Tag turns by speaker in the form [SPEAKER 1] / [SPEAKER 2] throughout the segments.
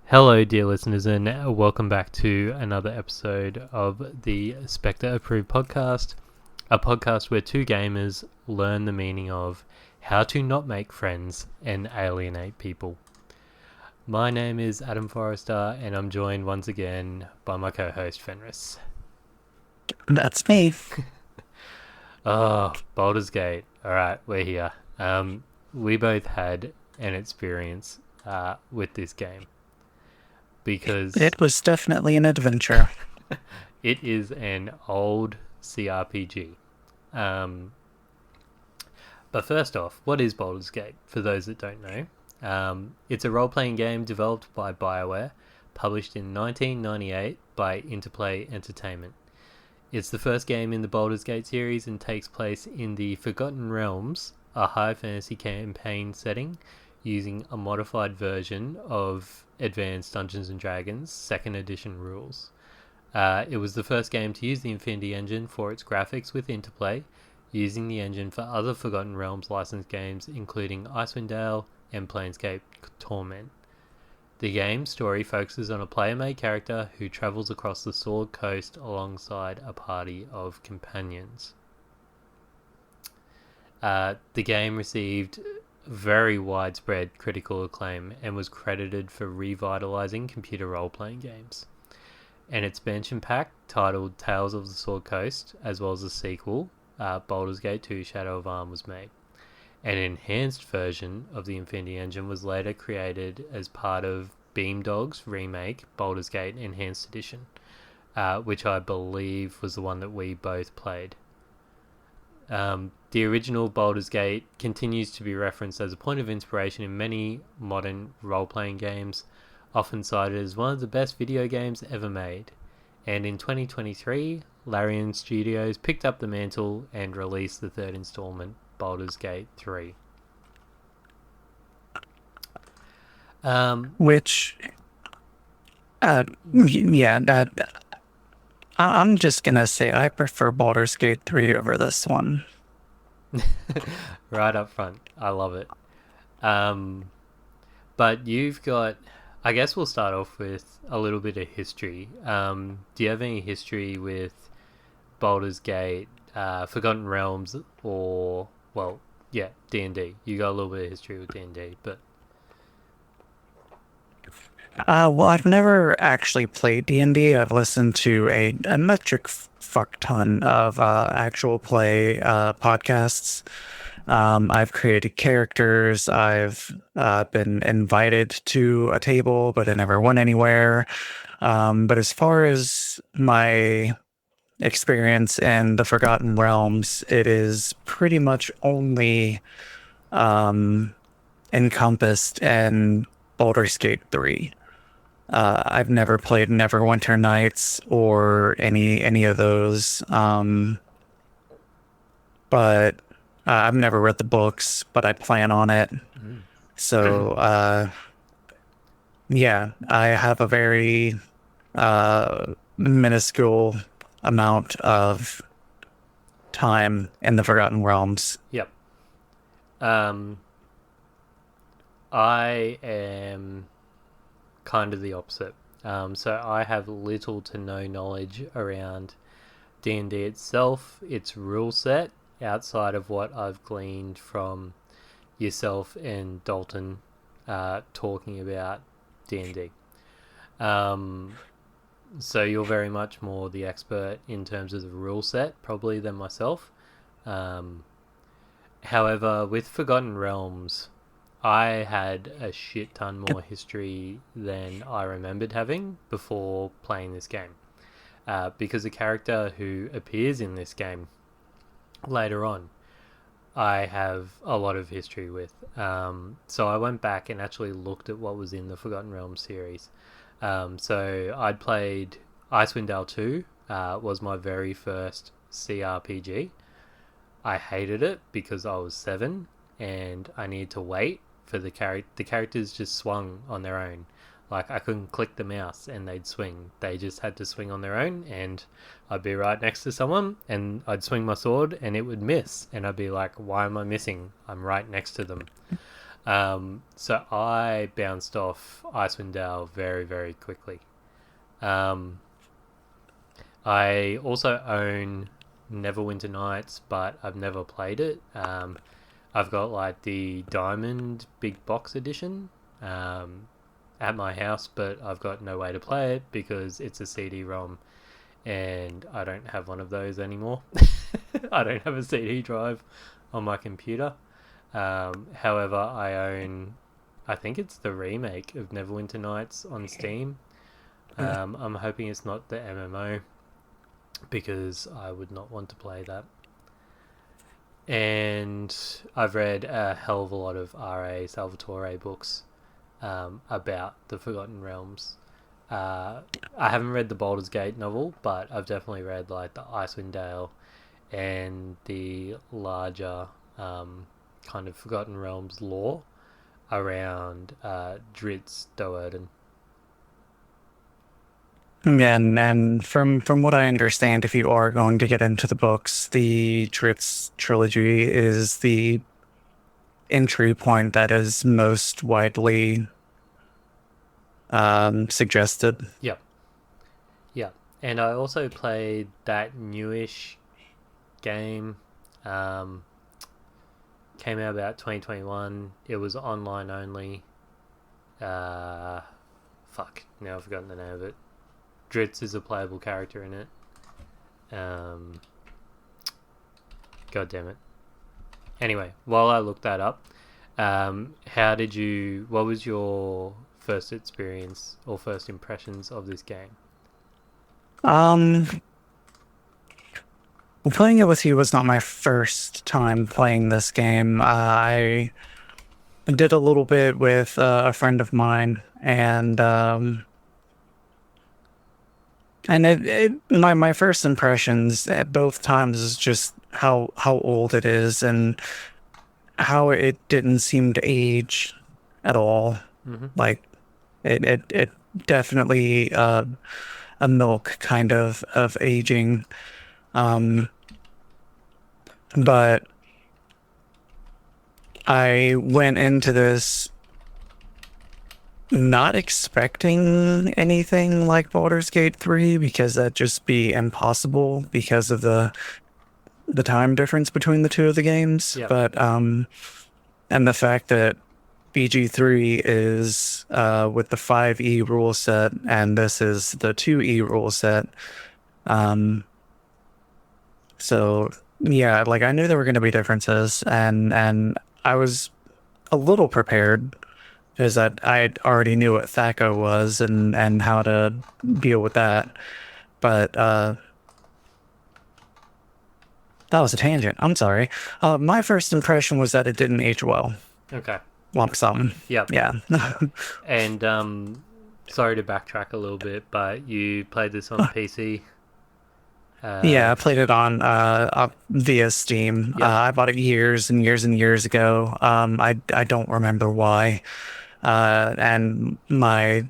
[SPEAKER 1] Hello, dear listeners, and welcome back to another episode of the Spectre Approved podcast, a podcast where two gamers learn the meaning of how to not make friends and alienate people. My name is Adam Forrester, and I'm joined once again by my co-host, Fenris.
[SPEAKER 2] That's me.
[SPEAKER 1] Oh, Baldurs Gate. Alright, we're here. We both had an experience with this game. Because
[SPEAKER 2] it was definitely an adventure.
[SPEAKER 1] It is an old CRPG. But first off, what is Baldurs Gate, for those that don't know? It's a role-playing game developed by Bioware, published in 1998 by Interplay Entertainment. It's the first game in the Baldurs Gate series and takes place in the Forgotten Realms, a high fantasy campaign setting, using a modified version of Advanced Dungeons & Dragons 2nd edition rules. It was the first game to use the Infinity Engine for its graphics with Interplay, using the engine for other Forgotten Realms licensed games including Icewind Dale and Planescape Torment. The game's story focuses on a player-made character who travels across the Sword Coast alongside a party of companions. The game received very widespread critical acclaim and was credited for revitalizing computer role-playing games. An expansion pack titled Tales of the Sword Coast, as well as a sequel, Baldurs Gate 2 Shadow of Arm, was made. An enhanced version of the Infinity Engine was later created as part of Beamdog's remake, Baldurs Gate Enhanced Edition, which I believe was the one that we both played. The original Baldurs Gate continues to be referenced as a point of inspiration in many modern role-playing games, often cited as one of the best video games ever made. And in 2023, Larian Studios picked up the mantle and released the third installment, Baldurs Gate 3.
[SPEAKER 2] Which, I'm just gonna say I prefer Baldur's Gate 3 over this one.
[SPEAKER 1] Right up front. I love it. But you've got... I guess we'll start off with a little bit of history. Do you have any history with Baldur's Gate, Forgotten Realms, or... Well, yeah, D&D. You got a little bit of history with D&D, but...
[SPEAKER 2] Well, I've never actually played D&D. I've listened to a metric fuck ton of actual play podcasts. I've created characters. I've been invited to a table, but I never went anywhere. But as far as my experience in the Forgotten Realms, it is pretty much only encompassed in Baldur's Gate 3. I've never played Neverwinter Nights or any of those, but I've never read the books, but I plan on it. So, yeah, I have a very minuscule amount of time in the Forgotten Realms.
[SPEAKER 1] Yep. I am kind of the opposite. So I have little to no knowledge around D&D itself, its rule set, outside of what I've gleaned from yourself and Dalton talking about D&D. So you're very much more the expert in terms of the rule set, probably, than myself. However, with Forgotten Realms, I had a shit ton more history than I remembered having before playing this game. Because the character who appears in this game later on, I have a lot of history with. So I went back and actually looked at what was in the Forgotten Realms series. So I'd played Icewind Dale 2, was my very first CRPG. I hated it because I was 7 and I needed to wait for the characters just swung on their own. Like, I couldn't click the mouse and they'd swing. They just had to swing on their own, and I'd be right next to someone and I'd swing my sword and it would miss, and I'd be like, why am I missing? I'm right next to them. So I bounced off Icewind Dale very, very quickly. Um, I also own Neverwinter Nights, but I've never played it. I've got like the Diamond Big Box Edition at my house, but I've got no way to play it because it's a CD-ROM and I don't have one of those anymore. I don't have a CD drive on my computer. However, I own, I think it's the remake of Neverwinter Nights on Steam. I'm hoping it's not the MMO because I would not want to play that. And I've read a hell of a lot of R.A. Salvatore books about the Forgotten Realms. I haven't read the Baldur's Gate novel, but I've definitely read like the Icewind Dale and the larger kind of Forgotten Realms lore around Drizzt Do'Urden.
[SPEAKER 2] And from what I understand, if you are going to get into the books, the Drizzt trilogy is the entry point that is most widely suggested.
[SPEAKER 1] Yep. Yeah. And I also played that newish game. Came out about 2021. It was online only. Fuck. Now I've forgotten the name of it. Drizzt is a playable character in it. God damn it. Anyway, while I looked that up, what was your first experience or first impressions of this game?
[SPEAKER 2] Um, Playing it with you was not my first time playing this game. I did a little bit with a friend of mine, and my first impressions at both times is just how old it is and how it didn't seem to age at all.
[SPEAKER 1] Mm-hmm.
[SPEAKER 2] Like it definitely a milk kind of aging. Um, but I went into this not expecting anything like Baldur's Gate 3 because that'd just be impossible because of the time difference between the two of the games.
[SPEAKER 1] Yep.
[SPEAKER 2] But and the fact that BG3 is with the 5E rule set and this is the 2E rule set. So yeah, like I knew there were going to be differences, and I was a little prepared because I already knew what THACO was and how to deal with that. But that was a tangent. I'm sorry. My first impression was that it didn't age well.
[SPEAKER 1] Okay.
[SPEAKER 2] Lump sum.
[SPEAKER 1] Yep.
[SPEAKER 2] Yeah.
[SPEAKER 1] And sorry to backtrack a little bit, but you played this on PC.
[SPEAKER 2] Yeah, I played it on via Steam.
[SPEAKER 1] Yep.
[SPEAKER 2] I bought it years and years and years ago. I don't remember why. And I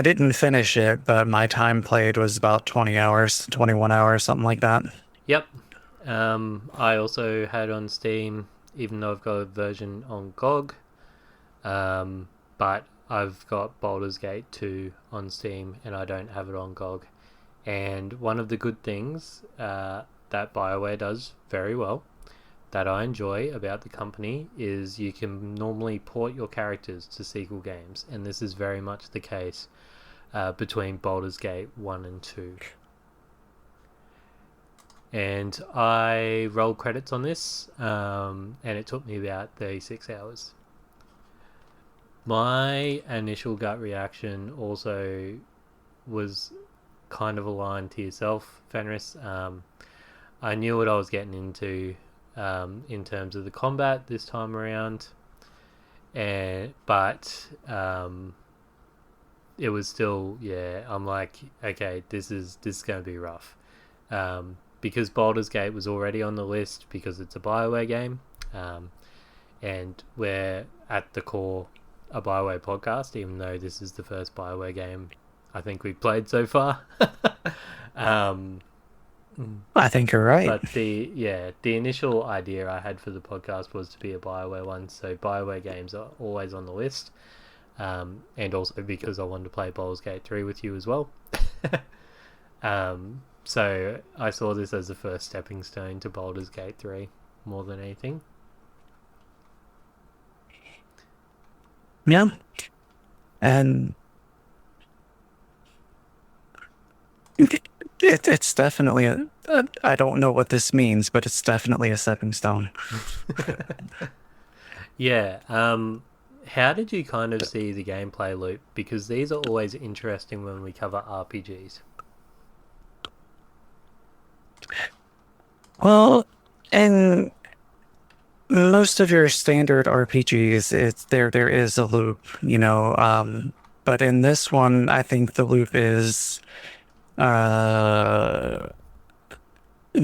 [SPEAKER 2] didn't finish it, but my time played was about 20 hours, 21 hours, something like that.
[SPEAKER 1] Yep. I also had on Steam, even though I've got a version on GOG. But I've got Baldur's Gate 2 on Steam and I don't have it on GOG. And one of the good things that Bioware does very well, that I enjoy about the company, is you can normally port your characters to sequel games, and this is very much the case between Baldur's Gate 1 and 2. And I rolled credits on this, and it took me about 36 hours. My initial gut reaction also was kind of aligned to yourself, Fenris. I knew what I was getting into in terms of the combat this time around, but it was still, yeah, I'm like, okay, this is going to be rough. because Baldur's Gate was already on the list because it's a Bioware game, and we're at the core a Bioware podcast, even though this is the first Bioware game I think we've played so far. um,
[SPEAKER 2] I think you're right.
[SPEAKER 1] but the initial idea I had for the podcast was to be a Bioware one, so Bioware games are always on the list, and also because I wanted to play Baldur's Gate 3 with you as well. So I saw this as the first stepping stone to Baldur's Gate 3 more than anything.
[SPEAKER 2] Yeah. And it's definitely I don't know what this means, but it's definitely a stepping stone.
[SPEAKER 1] Yeah. How did you kind of see the gameplay loop? Because these are always interesting when we cover RPGs.
[SPEAKER 2] Well, in most of your standard RPGs, there is a loop, but in this one, I think the loop is uh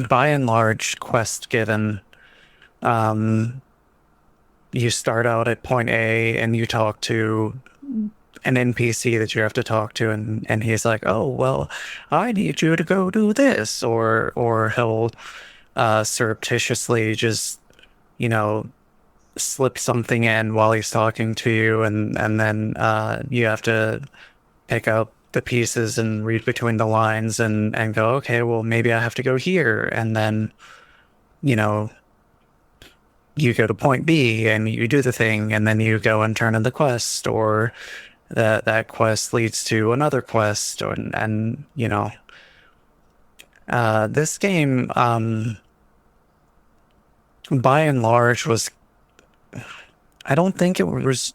[SPEAKER 2] by and large quest given. Um, you start out at point A and you talk to an NPC that you have to talk to, and he's like, "Oh, well, I need you to go do this," or he'll surreptitiously just, you know, slip something in while he's talking to you, and then you have to pick up the pieces and read between the lines and go, okay, well, maybe I have to go here, and then, you know, you go to point B and you do the thing, and then you go and turn in the quest, or that quest leads to another quest, and this game, by and large, was, I don't think it was,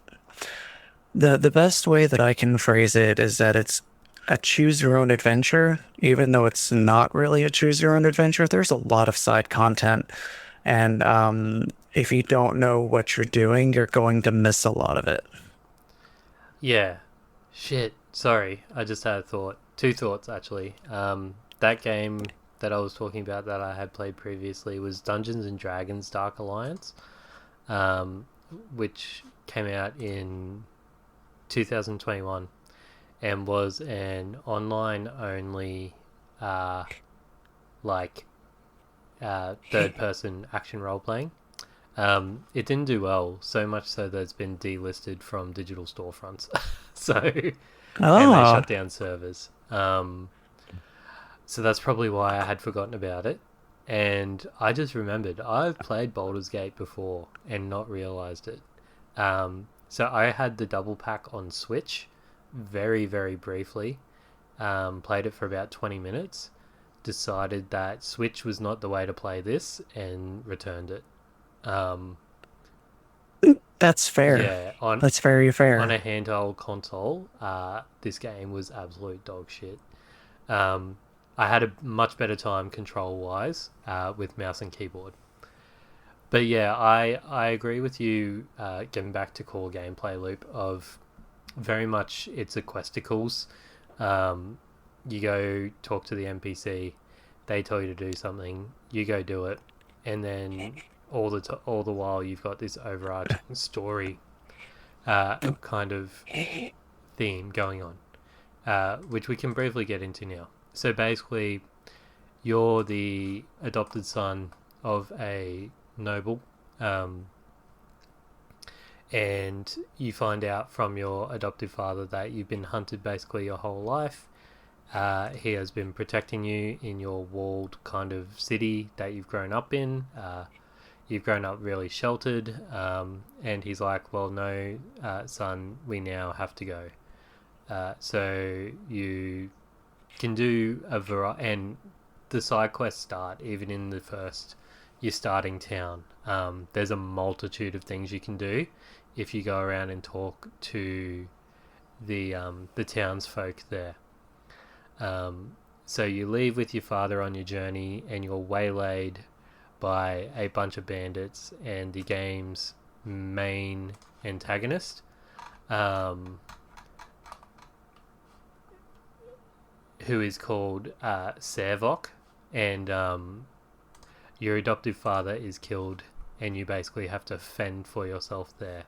[SPEAKER 2] the best way that I can phrase it is that it's a choose your own adventure, even though it's not really a choose your own adventure. There's a lot of side content, and if you don't know what you're doing, you're going to miss a lot of it.
[SPEAKER 1] Yeah. Shit. Sorry, I just had a thought. Two thoughts, actually. That game that I was talking about that I had played previously was Dungeons and Dragons Dark Alliance, which came out in 2021 and was an online only like third person action role playing. It didn't do well, so much so that it's been delisted from digital storefronts. So and they
[SPEAKER 2] Oh,
[SPEAKER 1] shut down servers. So that's probably why I had forgotten about it. And I just remembered I've played Baldur's Gate before and not realized it. So I had the double pack on Switch very, very briefly. Played it for about 20 minutes. Decided that Switch was not the way to play this and returned it. Um,
[SPEAKER 2] that's fair.
[SPEAKER 1] yeah,
[SPEAKER 2] That's very
[SPEAKER 1] on
[SPEAKER 2] fair.
[SPEAKER 1] a handheld console, this game was absolute dog shit. Um, I had a much better time control wise with mouse and keyboard. But yeah, I agree with you. Getting back to core gameplay loop of very much it's a questicles. You go talk to the NPC, they tell you to do something, you go do it, and then all the while you've got this overarching story kind of theme going on, which we can briefly get into now. So basically, you're the adopted son of a noble, and you find out from your adoptive father that you've been hunted basically your whole life. He has been protecting you in your walled kind of city that you've grown up in. You've grown up really sheltered, and he's like, well, no, son, we now have to go. So you can do a variety, and the side quests start even in the first, you're starting town. There's a multitude of things you can do if you go around and talk to the townsfolk there. So you leave with your father on your journey, and you're waylaid by a bunch of bandits and the game's main antagonist, who is called Servok, and your adoptive father is killed, and you basically have to fend for yourself there,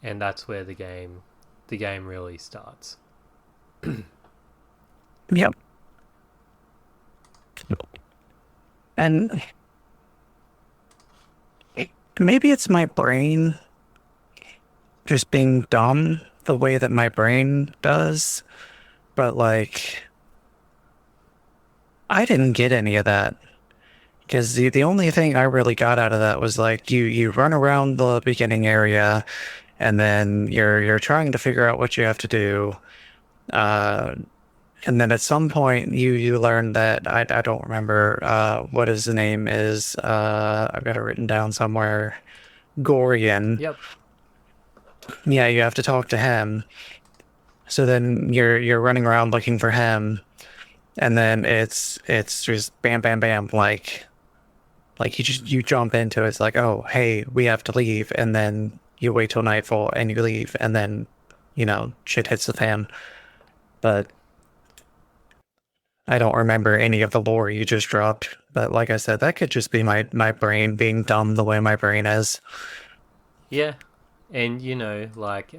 [SPEAKER 1] and that's where the game really starts.
[SPEAKER 2] Yep. And maybe it's my brain just being dumb the way that my brain does, but like, I didn't get any of that. Because the only thing I really got out of that was like you run around the beginning area, and then you're trying to figure out what you have to do. Uh, and then at some point you learn that I don't remember what his name is. I've got it written down somewhere. Gorian.
[SPEAKER 1] Yep.
[SPEAKER 2] Yeah, you have to talk to him. So then you're running around looking for him, and then it's just bam bam bam like you jump into it. It's like, oh hey, we have to leave, and then you wait till nightfall and you leave, and then shit hits the fan. But I don't remember any of the lore you just dropped. But like I said, that could just be my brain being dumb the way my brain is.
[SPEAKER 1] Yeah, and like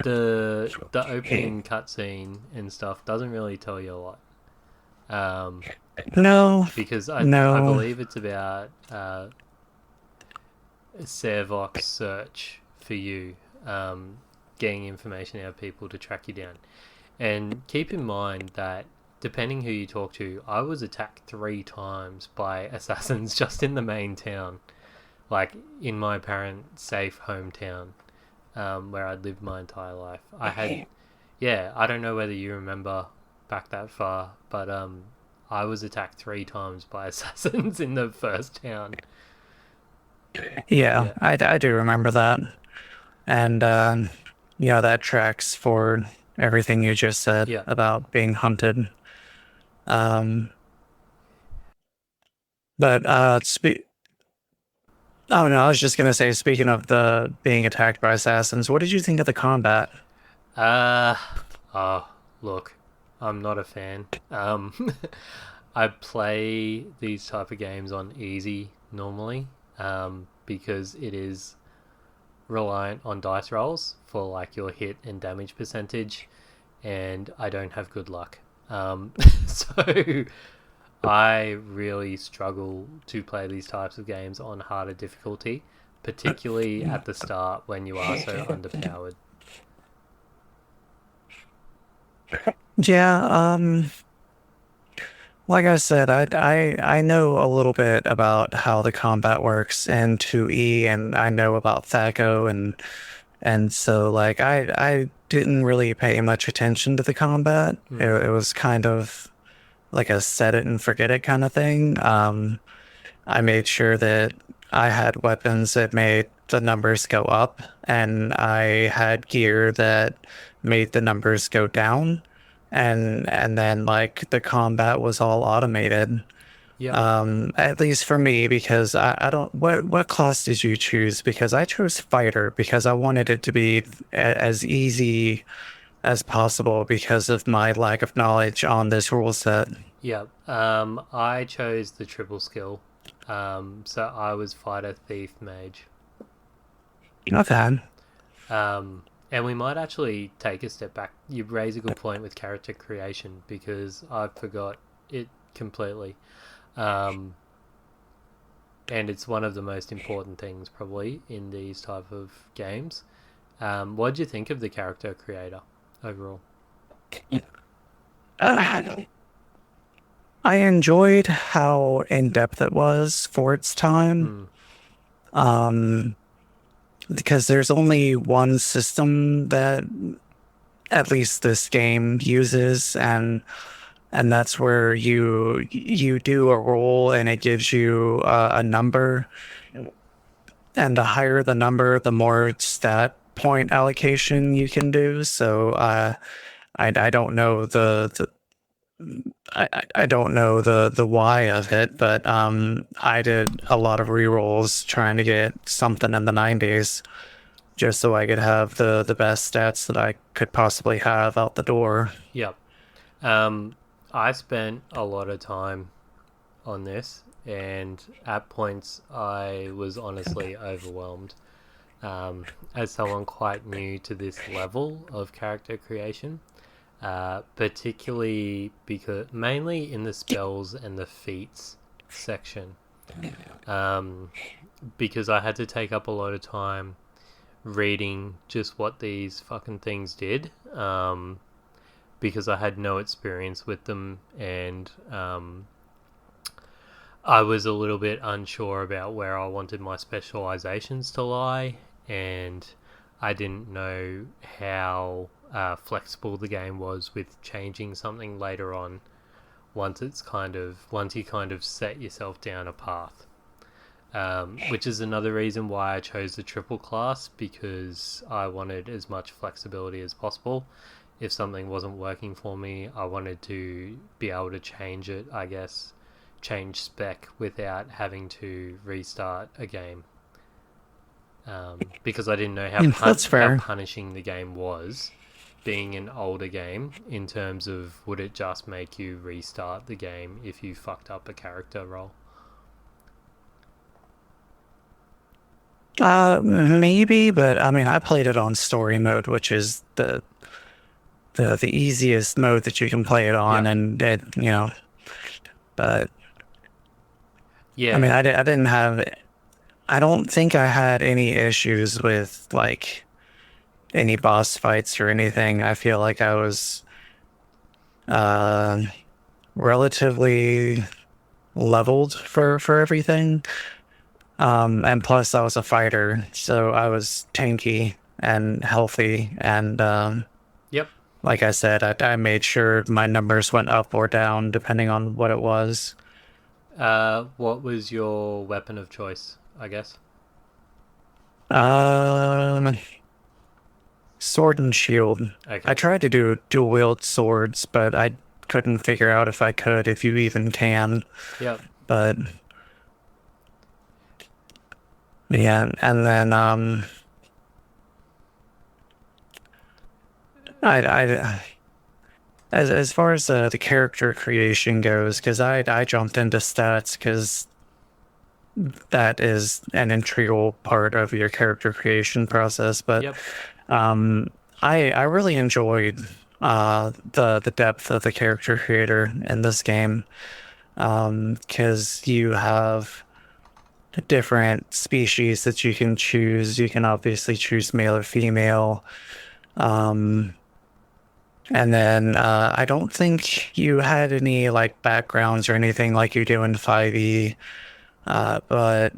[SPEAKER 1] the opening cutscene and stuff doesn't really tell you a lot.
[SPEAKER 2] No,
[SPEAKER 1] Because I
[SPEAKER 2] no.
[SPEAKER 1] believe it's about Servok's search for you, getting information out of people to track you down. And keep in mind that depending who you talk to, I was attacked 3 times by assassins just in the main town, like in my parents' safe hometown, where I'd lived my entire life. Yeah, I don't know whether you remember back that far, but I was attacked 3 times by assassins in the first town.
[SPEAKER 2] Yeah,
[SPEAKER 1] Yeah,
[SPEAKER 2] I do remember that. And yeah, that tracks for everything you just said
[SPEAKER 1] yeah.
[SPEAKER 2] about being hunted. Um, but oh no, I was just gonna say, speaking of the being attacked by assassins, what did you think of the combat?
[SPEAKER 1] Uh, oh, look, I'm not a fan. I play these type of games on easy normally, because it is reliant on dice rolls for like your hit and damage percentage, and I don't have good luck. So I really struggle to play these types of games on harder difficulty, particularly at the start when you are so underpowered.
[SPEAKER 2] Yeah, like I said, I know a little bit about how the combat works in 2E, and I know about THAC0, and so like I didn't really pay much attention to the combat. It,
[SPEAKER 1] Hmm.
[SPEAKER 2] it was kind of like a set it and forget it kind of thing. I made sure that I had weapons that made the numbers go up, and I had gear that made the numbers go down, and then like the combat was all automated.
[SPEAKER 1] Yep.
[SPEAKER 2] At least for me, because I don't. What class did you choose? Because I chose fighter because I wanted it to be as easy as possible because of my lack of knowledge on this rule set.
[SPEAKER 1] Yep. I chose the triple skill. So I was fighter, thief, mage.
[SPEAKER 2] Not bad.
[SPEAKER 1] And we might actually take a step back. You raise a good point with character creation because I forgot it completely. Um, and it's one of the most important things probably in these type of games. What do you think of the character creator overall?
[SPEAKER 2] Uh, I enjoyed how in depth it was for its time.
[SPEAKER 1] Hmm.
[SPEAKER 2] Um, because there's only one system that at least this game uses, and that's where you do a roll and it gives you a number, and the higher the number, the more stat point allocation you can do. So I don't know I don't know the why of it, but I did a lot of rerolls trying to get something in the 90s just so I could have the best stats that I could possibly have out the door.
[SPEAKER 1] Yep. Um, I spent a lot of time on this, and at points I was honestly overwhelmed. As someone quite new to this level of character creation, particularly because mainly in the spells and the feats section, um, because I had to take up a lot of time reading just what these fucking things did, because I had no experience with them, and I was a little bit unsure about where I wanted my specializations to lie, and I didn't know how flexible the game was with changing something later on once you kind of set yourself down a path. Which is another reason why I chose the triple class, because I wanted as much flexibility as possible. If something wasn't working for me, I wanted to be able to change it, I guess, change spec without having to restart a game. Because I didn't know
[SPEAKER 2] That's
[SPEAKER 1] how
[SPEAKER 2] fair.
[SPEAKER 1] punishing the game was, being an older game, in terms of would it just make you restart the game if you fucked up a character roll.
[SPEAKER 2] Maybe, but I mean, I played it on story mode, which is the easiest mode that you can play it on,
[SPEAKER 1] Yep.
[SPEAKER 2] and but I mean,
[SPEAKER 1] Yeah.
[SPEAKER 2] I didn't have. I don't think I had any issues with like any boss fights or anything. I feel like I was uh relatively leveled for everything. And plus I was a fighter, so I was tanky and healthy, and
[SPEAKER 1] Yep.
[SPEAKER 2] like I said, I made sure my numbers went up or down depending on what it was.
[SPEAKER 1] What was your weapon of choice, I guess?
[SPEAKER 2] Um, Sword and shield. I
[SPEAKER 1] Okay.
[SPEAKER 2] tried to do dual wield swords, but I couldn't figure out if I could, if you even can.
[SPEAKER 1] Yep.
[SPEAKER 2] But yeah, and then I as far as the character creation goes, because I jumped into stats because that is an integral part of your character creation process. But
[SPEAKER 1] Yep.
[SPEAKER 2] um, I really enjoyed the depth of the character creator in this game, because you have different species that you can choose. You can obviously choose male or female. Um, and then I don't think you had any like backgrounds or anything like you do in 5e. But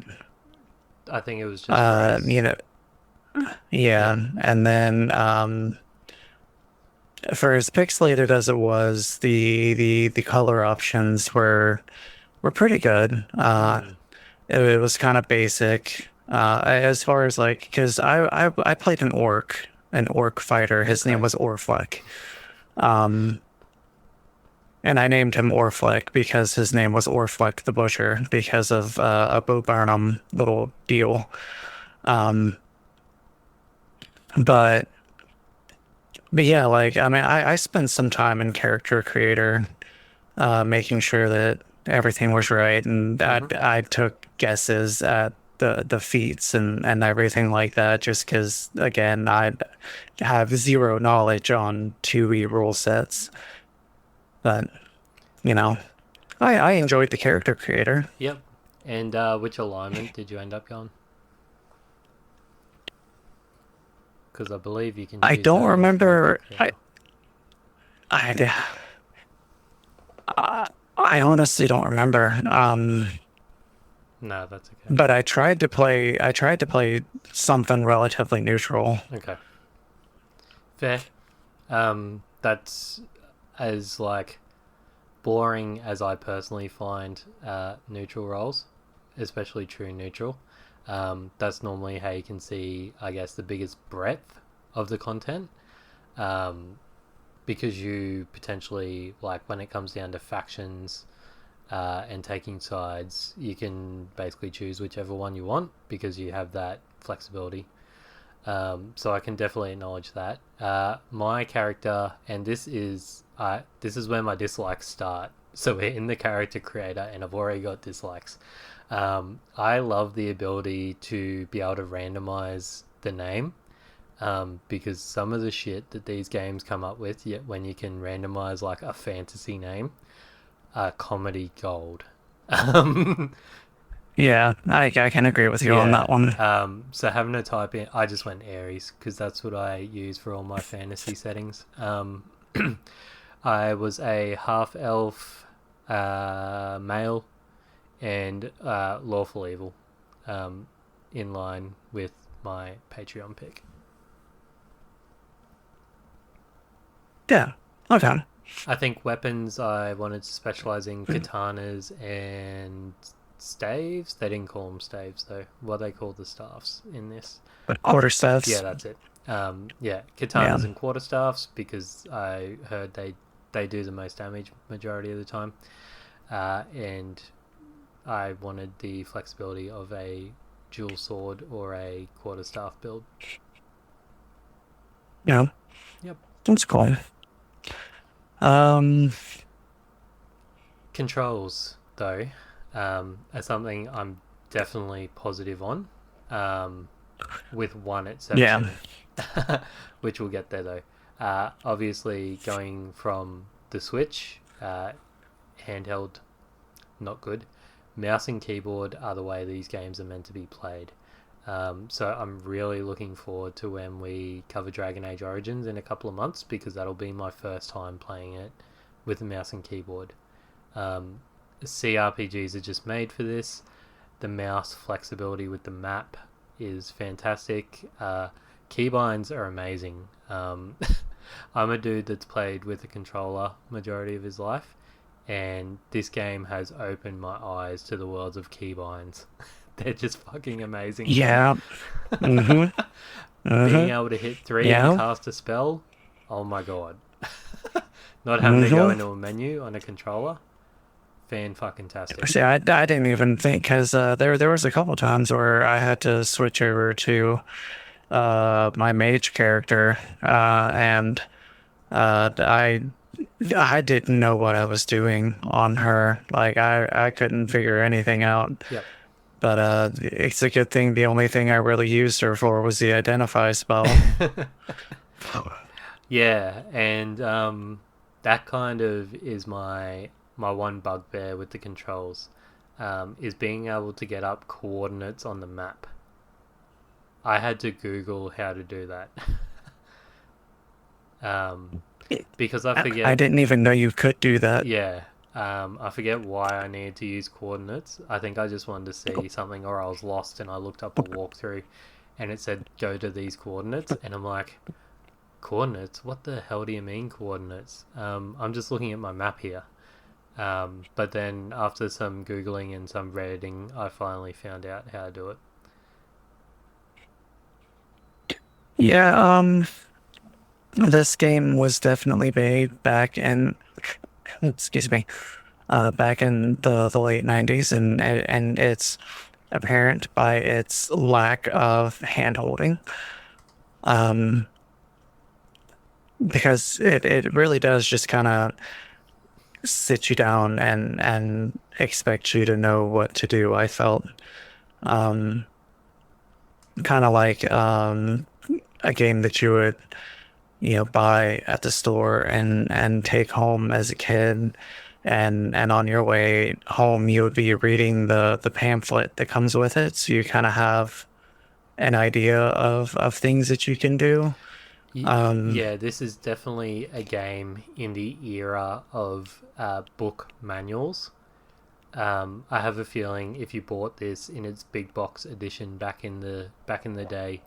[SPEAKER 1] I think it was just race.
[SPEAKER 2] you know,
[SPEAKER 1] Yep.
[SPEAKER 2] yeah. And then for as pixelated as it was, the color options were pretty good.
[SPEAKER 1] Mm.
[SPEAKER 2] It was kind of basic. As far as like, because I played an orc fighter. His name
[SPEAKER 1] Okay.
[SPEAKER 2] was Orfleck. Um, and I named him Orfleck because his name was Orfleck the Butcher because of a Bo Burnham little deal. Um, but but yeah, like I mean, I spent some time in character creator, making sure that everything was right, and
[SPEAKER 1] Mm-hmm.
[SPEAKER 2] I took guesses at the feats and everything like that, just because again I have zero knowledge on 2e rule sets, but you know, I enjoyed the character creator.
[SPEAKER 1] Yep. And which alignment did you end up on? Because I believe you can
[SPEAKER 2] I
[SPEAKER 1] choose
[SPEAKER 2] don't
[SPEAKER 1] that in character
[SPEAKER 2] remember.
[SPEAKER 1] creator.
[SPEAKER 2] I I honestly don't remember.
[SPEAKER 1] No, that's okay.
[SPEAKER 2] But I tried to play something relatively neutral.
[SPEAKER 1] Okay. Fair. That's as like boring as I personally find neutral roles, especially true neutral. That's normally how you can see, I guess, the biggest breadth of the content. Um, because you potentially, like, when it comes down to factions and taking sides, you can basically choose whichever one you want because you have that flexibility. So I can definitely acknowledge that. My character, and this is where my dislikes start. So we're in the character creator, and I've already got dislikes. I love the ability to be able to randomize the name, because some of the shit that these games come up with, yet when you can randomize like a fantasy name, comedy gold. Um,
[SPEAKER 2] Yeah, I can agree with you on
[SPEAKER 1] yeah.
[SPEAKER 2] that one.
[SPEAKER 1] So having to type in, I just went Aries because that's what I use for all my fantasy settings. I was a half elf, male, and lawful evil, um, in line with my Patreon pick.
[SPEAKER 2] Yeah. Okay.
[SPEAKER 1] I think weapons, I wanted to specialize in katanas and staves. They didn't call them staves though. What they call the staffs in this.
[SPEAKER 2] But
[SPEAKER 1] Yeah,
[SPEAKER 2] quarterstaffs.
[SPEAKER 1] that's it. Yeah,
[SPEAKER 2] Yeah.
[SPEAKER 1] katanas and quarterstaffs because I heard they do the most damage majority of the time, and I wanted the flexibility of a dual sword or a quarterstaff build.
[SPEAKER 2] Yeah.
[SPEAKER 1] Yep.
[SPEAKER 2] That's cool. Um,
[SPEAKER 1] Controls though, are something I'm definitely positive on, um, with one
[SPEAKER 2] yeah.
[SPEAKER 1] exception, which we'll get there though. Obviously, going from the Switch, handheld, not good. Mouse and keyboard are the way these games are meant to be played. So I'm really looking forward to when we cover Dragon Age Origins in a couple of months because that'll be my first time playing it with a mouse and keyboard. Um, CRPGs are just made for this. The mouse flexibility with the map is fantastic. Keybinds are amazing. I'm a dude that's played with a controller majority of his life, and this game has opened my eyes to the worlds of keybinds. They're just fucking amazing.
[SPEAKER 2] Yeah. Mm-hmm.
[SPEAKER 1] Being
[SPEAKER 2] Mm-hmm.
[SPEAKER 1] able to hit three and
[SPEAKER 2] Yeah.
[SPEAKER 1] cast a spell, oh my god. Not having to go
[SPEAKER 2] Mm-hmm.
[SPEAKER 1] into a menu on a controller, fan fucking tastic.
[SPEAKER 2] See, I didn't even think because there was a couple times where I had to switch over to my mage character and I didn't know what I was doing on her. Like I couldn't figure anything out.
[SPEAKER 1] Yep.
[SPEAKER 2] But it's a good thing the only thing I really used her for was the identify spell.
[SPEAKER 1] Yeah, and that kind of is my one bugbear with the controls, is being able to get up coordinates on the map. I had to Google how to do that. um, because I
[SPEAKER 2] I
[SPEAKER 1] forget.
[SPEAKER 2] didn't even know you could do that.
[SPEAKER 1] Yeah, I forget why I needed to use coordinates. I think I just wanted to see something, or I was lost, and I looked up a walkthrough, and it said go to these coordinates, and I'm like, coordinates? What the hell do you mean coordinates? I'm just looking at my map here. But then after some googling and some redditing, I finally found out how to do it.
[SPEAKER 2] Yeah, this game was definitely made back in, excuse me, back in the late 90s, and it's apparent by its lack of hand holding. Um, because it really does just kind of sit you down and expect you to know what to do. I felt um, kind of like a game that you would buy at the store and take home as a kid, and on your way home you would be reading the pamphlet that comes with it, so you kind of have an idea of things that you can do. Um,
[SPEAKER 1] Yeah, this is definitely a game in the era of book manuals. I have a feeling if you bought this in its big box edition back in the day,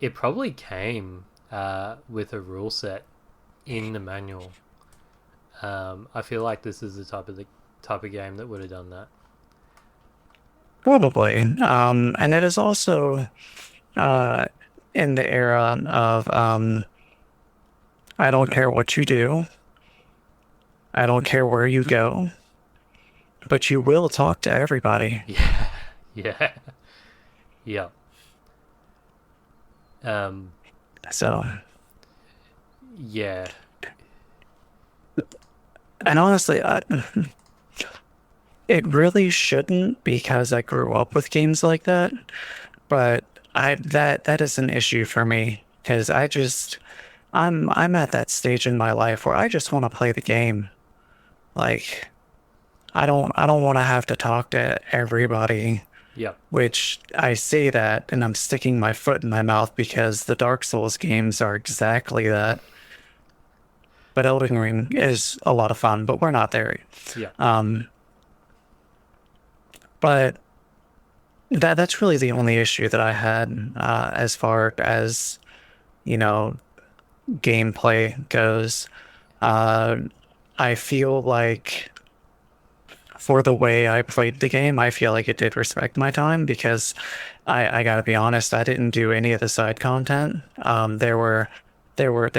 [SPEAKER 1] it probably came with a rule set in the manual. I feel like this is the type of game that would have done that.
[SPEAKER 2] Probably. And it is also uh, in the era of I don't care what you do, I don't care where you go, but you will talk to everybody.
[SPEAKER 1] Yeah, yeah, yeah. Um,
[SPEAKER 2] So,
[SPEAKER 1] yeah,
[SPEAKER 2] and honestly, it really shouldn't because I grew up with games like that. But that is an issue for me because I'm at that stage in my life where I just want to play the game. Like I don't want to have to talk to everybody.
[SPEAKER 1] yep,
[SPEAKER 2] Which I say that and I'm sticking my foot in my mouth because the Dark Souls games are exactly that. But Elden Ring is a lot of fun, but we're not there.
[SPEAKER 1] yep,
[SPEAKER 2] Um, but that's really the only issue that I had as far as you know gameplay goes. Uh, I feel like for the way I played the game, I feel like it did respect my time because I gotta be honest, I didn't do any of the side content. There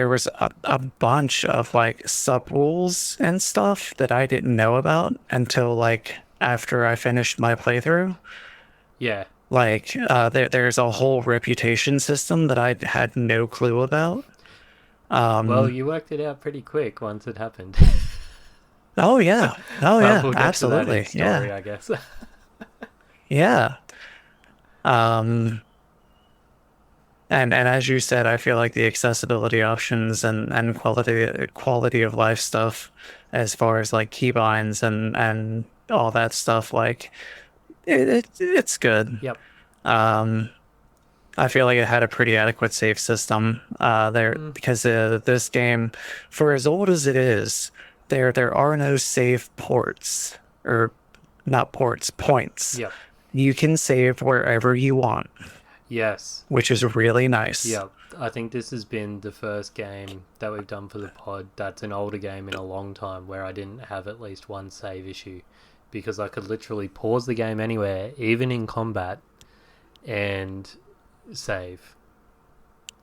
[SPEAKER 2] was a bunch of like sub rules and stuff that I didn't know about until like after I finished my playthrough.
[SPEAKER 1] yeah.
[SPEAKER 2] Like there's a whole reputation system that I had no clue about.
[SPEAKER 1] Well,
[SPEAKER 2] Um,
[SPEAKER 1] you worked it out pretty quick once it happened.
[SPEAKER 2] oh
[SPEAKER 1] But
[SPEAKER 2] yeah,
[SPEAKER 1] we'll get to that in
[SPEAKER 2] absolutely,
[SPEAKER 1] story,
[SPEAKER 2] yeah,
[SPEAKER 1] I guess.
[SPEAKER 2] yeah. Um, and as you said, I feel like the accessibility options and quality of life stuff, as far as like keybinds and all that stuff, like it's good.
[SPEAKER 1] Yep.
[SPEAKER 2] Um, I feel like it had a pretty adequate save system there
[SPEAKER 1] Mm,
[SPEAKER 2] because this game, for as old as it is, there are no save ports or not ports, points.
[SPEAKER 1] yep.
[SPEAKER 2] You can save wherever you want,
[SPEAKER 1] Yes.
[SPEAKER 2] which is really nice.
[SPEAKER 1] Yep. I think this has been the first game that we've done for the pod that's an older game in a long time where I didn't have at least one save issue because I could literally pause the game anywhere, even in combat, and save.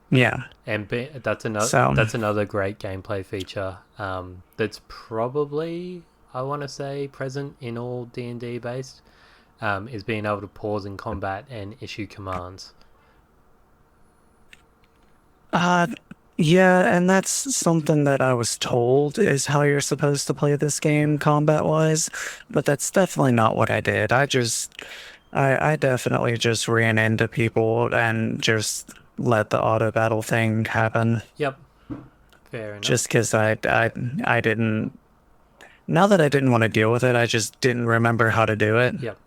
[SPEAKER 2] Yeah.
[SPEAKER 1] And
[SPEAKER 2] So,
[SPEAKER 1] that's another great gameplay feature. That's probably, I want to say, present in all D&D based. Is being able to pause in combat and issue commands.
[SPEAKER 2] uh, yeah, and that's something that I was told is how you're supposed to play this game combat wise, but that's definitely not what I did. I definitely just ran into people and just let the auto battle thing happen
[SPEAKER 1] Yep, fair enough.
[SPEAKER 2] just because I didn't, now that I didn't want to deal with it, I just didn't remember how to do it.
[SPEAKER 1] Yep.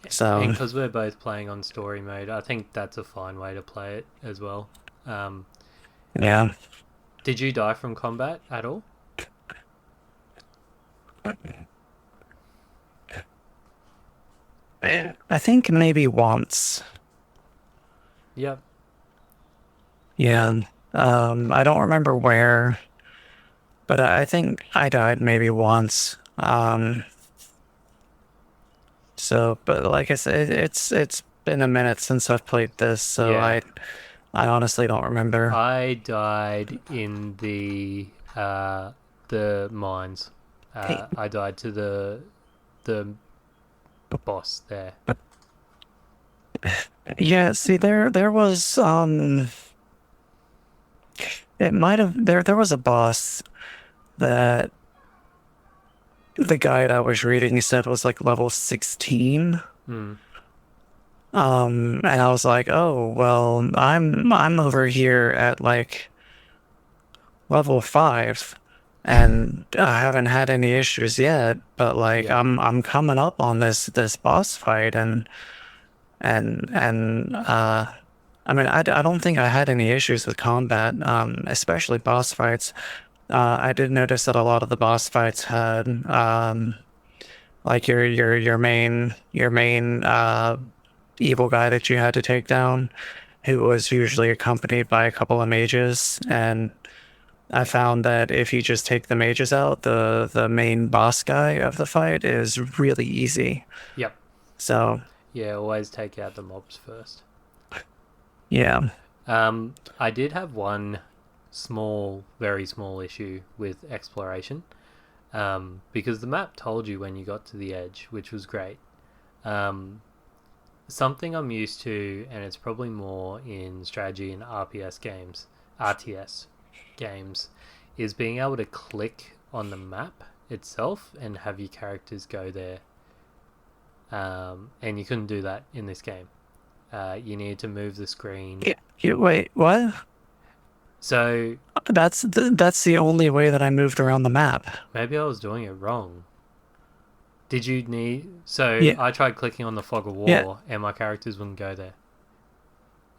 [SPEAKER 1] And
[SPEAKER 2] So,
[SPEAKER 1] because we're both playing on story mode, I think that's a fine way to play it as well. Um,
[SPEAKER 2] yeah.
[SPEAKER 1] did you die from combat at all?
[SPEAKER 2] I think maybe once.
[SPEAKER 1] Yep.
[SPEAKER 2] Yeah. I don't remember where, but I think I died maybe once. So, but like I said, it's been a minute since I've played this, so
[SPEAKER 1] Yeah.
[SPEAKER 2] I honestly don't remember.
[SPEAKER 1] I died in the mines.
[SPEAKER 2] Hey.
[SPEAKER 1] I died to the boss there.
[SPEAKER 2] Yeah, see there was it might have there was a boss that the guide I was reading said was like level 16.
[SPEAKER 1] Hmm.
[SPEAKER 2] And I was like, "Oh, well, I'm over here at like level 5 and I haven't had any issues yet, but like
[SPEAKER 1] Yep.
[SPEAKER 2] I'm coming up on this boss fight and I mean I don't think I had any issues with combat, especially boss fights. I did notice that a lot of the boss fights had like your main evil guy that you had to take down, who was usually accompanied by a couple of mages. And I found that if you just take the mages out, the main boss guy of the fight is really easy.
[SPEAKER 1] Yep.
[SPEAKER 2] So
[SPEAKER 1] Yeah. Always take out the mobs first.
[SPEAKER 2] yeah,
[SPEAKER 1] I did have one small, very small issue with exploration. Because the map told you when you got to the edge, which was great. Um, something I'm used to, and it's probably more in strategy and RTS games, is being able to click on the map itself and have your characters go there. And you couldn't do that in this game. You need to move the screen.
[SPEAKER 2] Wait, what?
[SPEAKER 1] So
[SPEAKER 2] That's the only way that I moved around the map.
[SPEAKER 1] maybe I was doing it wrong. Did you need? So
[SPEAKER 2] Yeah,
[SPEAKER 1] I tried clicking on the fog of
[SPEAKER 2] yeah.
[SPEAKER 1] war, and my characters wouldn't go there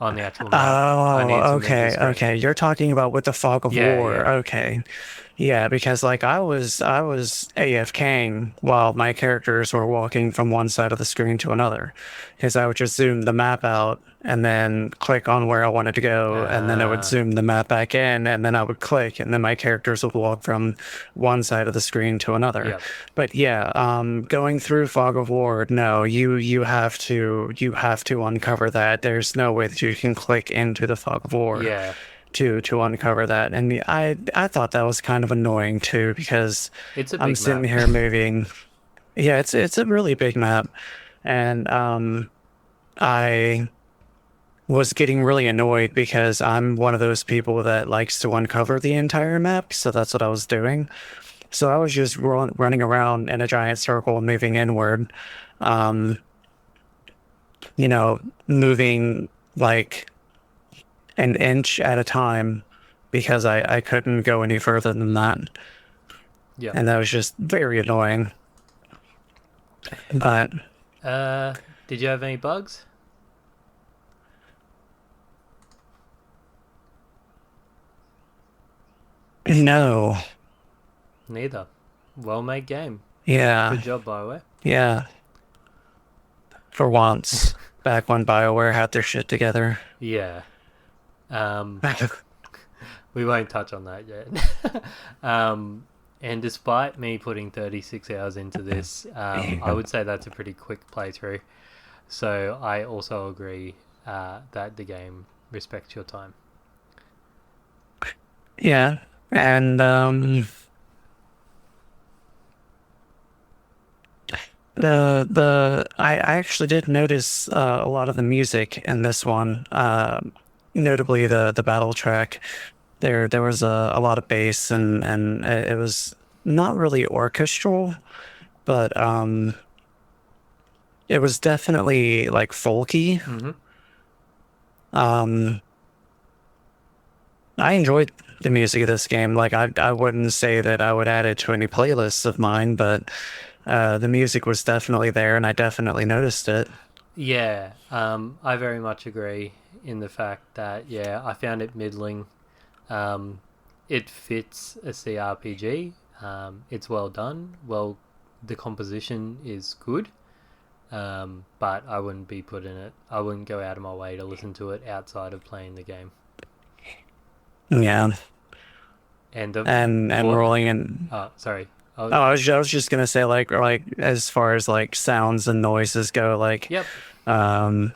[SPEAKER 1] on the actual map. I
[SPEAKER 2] Oh,
[SPEAKER 1] needed to move the
[SPEAKER 2] okay,
[SPEAKER 1] screen.
[SPEAKER 2] okay. You're talking about with the fog of
[SPEAKER 1] Yeah,
[SPEAKER 2] war.
[SPEAKER 1] yeah,
[SPEAKER 2] Okay. Yeah, because like I was AFKing while my characters were walking from one side of the screen to another. Because I would just zoom the map out and then click on where I wanted to go, and then I would
[SPEAKER 1] uh,
[SPEAKER 2] zoom the map back in, and then I would click, and then my characters would walk from one side of the screen to another.
[SPEAKER 1] yeah,
[SPEAKER 2] But yeah, going through Fog of War, no, you have to uncover that. There's no way that you can click into the Fog of War
[SPEAKER 1] yeah.
[SPEAKER 2] to uncover that. And I thought that was kind of annoying too because
[SPEAKER 1] It's a
[SPEAKER 2] I'm
[SPEAKER 1] big
[SPEAKER 2] sitting
[SPEAKER 1] map.
[SPEAKER 2] here moving. Yeah, it's a really big map, and I was getting really annoyed because I'm one of those people that likes to uncover the entire map, so that's what I was doing. So I was just running around in a giant circle, moving inward, um, moving like an inch at a time because I couldn't go any further than that.
[SPEAKER 1] Yeah.
[SPEAKER 2] And that was just very annoying. But
[SPEAKER 1] Uh, did you have any bugs?
[SPEAKER 2] no,
[SPEAKER 1] Neither. Well made game.
[SPEAKER 2] yeah,
[SPEAKER 1] Good job, Bioware.
[SPEAKER 2] yeah, for once, back when Bioware had their shit together.
[SPEAKER 1] Yeah. Um, we won't touch on that yet. And despite me putting 36 hours into this, I would say that's a pretty quick playthrough. So I also agree that the game respects your time.
[SPEAKER 2] Yeah, and I actually did notice a lot of the music in this one, notably the battle track. There was a lot of bass and it was not really orchestral, but it was definitely like folky.
[SPEAKER 1] Mm-hmm.
[SPEAKER 2] Um, I enjoyed the music of this game. Like I wouldn't say that I would add it to any playlists of mine, but the music was definitely there, and I definitely noticed it.
[SPEAKER 1] Yeah, I very much agree in the fact that, yeah, I found it middling. Um, it fits a CRPG. It's well done. Well, the composition is good. But I wouldn't be put in it. I wouldn't go out of my way to listen to it outside of playing the game.
[SPEAKER 2] Yeah,
[SPEAKER 1] And the
[SPEAKER 2] and
[SPEAKER 1] what?
[SPEAKER 2] rolling in.
[SPEAKER 1] Oh, sorry.
[SPEAKER 2] Oh,
[SPEAKER 1] Oh,
[SPEAKER 2] I was just gonna say like as far as like sounds and noises go, like
[SPEAKER 1] yep.
[SPEAKER 2] um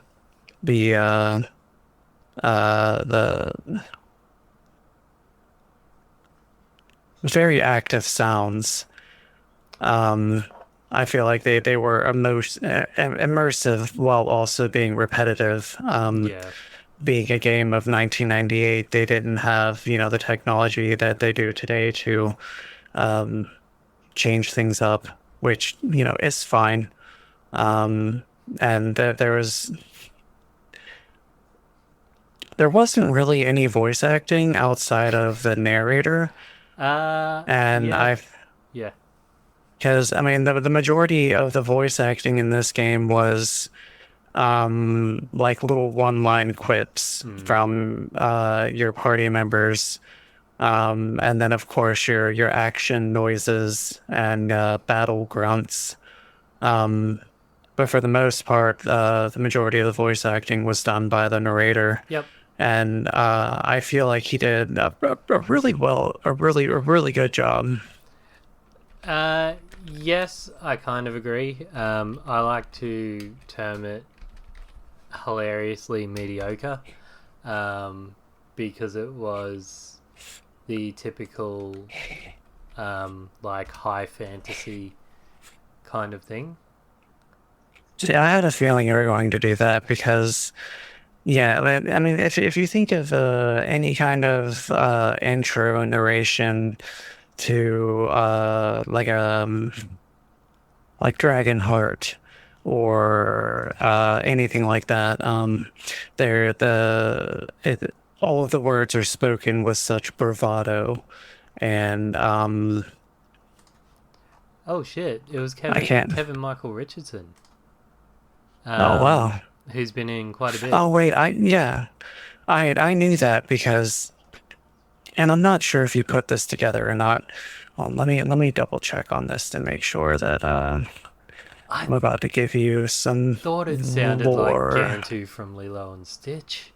[SPEAKER 2] the the very active sounds. Um, I feel like they were immersive while also being repetitive.
[SPEAKER 1] Yeah.
[SPEAKER 2] Being a game of 1998, they didn't have, the technology that they do today to um, change things up, which, is fine. Um, and there wasn't really any voice acting outside of the narrator. And
[SPEAKER 1] Yeah.
[SPEAKER 2] I
[SPEAKER 1] Yeah.
[SPEAKER 2] Because I mean, the majority of the voice acting in this game was like little one-line quips
[SPEAKER 1] Mm.
[SPEAKER 2] from your party members, and then of course your action noises and battle grunts. Um, but for the most part, the majority of the voice acting was done by the narrator,
[SPEAKER 1] Yep.
[SPEAKER 2] and I feel like he did a really good job.
[SPEAKER 1] Yes, I kind of agree. I like to term it hilariously mediocre, um, because it was the typical like high fantasy kind of thing.
[SPEAKER 2] Yeah, I had a feeling you were going to do that because, yeah, I mean, if you think of any kind of intro narration to like Dragonheart or anything like that, all of the words are spoken with such bravado, and
[SPEAKER 1] Oh shit! It was
[SPEAKER 2] I can't.
[SPEAKER 1] Kevin Michael Richardson,
[SPEAKER 2] Oh
[SPEAKER 1] um,
[SPEAKER 2] wow.
[SPEAKER 1] who's been in quite a bit.
[SPEAKER 2] Oh wait, I knew that because, and I'm not sure if you put this together or not. Let me double check on this to make sure that
[SPEAKER 1] I
[SPEAKER 2] I'm about to give you some
[SPEAKER 1] thought it sounded like
[SPEAKER 2] lore.
[SPEAKER 1] Gantu from Lilo and Stitch.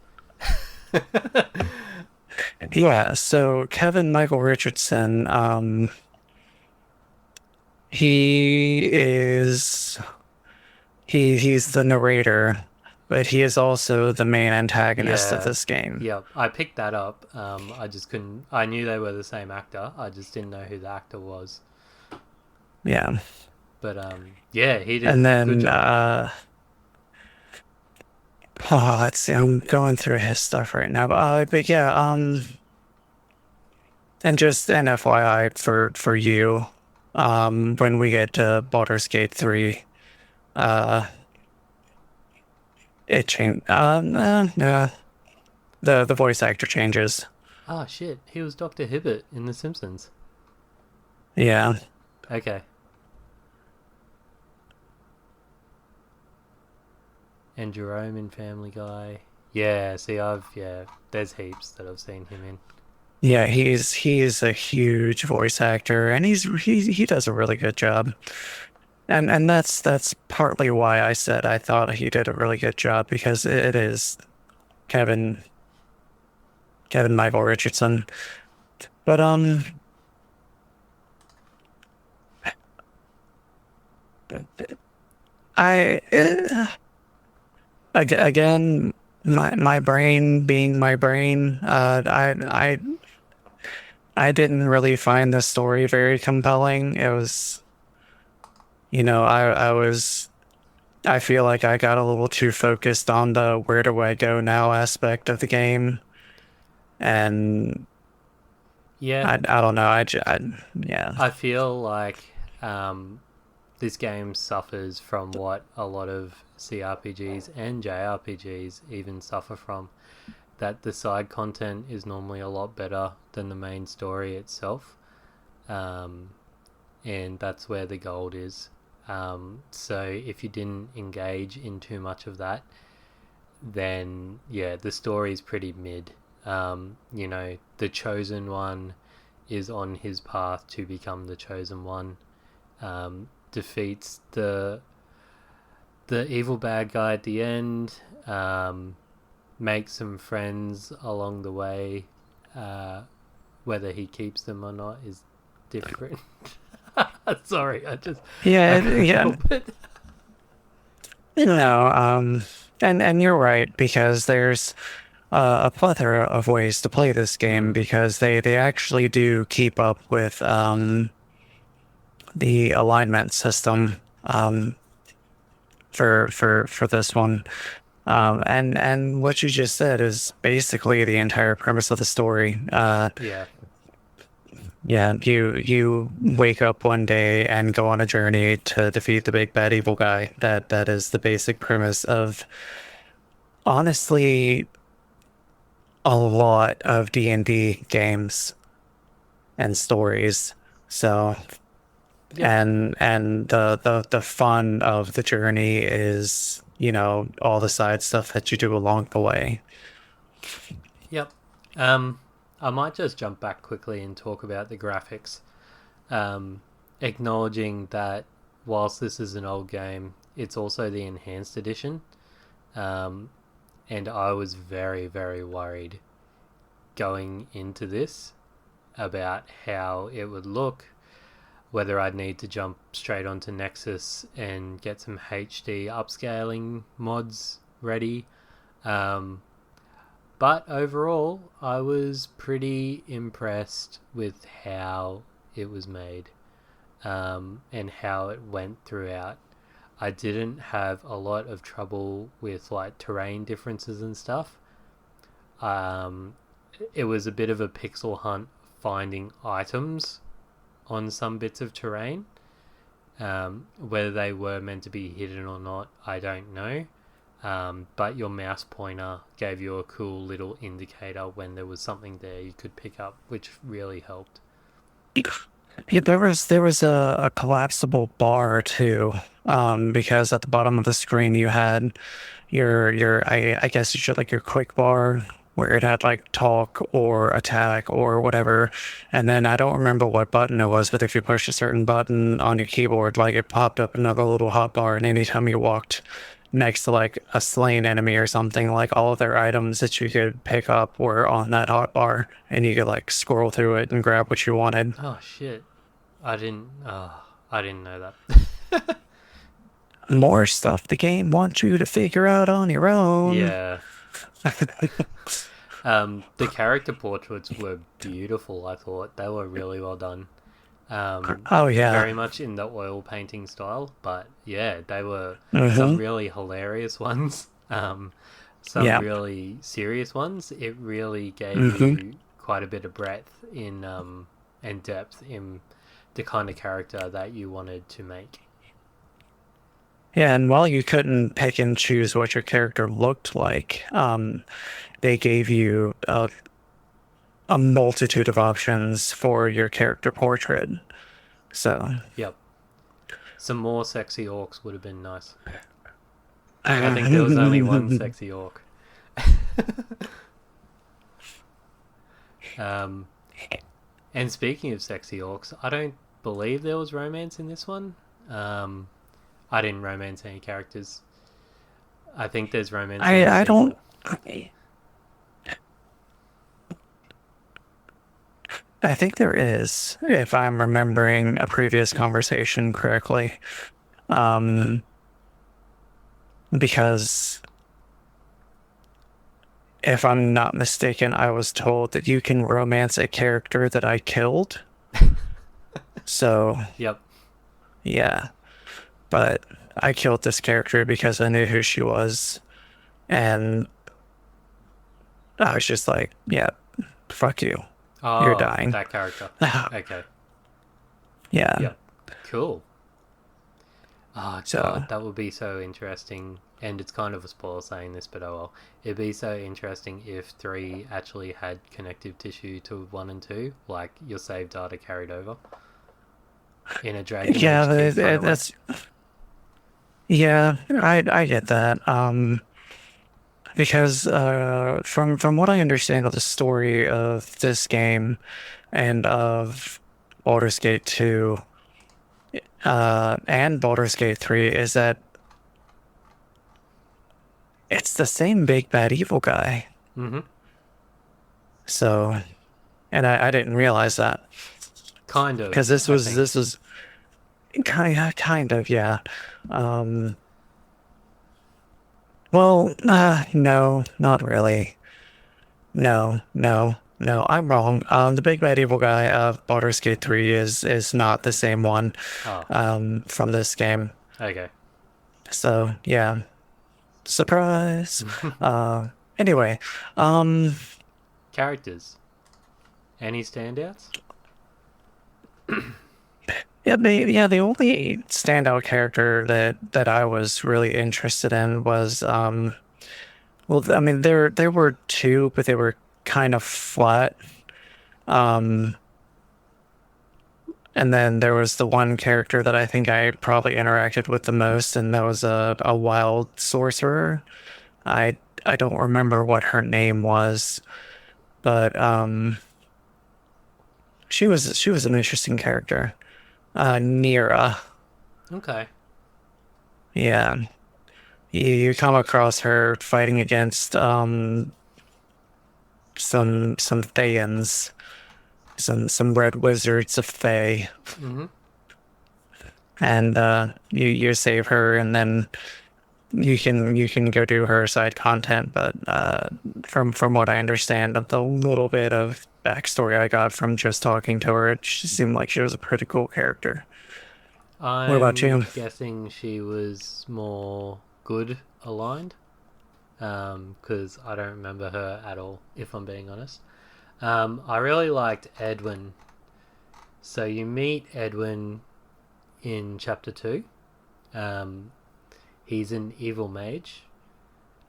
[SPEAKER 2] Yeah, so Kevin Michael Richardson, he is he's the narrator, but he is also the main antagonist of
[SPEAKER 1] Yeah,
[SPEAKER 2] this game.
[SPEAKER 1] yeah. I picked that up. I just couldn't. I knew they were the same actor. I just didn't know who the actor was.
[SPEAKER 2] Yeah.
[SPEAKER 1] But yeah, he did
[SPEAKER 2] And
[SPEAKER 1] good
[SPEAKER 2] then
[SPEAKER 1] job.
[SPEAKER 2] let's see, I'm going through his stuff right now. But yeah, and just an FYI for you, when we get to Baldur's Gate 3, uh, it changed. The voice actor changes.
[SPEAKER 1] Ah, shit. He was Dr. Hibbert in The Simpsons.
[SPEAKER 2] Yeah,
[SPEAKER 1] Okay. And Jerome in Family Guy. Yeah, see, there's heaps that I've seen him in.
[SPEAKER 2] yeah, he's a huge voice actor, and he does a really good job. And that's partly why I said I thought he did a really good job because it is Kevin Kevin Michael Richardson. But I again, my brain being my brain, I didn't really find the story very compelling. It was, I feel like I got a little too focused on the where do I go now aspect of the game, and
[SPEAKER 1] Yeah,
[SPEAKER 2] I don't know. Yeah,
[SPEAKER 1] I feel like this game suffers from what a lot of CRPGs and JRPGs even suffer from. That the side content is normally a lot better than the main story itself. Um, and that's where the gold is. So if you didn't engage in too much of that, then yeah, the story is pretty mid. The chosen one is on his path to become the chosen one. Defeats the evil bad guy at the end. Makes some friends along the way. Uh, Whether he keeps them or not is different. Sorry, I
[SPEAKER 2] yeah,
[SPEAKER 1] can't
[SPEAKER 2] yeah.
[SPEAKER 1] help it.
[SPEAKER 2] And you're right because there's a plethora of ways to play this game
[SPEAKER 1] Mm.
[SPEAKER 2] because they actually do keep up with the alignment system for this one. And what you just said is basically the entire premise of the story.
[SPEAKER 1] Yeah,
[SPEAKER 2] Yeah, you wake up one day and go on a journey to defeat the big bad evil guy. That is the basic premise of, honestly, a lot of D&D games and stories. So,
[SPEAKER 1] yep,
[SPEAKER 2] and the fun of the journey is, all the side stuff that you do along the way.
[SPEAKER 1] yep. Um, I might just jump back quickly and talk about the graphics. Um, Acknowledging that whilst this is an old game, it's also the enhanced edition. Um, and I was very, very worried going into this about how it would look, whether I'd need to jump straight onto Nexus and get some HD upscaling mods ready. Um, but overall, I was pretty impressed with how it was made, and how it went throughout. I didn't have a lot of trouble with like terrain differences and stuff. Um, it was a bit of a pixel hunt finding items on some bits of terrain. Whether they were meant to be hidden or not, I don't know. But your mouse pointer gave you a cool little indicator when there was something there you could pick up, which really helped.
[SPEAKER 2] Yeah, there was a collapsible bar too, because at the bottom of the screen you had I guess you should like your quick bar where it had like talk or attack or whatever, and then I don't remember what button it was, but if you pushed a certain button on your keyboard, like it popped up another little hot bar, and anytime you walked next to like a slain enemy or something, like all of their items that you could pick up were on that hot bar, and you could like scroll through it and grab what you wanted.
[SPEAKER 1] Oh shit! I didn't. I didn't know that.
[SPEAKER 2] More stuff the game wants you to figure out on your own.
[SPEAKER 1] Yeah. The character portraits were beautiful. I thought they were really well done.
[SPEAKER 2] Oh yeah.
[SPEAKER 1] Very much in the oil painting style, but yeah, they were some
[SPEAKER 2] Mm-hmm.
[SPEAKER 1] really hilarious ones. Some
[SPEAKER 2] Yeah.
[SPEAKER 1] really serious ones. It really gave
[SPEAKER 2] Mm-hmm.
[SPEAKER 1] you quite a bit of breadth in and depth in the kind of character that you wanted to make.
[SPEAKER 2] Yeah, and while you couldn't pick and choose what your character looked like, they gave you a multitude of options for your character portrait. So
[SPEAKER 1] Yep. Some more sexy orcs would have been nice. I think there was only one sexy orc. um, and speaking of sexy orcs, I don't believe there was romance in this one. I didn't romance any characters. I think there's romance in the
[SPEAKER 2] I don't
[SPEAKER 1] sequel.
[SPEAKER 2] I think there is, if I'm remembering a previous conversation correctly. Um, because if I'm not mistaken, I was told that you can romance a character that I killed. So,
[SPEAKER 1] Yep.
[SPEAKER 2] yeah. But I killed this character because I knew who she was. And I was just like, yeah, fuck you. You're
[SPEAKER 1] Oh,
[SPEAKER 2] dying.
[SPEAKER 1] that character. Okay.
[SPEAKER 2] Yeah.
[SPEAKER 1] Yep. Cool. Oh
[SPEAKER 2] So,
[SPEAKER 1] god, that would be so interesting. And it's kind of a spoiler saying this, but oh well. It'd be so interesting if 3 actually had connective tissue to 1 and 2, like your save data carried over in a Dragon
[SPEAKER 2] yeah,
[SPEAKER 1] Age 2 kind of way.
[SPEAKER 2] that's, yeah, I get that. Because from what I understand of the story of this game and of Baldur's Gate 2 and Baldur's Gate 3 is that it's the same big bad evil guy.
[SPEAKER 1] Mm-hmm.
[SPEAKER 2] So, and I didn't realize that
[SPEAKER 1] Kind
[SPEAKER 2] because
[SPEAKER 1] of, I think.
[SPEAKER 2] this was kind of yeah. Um, well, no, not really. No, no, no, I'm wrong. The big bad evil guy of Baldur's Gate 3 is not the same one
[SPEAKER 1] Oh,
[SPEAKER 2] from this game.
[SPEAKER 1] okay.
[SPEAKER 2] So yeah, surprise. Uh, anyway, um,
[SPEAKER 1] Characters. Any standouts?
[SPEAKER 2] the only standout character that I was really interested in was well, I mean there were two, but they were kind of flat. Um, And then there was the one character that I think I probably interacted with the most, and that was a wild sorcerer. I don't remember what her name was, but she was an interesting character. Nira.
[SPEAKER 1] Okay.
[SPEAKER 2] Yeah. You come across her fighting against some Thayans, some red wizards of Thay,
[SPEAKER 1] Mm-hmm.
[SPEAKER 2] and you save her, and then you can go do her side content. But from what I understand of the little bit of backstory I got from just talking to her, it she seemed like she was a pretty cool character. What about
[SPEAKER 1] I'm
[SPEAKER 2] you?
[SPEAKER 1] guessing she was more good aligned, because I don't remember her at all, if I'm being honest. I really liked Edwin. So you meet Edwin in chapter 2. Um, he's an evil mage.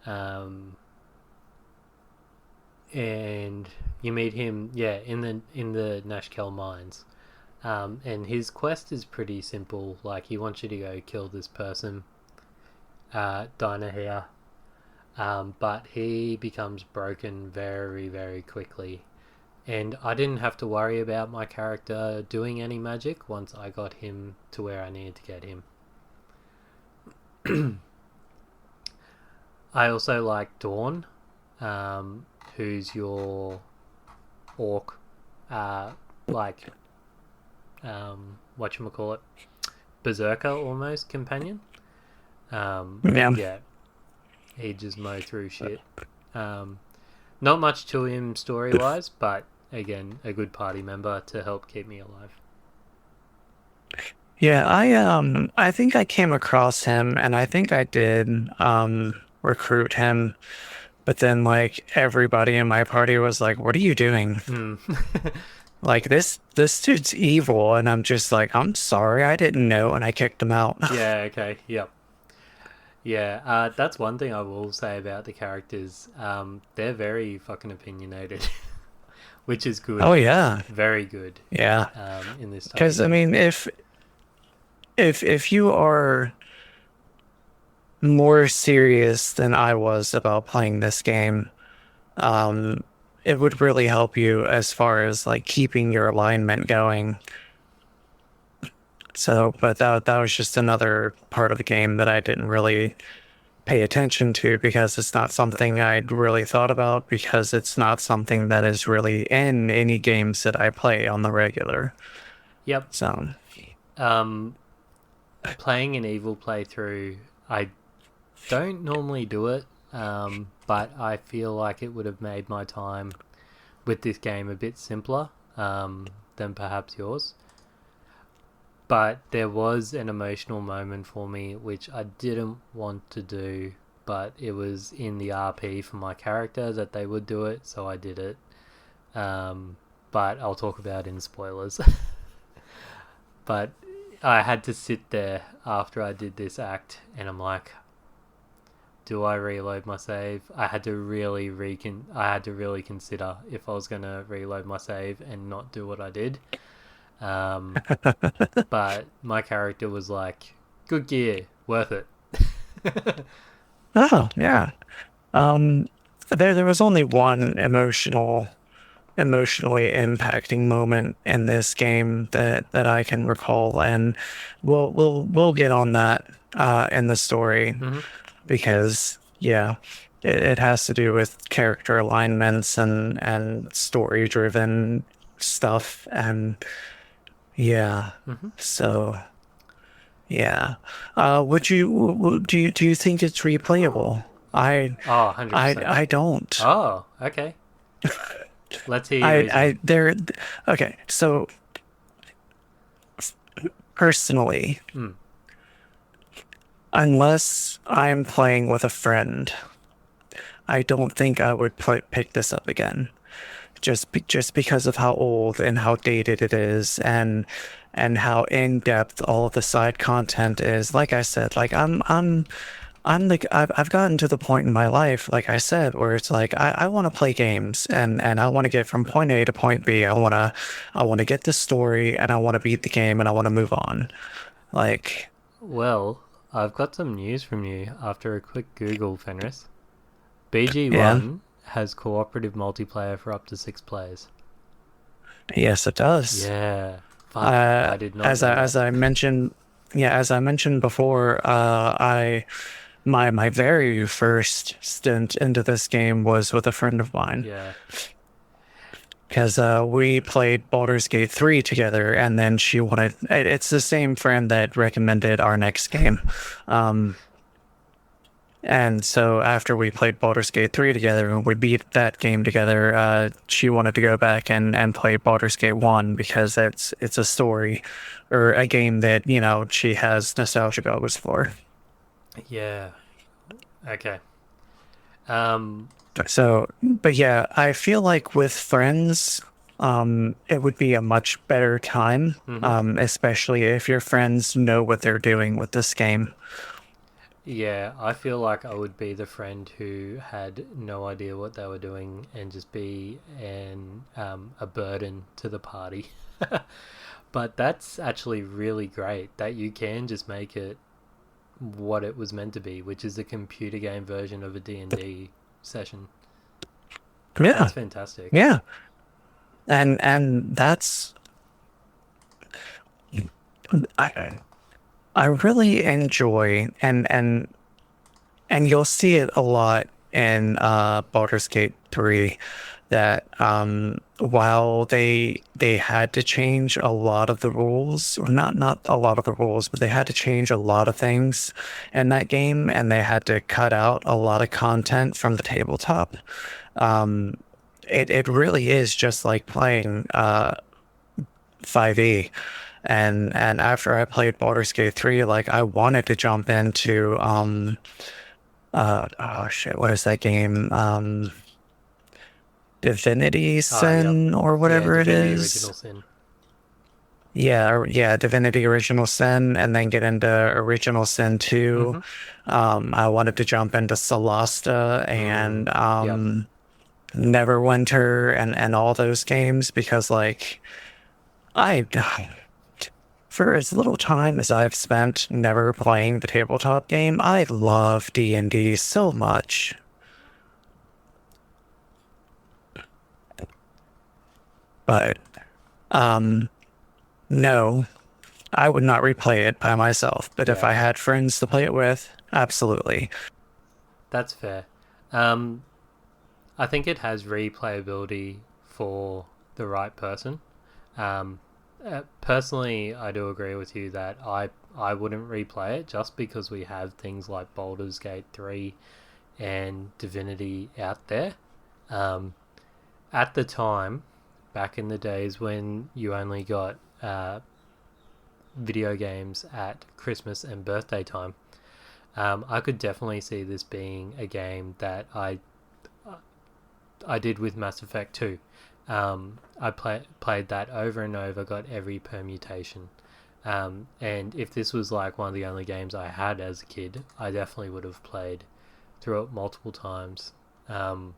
[SPEAKER 1] Um, and you meet him, yeah, in the Nashkel mines. And his quest is pretty simple. Like, he wants you to go kill this person, Dinah here. But he becomes broken very, very quickly. And I didn't have to worry about my character doing any magic once I got him to where I needed to get him. I also like Dawn, who's your orc, uh, like, whatchamacallit, berserker almost companion.
[SPEAKER 2] Yeah.
[SPEAKER 1] Yeah, he just mow through shit. Um, Not much to him story wise, but again, a good party member to help keep me alive.
[SPEAKER 2] Yeah, I think I came across him and I think I did recruit him, but then like everybody in my party was like, "What are you doing?
[SPEAKER 1] Mm.
[SPEAKER 2] Like this dude's evil." And I'm just like, "I'm sorry, I didn't know," and I kicked him out.
[SPEAKER 1] Yeah, okay, yep. Yeah, that's one thing I will say about the characters. They're very fucking opinionated, which is good.
[SPEAKER 2] Oh yeah.
[SPEAKER 1] Very good,
[SPEAKER 2] Yeah.
[SPEAKER 1] in this type of
[SPEAKER 2] Because I
[SPEAKER 1] game.
[SPEAKER 2] mean, if you are more serious than I was about playing this game, um, it would really help you as far as like keeping your alignment going. So, but that was just another part of the game that I didn't really pay attention to because it's not something I'd really thought about because it's not something that is really in any games that I play on the regular.
[SPEAKER 1] Yep.
[SPEAKER 2] So,
[SPEAKER 1] Um, Playing an evil playthrough, I don't normally do it, but I feel like it would have made my time with this game a bit simpler, than perhaps yours. But there was an emotional moment for me which I didn't want to do, but it was in the RP for my character that they would do it, so I did it. But I'll talk about it in spoilers. But I had to sit there after I did this act, and I'm like, do I reload my save? I had to really consider if I was gonna reload my save and not do what I did. Um, but my character was like, good gear, worth it.
[SPEAKER 2] oh yeah. Um, there was only one emotionally impacting moment in this game that I can recall, and we'll get on that in the story
[SPEAKER 1] Mm-hmm.
[SPEAKER 2] because yeah, it has to do with character alignments and story driven stuff, and yeah,
[SPEAKER 1] Mm-hmm.
[SPEAKER 2] so yeah, do you think it's replayable?
[SPEAKER 1] Oh, 100%.
[SPEAKER 2] I don't.
[SPEAKER 1] Oh, okay. Let's hear your reasoning.
[SPEAKER 2] There, okay. So personally,
[SPEAKER 1] Mm.
[SPEAKER 2] unless I'm playing with a friend, I don't think I would pick this up again. Just because of how old and how dated it is, and how in depth all of the side content is. Like I said, like I'm like I've gotten to the point in my life, like I said, where it's like I want to play games and I want to get from point A to point B. I want to get the story and I want to beat the game and I want to move on. Like
[SPEAKER 1] Well, I've got some news from you after a quick Google, Fenris.
[SPEAKER 2] yeah,
[SPEAKER 1] BG1 has cooperative multiplayer for up to 6 players.
[SPEAKER 2] yes, it does.
[SPEAKER 1] Yeah. Fuck, I did not
[SPEAKER 2] As
[SPEAKER 1] know that.
[SPEAKER 2] I mentioned, yeah, as I mentioned before, I my very first stint into this game was with a friend of mine.
[SPEAKER 1] Yeah.
[SPEAKER 2] Because we played Baldur's Gate 3 together, and then she wanted. It's the same friend that recommended our next game. Um, And so after we played Baldur's Gate 3 together and we beat that game together, she wanted to go back and play Baldur's Gate 1 because it's a story or a game that, she has nostalgia values for.
[SPEAKER 1] Yeah. Okay. Um.
[SPEAKER 2] So, but yeah, I feel like with friends, it would be a much better time,
[SPEAKER 1] Mhm.
[SPEAKER 2] especially if your friends know what they're doing with this game.
[SPEAKER 1] Yeah, I feel like I would be the friend who had no idea what they were doing and just be a burden to the party. But that's actually really great that you can just make it what it was meant to be, which is a computer game version of a D&D session.
[SPEAKER 2] Yeah,
[SPEAKER 1] That's fantastic.
[SPEAKER 2] yeah, and that's I I really enjoy and you'll see it a lot in Baldur's Gate 3 that while they had to change a lot of the rules, or not a lot of the rules, but they had to change a lot of things in that game, and they had to cut out a lot of content from the tabletop. Um, it really is just like playing 5e. And after I played Baldur's Gate 3, like I wanted to jump into oh shit, what is that game? Divinity
[SPEAKER 1] Ah, yep.
[SPEAKER 2] Sin or
[SPEAKER 1] Yeah,
[SPEAKER 2] whatever it
[SPEAKER 1] Divinity Original
[SPEAKER 2] is.
[SPEAKER 1] Sin.
[SPEAKER 2] Yeah, yeah, Divinity Original Sin, and then get into Original Sin 2.
[SPEAKER 1] Mm-hmm.
[SPEAKER 2] I wanted to jump into Solasta and
[SPEAKER 1] Yep.
[SPEAKER 2] Neverwinter and all those games because like I for as little time as I've spent never playing the tabletop game, I love D&D so much. But um no, I would not replay it by myself, but if
[SPEAKER 1] Yeah,
[SPEAKER 2] I had friends to play it with, absolutely.
[SPEAKER 1] that's fair. Um, I think it has replayability for the right person. Um, Personally, I do agree with you that I wouldn't replay it just because we have things like Baldur's Gate 3 and Divinity out there. Um, at the time, back in the days when you only got video games at Christmas and birthday time, I could definitely see this being a game that I did with Mass Effect 2. I played that over and over, got every permutation. And if this was like one of the only games I had as a kid, I definitely would have played through it multiple times. Um,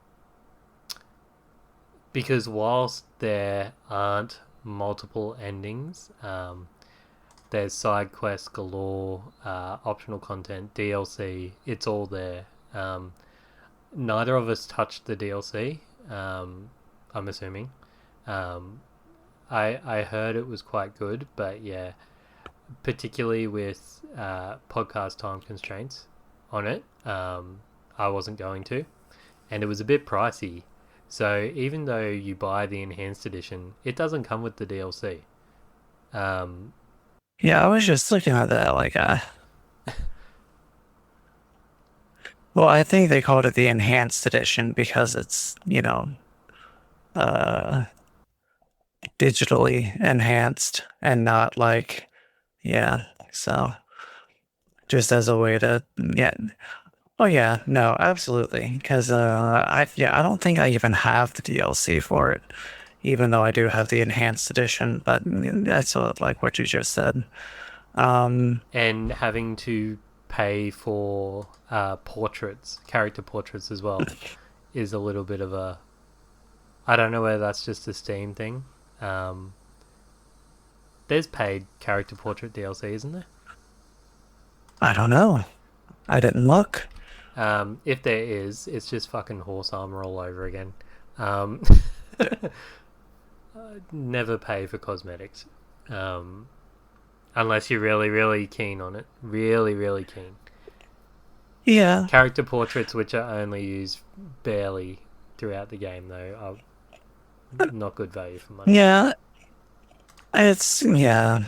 [SPEAKER 1] because whilst there aren't multiple endings, there's side quests galore, optional content, DLC. It's all there. Neither of us touched the DLC. I'm assuming. Um, I heard it was quite good, but yeah, particularly with podcast time constraints on it, I wasn't going to, and it was a bit pricey. So even though you buy the enhanced edition, it doesn't come with the DLC. Um,
[SPEAKER 2] Yeah, I was just looking at that like, well, I think they called it the enhanced edition because it's, uh, digitally enhanced and not like, yeah, so just as a way to, yeah. Oh yeah, no, absolutely. Because I don't think I even have the DLC for it, even though I do have the enhanced edition. But that's like what you just said. Um,
[SPEAKER 1] and having to pay for portraits, character portraits as well, is a little bit of a. I don't know whether that's just a Steam thing. Um, there's paid character portrait DLC, isn't there?
[SPEAKER 2] I don't know. I didn't look.
[SPEAKER 1] If there is, it's just fucking horse armor all over again. Um, never pay for cosmetics. Um, Unless you're really, really keen on it. Really, really keen.
[SPEAKER 2] Yeah,
[SPEAKER 1] Character portraits, which are only used barely throughout the game, though, are not good value for money.
[SPEAKER 2] yeah. It's yeah.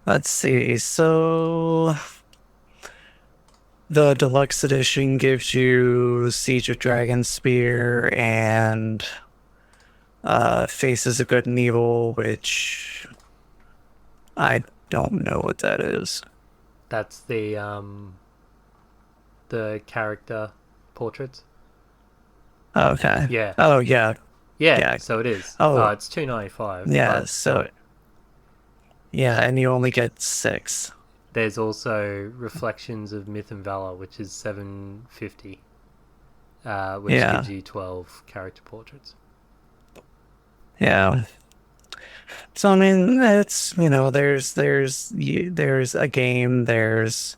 [SPEAKER 2] Let's see. So The deluxe edition gives you Siege of Dragon Spear and Faces of Good and Evil, which I don't know what that is.
[SPEAKER 1] That's the character portraits.
[SPEAKER 2] Okay.
[SPEAKER 1] Yeah,
[SPEAKER 2] Oh yeah,
[SPEAKER 1] yeah.
[SPEAKER 2] yeah.
[SPEAKER 1] So it is.
[SPEAKER 2] Oh
[SPEAKER 1] It's 295,
[SPEAKER 2] yeah.
[SPEAKER 1] but
[SPEAKER 2] So yeah, and you only get 6.
[SPEAKER 1] there's also Reflections of Myth and Valor, which is 750, which gives
[SPEAKER 2] Yeah,
[SPEAKER 1] you 12 character portraits.
[SPEAKER 2] yeah. So I mean, it's there's a game, there's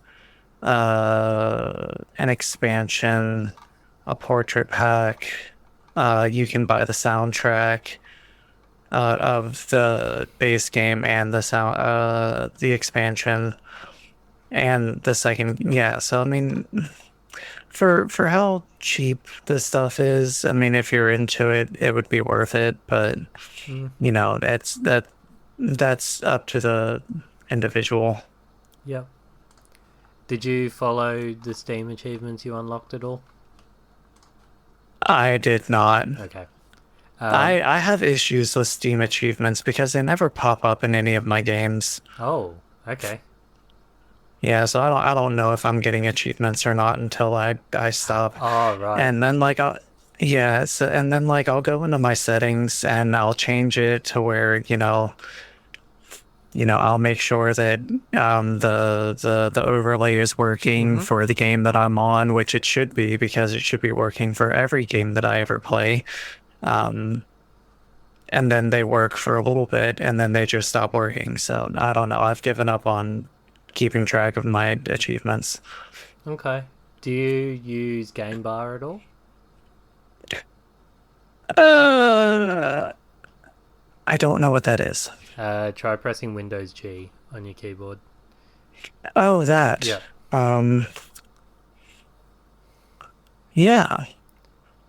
[SPEAKER 2] an expansion, a portrait pack. You can buy the soundtrack of the base game and the expansion and the second. Yeah, so I mean, for how cheap this stuff is, I mean, if you're into it, it would be worth it. But
[SPEAKER 1] Mm,
[SPEAKER 2] that's up to the individual.
[SPEAKER 1] yep. Did you follow the Steam achievements you unlocked at all?
[SPEAKER 2] I did not.
[SPEAKER 1] Okay.
[SPEAKER 2] I have issues with Steam achievements because they never pop up in any of my games.
[SPEAKER 1] Oh, okay.
[SPEAKER 2] Yeah, so I don't know if I'm getting achievements or not until I stop.
[SPEAKER 1] Oh, right.
[SPEAKER 2] And then yeah, so and then like I'll go into my settings and I'll change it to where, I'll make sure that the overlay is working
[SPEAKER 1] Mm-hmm.
[SPEAKER 2] for the game that I'm on, which it should be because it should be working for every game that I ever play. Um, and then they work for a little bit and then they just stop working. So I don't know. I've given up on keeping track of my achievements.
[SPEAKER 1] Okay. Do you use Game Bar at all?
[SPEAKER 2] Uh, I don't know what that is.
[SPEAKER 1] Try pressing Windows G on your keyboard.
[SPEAKER 2] Oh, that.
[SPEAKER 1] Yeah.
[SPEAKER 2] Um, yeah.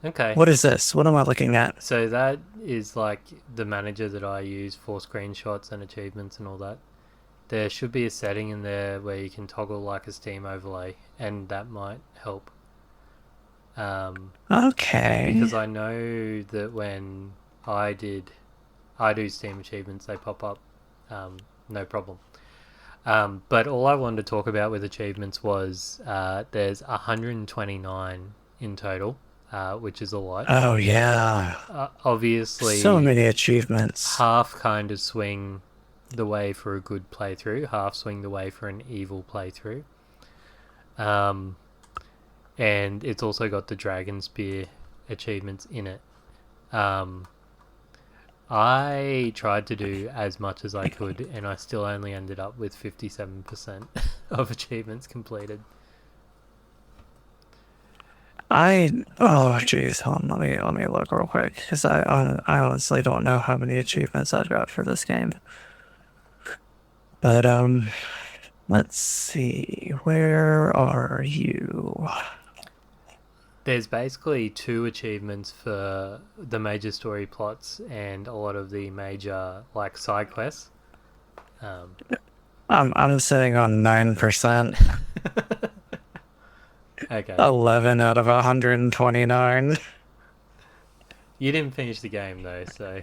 [SPEAKER 1] Okay.
[SPEAKER 2] What is this? What am I looking at?
[SPEAKER 1] So that is like the manager that I use for screenshots and achievements and all that. There should be a setting in there where you can toggle like a Steam overlay, and that might help.
[SPEAKER 2] Okay.
[SPEAKER 1] Because I know that when I did, I do Steam achievements, they pop up, no problem. But all I wanted to talk about with achievements was there's 129 in total, which is a lot.
[SPEAKER 2] Oh, yeah.
[SPEAKER 1] Obviously,
[SPEAKER 2] So many achievements.
[SPEAKER 1] half kind of swing the way for a good playthrough, half swing the way for an evil playthrough. And it's also got the Dragon Spear achievements in it. I tried to do as much as I could, and I still only ended up with 57% of achievements completed.
[SPEAKER 2] Oh, jeez. Hold on, let me look real quick because I honestly don't know how many achievements I got for this game. But let's see. Where are you?
[SPEAKER 1] There's basically 2 achievements for the major story plots and a lot of the major like side quests.
[SPEAKER 2] I'm sitting on 9%.
[SPEAKER 1] Okay.
[SPEAKER 2] 11 out of 129.
[SPEAKER 1] You didn't finish the game though, so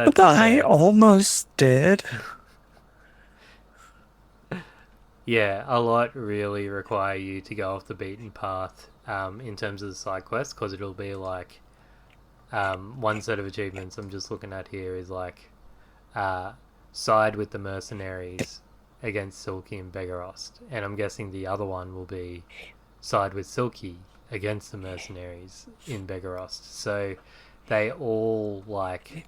[SPEAKER 2] But
[SPEAKER 1] that's
[SPEAKER 2] I almost did.
[SPEAKER 1] yeah, a lot really require you to go off the beaten path in terms of the side quests, because it'll be like one set of achievements I'm just looking at here is like side with the mercenaries against Silky and Begarost, and I'm guessing the other one will be side with Silky against the mercenaries in Begarost. So they all like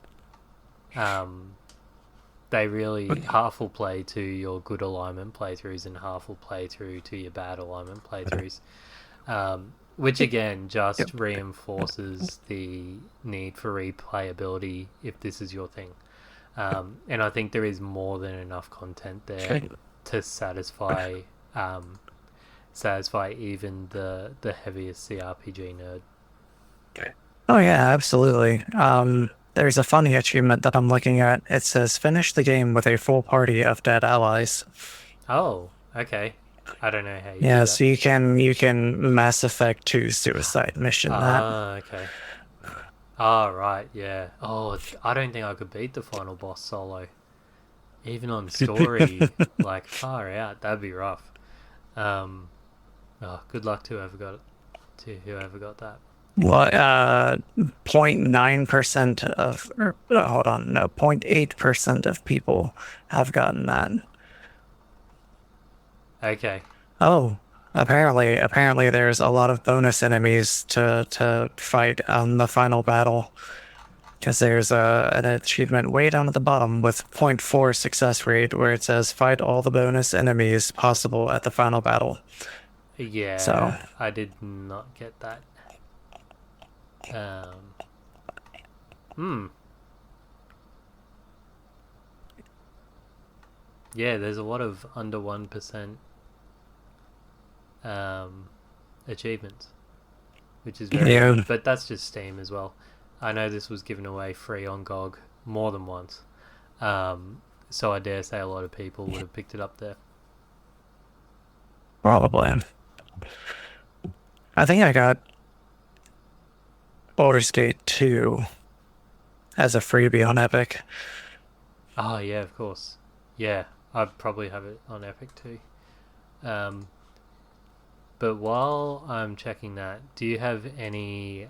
[SPEAKER 1] they really half will play to your good alignment playthroughs and half will play through to your bad alignment playthroughs, which again just
[SPEAKER 2] Yep.
[SPEAKER 1] reinforces the need for replayability if this is your thing. And I think there is more than enough content there to satisfy even the heaviest CRPG nerd.
[SPEAKER 2] Oh yeah, absolutely. There's a funny achievement that I'm looking at. It says finish the game with a full party of dead allies.
[SPEAKER 1] Oh, okay. I don't know how you do
[SPEAKER 2] Yeah,
[SPEAKER 1] that.
[SPEAKER 2] so you can Mass Effect 2 Suicide Mission that.
[SPEAKER 1] Ah, okay. Ah, right, yeah. Oh, I don't think I could beat the final boss solo. Even on story, like far out, that'd be rough. Um, oh, good luck to whoever got it. To whoever got that.
[SPEAKER 2] Well, 0.9% of, or, hold on, no, 0.8% of people have gotten that.
[SPEAKER 1] Okay.
[SPEAKER 2] Oh, apparently there's a lot of bonus enemies to fight on the final battle. Because there's an achievement way down at the bottom with zero point 0.4 success rate where it says fight all the bonus enemies possible at the final battle. So,
[SPEAKER 1] Yeah, I did not get that. Um, hmm. Yeah, there's a lot of under 1% um, achievements, which is very odd.
[SPEAKER 2] yeah,
[SPEAKER 1] But that's just Steam as well. I know this was given away free on GOG more than once. So I dare say a lot of people would have picked it up there.
[SPEAKER 2] probably. I think I got Baldur's Gate 2 as a freebie on Epic.
[SPEAKER 1] Oh, yeah, of course. Yeah, I'd probably have it on Epic too. Um, but while I'm checking that, do you have any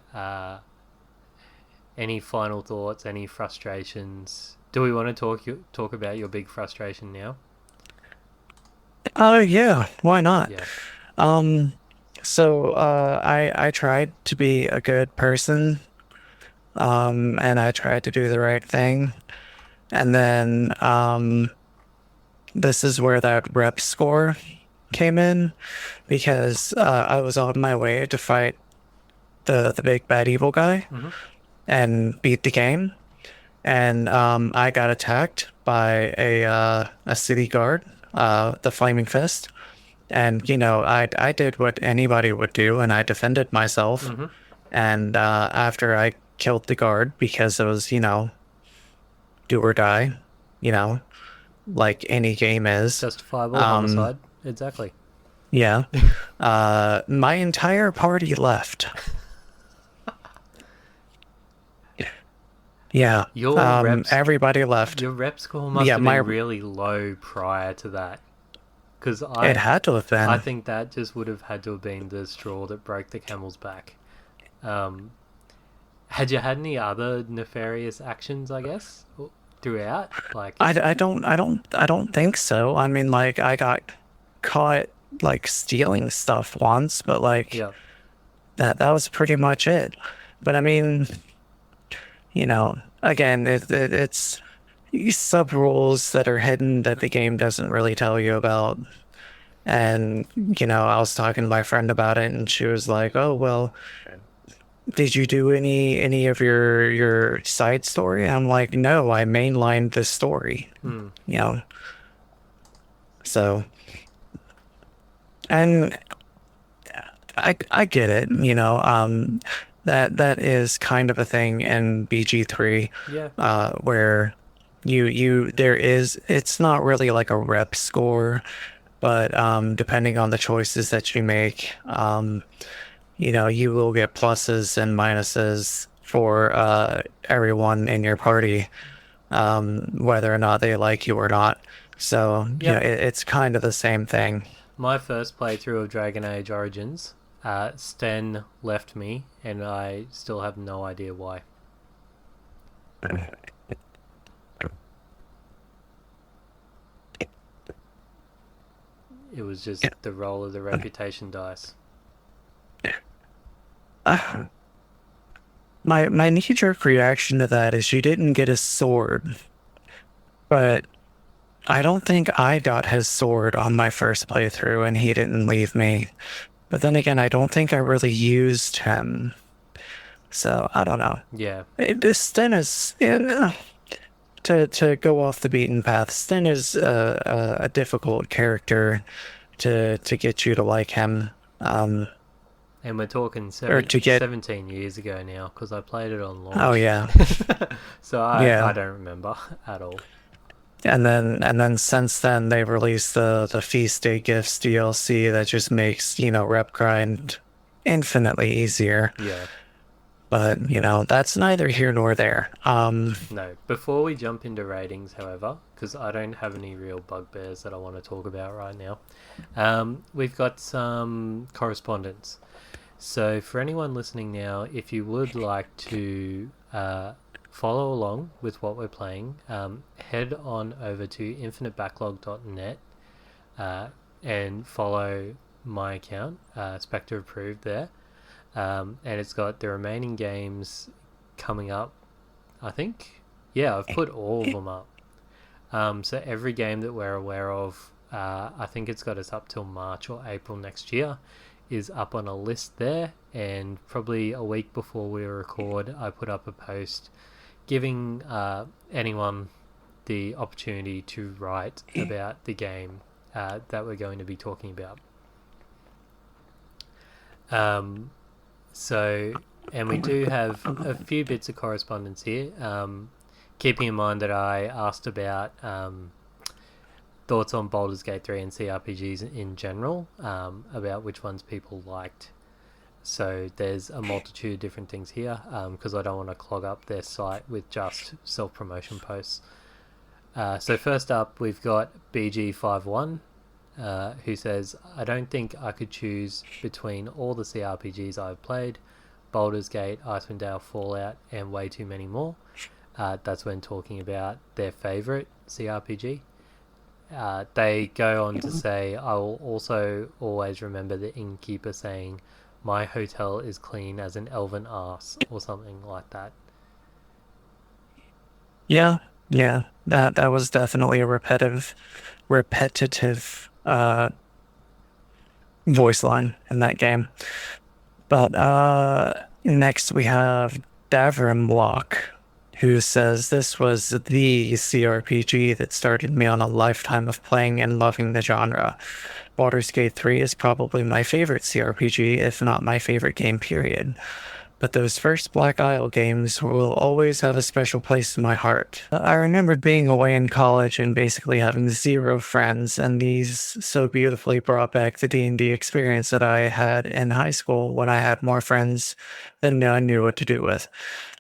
[SPEAKER 1] final thoughts, any frustrations? Do we want to talk about your big frustration now?
[SPEAKER 2] Oh yeah, why not?
[SPEAKER 1] Yeah.
[SPEAKER 2] Um, I tried to be a good person, and I tried to do the right thing, and then this is where that rep score came in because I was on my way to fight the big bad evil guy
[SPEAKER 1] Mm-hmm.
[SPEAKER 2] and beat the game, and I got attacked by a city guard, the Flaming Fist, and I did what anybody would do, and I defended myself,
[SPEAKER 1] Mm-hmm.
[SPEAKER 2] and after I killed the guard because it was do or die, you know like any game is.
[SPEAKER 1] Justifiable
[SPEAKER 2] Um,
[SPEAKER 1] homicide. Exactly.
[SPEAKER 2] yeah. My entire party left. Yeah.
[SPEAKER 1] Your reps,
[SPEAKER 2] Everybody left.
[SPEAKER 1] your rep score must
[SPEAKER 2] Yeah,
[SPEAKER 1] have
[SPEAKER 2] my
[SPEAKER 1] been really low prior to that, because
[SPEAKER 2] it
[SPEAKER 1] I,
[SPEAKER 2] had to have
[SPEAKER 1] I
[SPEAKER 2] been.
[SPEAKER 1] think that just would have had to have been the straw that broke the camel's back. Um, had you had any other nefarious actions? I guess throughout, like,
[SPEAKER 2] I don't think so. I mean, like I got caught like stealing stuff once, but like
[SPEAKER 1] yeah,
[SPEAKER 2] that was pretty much it. But I mean, again, it's these sub rules that are hidden that the game doesn't really tell you about. And I was talking to my friend about it, and she was like, "Oh, well, did you do any of your side story?" And I'm like, "No, I mainlined the story."
[SPEAKER 1] hmm.
[SPEAKER 2] You know, so and I get it. That is kind of a thing in BG3,
[SPEAKER 1] Yeah,
[SPEAKER 2] where it's not really like a rep score, but depending on the choices that you make, you will get pluses and minuses for everyone in your party, whether or not they like you or not. So,
[SPEAKER 1] yep.
[SPEAKER 2] it's kind of the same thing.
[SPEAKER 1] My first playthrough of Dragon Age Origins, Sten left me, and I still have no idea why. It was just the roll of the reputation dice.
[SPEAKER 2] Uh, my knee-jerk reaction to that is you didn't get a sword, but I don't think I got his sword on my first playthrough and he didn't leave me. But then again, I don't think I really used him. So I don't know.
[SPEAKER 1] Yeah,
[SPEAKER 2] Sten is to go off the beaten path. Sten is a difficult character to get you to like him.
[SPEAKER 1] and we're talking
[SPEAKER 2] Or to get
[SPEAKER 1] 17 years ago now, because I played it on
[SPEAKER 2] oh
[SPEAKER 1] launch.
[SPEAKER 2] yeah
[SPEAKER 1] So I
[SPEAKER 2] yeah
[SPEAKER 1] don't remember at all.
[SPEAKER 2] And then since then they released the Feast Day Gifts DLC that just makes, rep grind infinitely easier.
[SPEAKER 1] Yeah.
[SPEAKER 2] But, that's neither here nor there.
[SPEAKER 1] No. Before we jump into ratings, however, because I don't have any real bugbears that I want to talk about right now, we've got some correspondence. So, for anyone listening now, if you would like to follow along with what we're playing, head on over to infinitebacklog.net and follow my account, Spectre Approved, there. And it's got the remaining games coming up, I think. Yeah, I've put all of them up. So, every game that we're aware of, I think it's got us up till March or April next year, is up on a list there. And probably a week before we record, I put up a post giving anyone the opportunity to write about the game that we're going to be talking about. And we do have a few bits of correspondence here. Keeping in mind that I asked about thoughts on Baldur's Gate 3 and CRPGs in general, about which ones people liked. So there's a multitude of different things here, because I don't want to clog up their site with just self-promotion posts. So first up, we've got BG51, who says, I don't think I could choose between all the CRPGs I've played, Baldur's Gate, Icewind Dale, Fallout, and way too many more. That's when talking about their favourite CRPG. They go on to say, I will also always remember the innkeeper saying, my hotel is clean as an elven arse, or something like that.
[SPEAKER 2] Yeah, yeah, that was definitely a repetitive voice line in that game. But next we have Davram Lock, who says this was the CRPG that started me on a lifetime of playing and loving the genre. Baldur's Gate 3 is probably my favorite CRPG, if not my favorite game, period. But those first Black Isle games will always have a special place in my heart. I remembered being away in college and basically having zero friends, and these so beautifully brought back the D&D experience that I had in high school when I had more friends than I knew what to do with.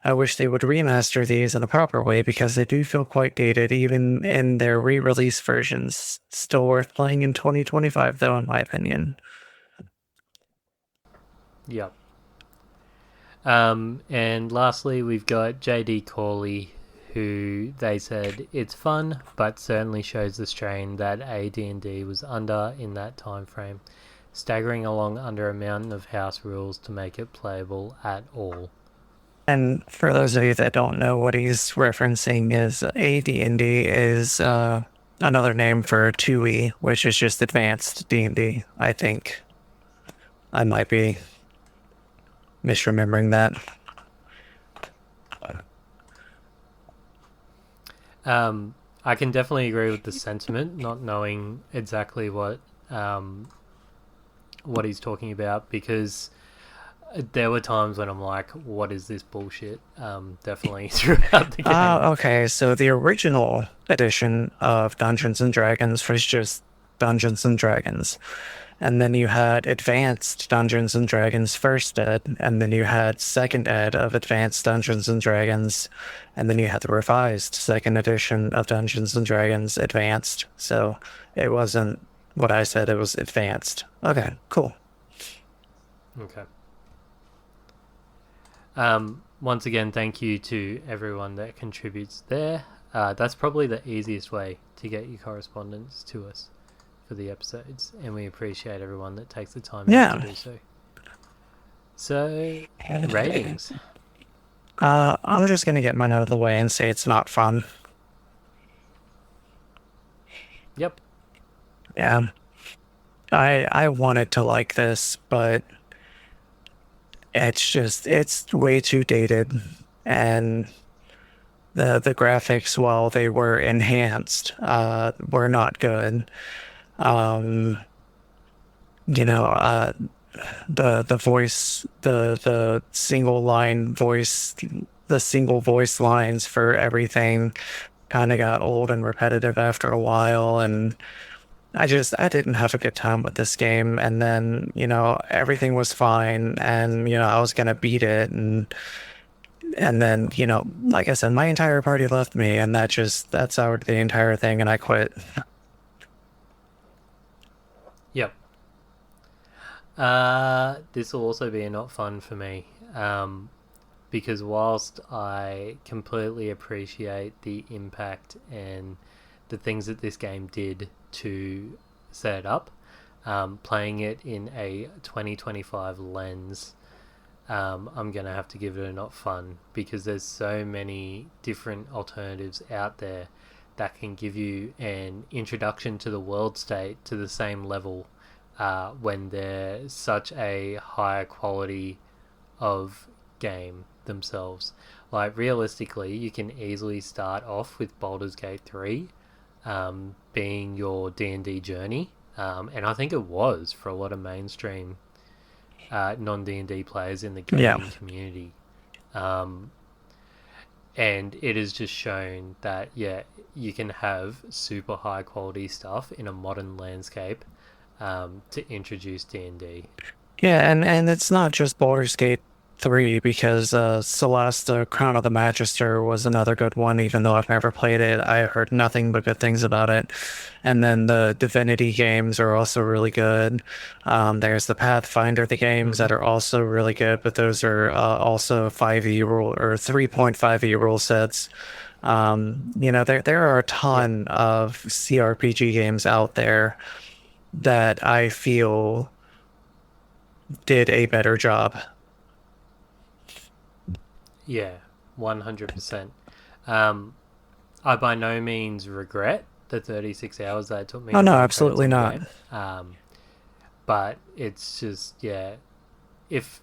[SPEAKER 2] I wish they would remaster these in a proper way because they do feel quite dated, even in their re-release versions. Still worth playing in 2025, though, in my opinion.
[SPEAKER 1] Yep. And lastly, we've got JD Corley, who they said it's fun, but certainly shows the strain that AD&D was under in that time frame, staggering along under a mountain of house rules to make it playable at all.
[SPEAKER 2] And for those of you that don't know what he's referencing, is AD&D is another name for 2E, which is just advanced D&D. I think I might be misremembering that.
[SPEAKER 1] I can definitely agree with the sentiment, not knowing exactly what he's talking about, because there were times when I'm like, what is this bullshit? Definitely throughout the game.
[SPEAKER 2] Okay, so the original edition of Dungeons and Dragons was just Dungeons and Dragons. And then you had Advanced Dungeons and Dragons First Ed, and then you had Second Ed of Advanced Dungeons and Dragons, and then you had the revised Second Edition of Dungeons and Dragons Advanced. So it wasn't what I said, it was Advanced. Okay, cool.
[SPEAKER 1] Okay. Once again, thank you to everyone that contributes there. That's probably the easiest way to get your correspondence to us for the episodes, and we appreciate everyone that takes the time to do so. So, ratings.
[SPEAKER 2] I'm just gonna get mine out of the way and say it's not fun.
[SPEAKER 1] Yep.
[SPEAKER 2] Yeah. I wanted to like this, but it's way too dated, and the graphics, while they were enhanced, were not good. The voice, the single line voice, the single voice lines for everything kind of got old and repetitive after a while, and I didn't have a good time with this game. And then, everything was fine, and I was gonna beat it, and then, like I said, my entire party left me, and that soured the entire thing, and I quit.
[SPEAKER 1] Yep. This will also be a not fun for me. Because whilst I completely appreciate the impact and the things that this game did to set it up, playing it in a 2025 lens, I'm going to have to give it a not fun because there's so many different alternatives out there that can give you an introduction to the world state to the same level when they're such a higher quality of game themselves. Like realistically, you can easily start off with Baldur's Gate 3 being your D&D journey, and I think it was for a lot of mainstream non D&D players in the
[SPEAKER 2] Yeah.
[SPEAKER 1] gaming community. Um, and it has just shown that you can have super high quality stuff in a modern landscape to introduce D&D.
[SPEAKER 2] Yeah, and it's not just Baldur's Gate 3 because Celeste, Crown of the Magister was another good one, even though I've never played it. I heard nothing but good things about it. And then the Divinity games are also really good. There's the Pathfinder, the games that
[SPEAKER 1] Mm-hmm.
[SPEAKER 2] are also really good, but those are also 5e rule or 3.5e rule sets. There are a
[SPEAKER 1] Yep.
[SPEAKER 2] ton of CRPG games out there that I feel did a better job.
[SPEAKER 1] Yeah, 100%. Um, I by no means regret the 36 hours that it took me
[SPEAKER 2] Oh
[SPEAKER 1] to
[SPEAKER 2] no,
[SPEAKER 1] run through a
[SPEAKER 2] absolutely
[SPEAKER 1] single
[SPEAKER 2] not.
[SPEAKER 1] game. But it's just, if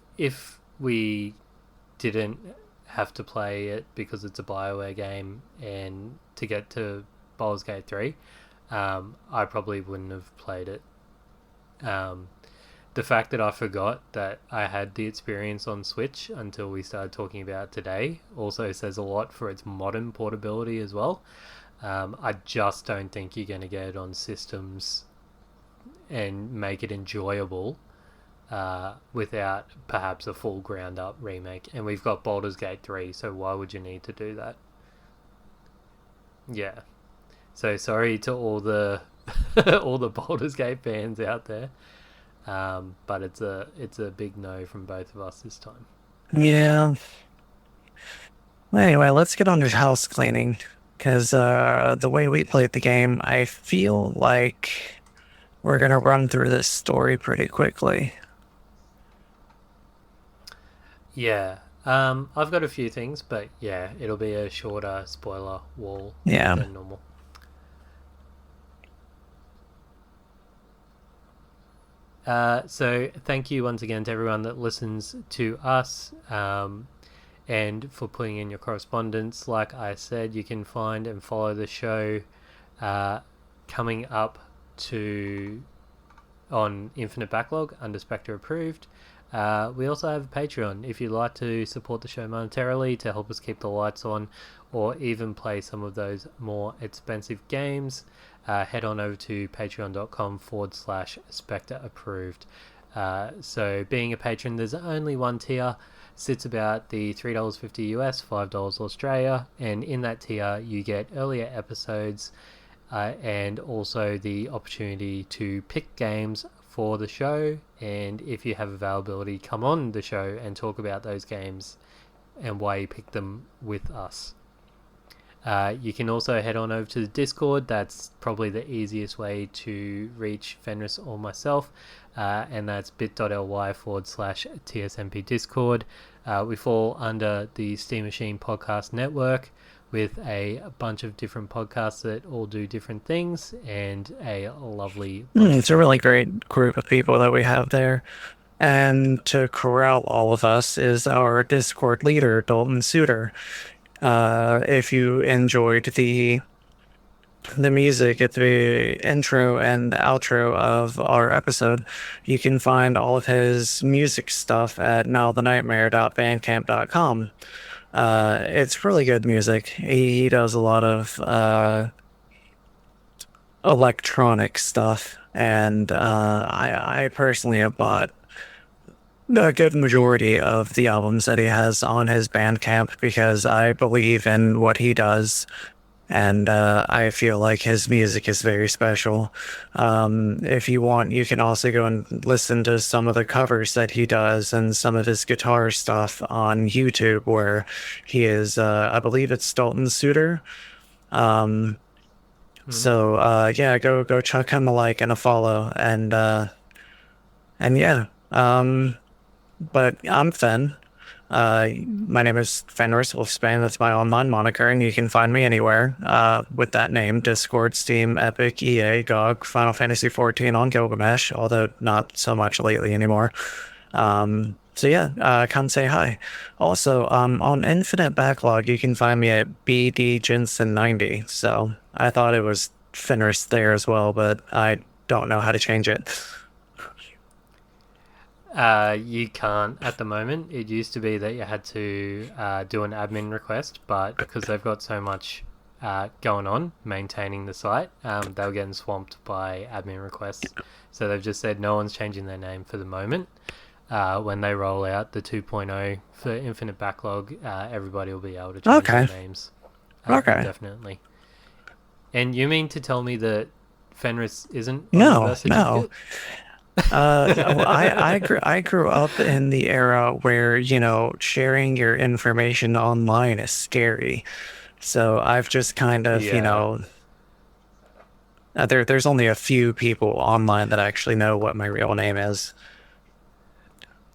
[SPEAKER 1] we didn't have to play it because it's a Bioware game and to get to Baldur's Gate 3, I probably wouldn't have played it. Um, the fact that I forgot that I had the experience on Switch until we started talking about it today also says a lot for its modern portability as well. I just don't think you're going to get it on systems and make it enjoyable without perhaps a full ground up remake. And we've got Baldur's Gate 3, so why would you need to do that? Yeah. So sorry to all the all the Baldur's Gate fans out there. But it's a big no from both of us this time.
[SPEAKER 2] Yeah. Anyway, let's get on to house cleaning because the way we played the game, I feel like we're gonna run through this story pretty quickly.
[SPEAKER 1] Yeah. I've got a few things, but yeah, it'll be a shorter spoiler wall
[SPEAKER 2] Yeah.
[SPEAKER 1] than normal. So thank you once again to everyone that listens to us, and for putting in your correspondence. Like I said, you can find and follow the show uh, coming up to on Infinite Backlog under Spectre Approved. We also have a Patreon if you'd like to support the show monetarily to help us keep the lights on or even play some of those more expensive games. Head on over to patreon.com/Spectre Approved. So, being a patron, there's only one tier, sits about the $3.50 US, $5 Australia, and in that tier, you get earlier episodes and also the opportunity to pick games for the show, and if you have availability, come on the show and talk about those games and why you picked them with us. You can also head on over to the Discord. That's probably the easiest way to reach Fenris or myself, and that's bit.ly/TSMP Discord. We fall under the Steam Machine Podcast Network with a bunch of different podcasts that all do different things and a lovely bunch of
[SPEAKER 2] It's a really
[SPEAKER 1] people.
[SPEAKER 2] great group of people that we have there. And to corral all of us is our Discord leader, Dalton Suter. If you enjoyed the music at the intro and outro of our episode, you can find all of his music stuff at nowthenightmare.bandcamp.com. It's really good music. He does a lot of electronic stuff, and I personally have bought a good majority of the albums that he has on his Bandcamp because I believe in what he does, and I feel like his music is very special. If you want, you can also go and listen to some of the covers that he does and some of his guitar stuff on YouTube, where he is, I believe it's Dalton Suter. Um,
[SPEAKER 1] Mhm.
[SPEAKER 2] yeah, go chuck him a like and a follow, and yeah. But I'm Fen. My name is Fenris Wolfsbane. That's my online moniker, and you can find me anywhere with that name: Discord, Steam, Epic, EA, GOG, Final Fantasy XIV on Gilgamesh, although not so much lately anymore. So yeah, come say hi. Also, on Infinite Backlog, you can find me at BD Jensen 90. So I thought it was Fenris there as well, but I don't know how to change it.
[SPEAKER 1] You can't at the moment. It used to be that you had to do an admin request, but because they've got so much going on maintaining the site, they were getting swamped by admin requests. So they've just said no one's changing their name for the moment. When they roll out the 2.0 for Infinite Backlog, everybody will be able to change
[SPEAKER 2] Okay.
[SPEAKER 1] their names.
[SPEAKER 2] Okay.
[SPEAKER 1] Definitely. And you mean to tell me that Fenris isn't on the
[SPEAKER 2] No,
[SPEAKER 1] birth
[SPEAKER 2] no.
[SPEAKER 1] certificate?
[SPEAKER 2] I grew up in the era where, sharing your information online is scary. So I've just kind of,
[SPEAKER 1] Yeah,
[SPEAKER 2] there's only a few people online that actually know what my real name is.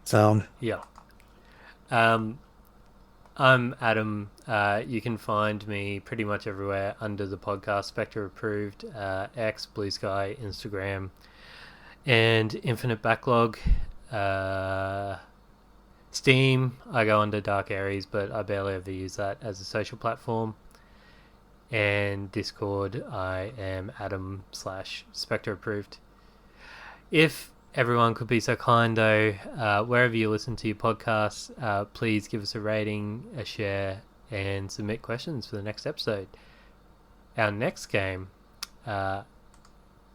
[SPEAKER 2] So,
[SPEAKER 1] yeah. Um, I'm Adam. You can find me pretty much everywhere under the podcast Spectre Approved, X, Blue Sky, Instagram, and Infinite Backlog. Steam, I go under Dark Aries, but I barely ever use that as a social platform. And Discord, I am Adam slash Spectre Approved. If everyone could be so kind, though, wherever you listen to your podcasts, please give us a rating, a share, and submit questions for the next episode. Our next game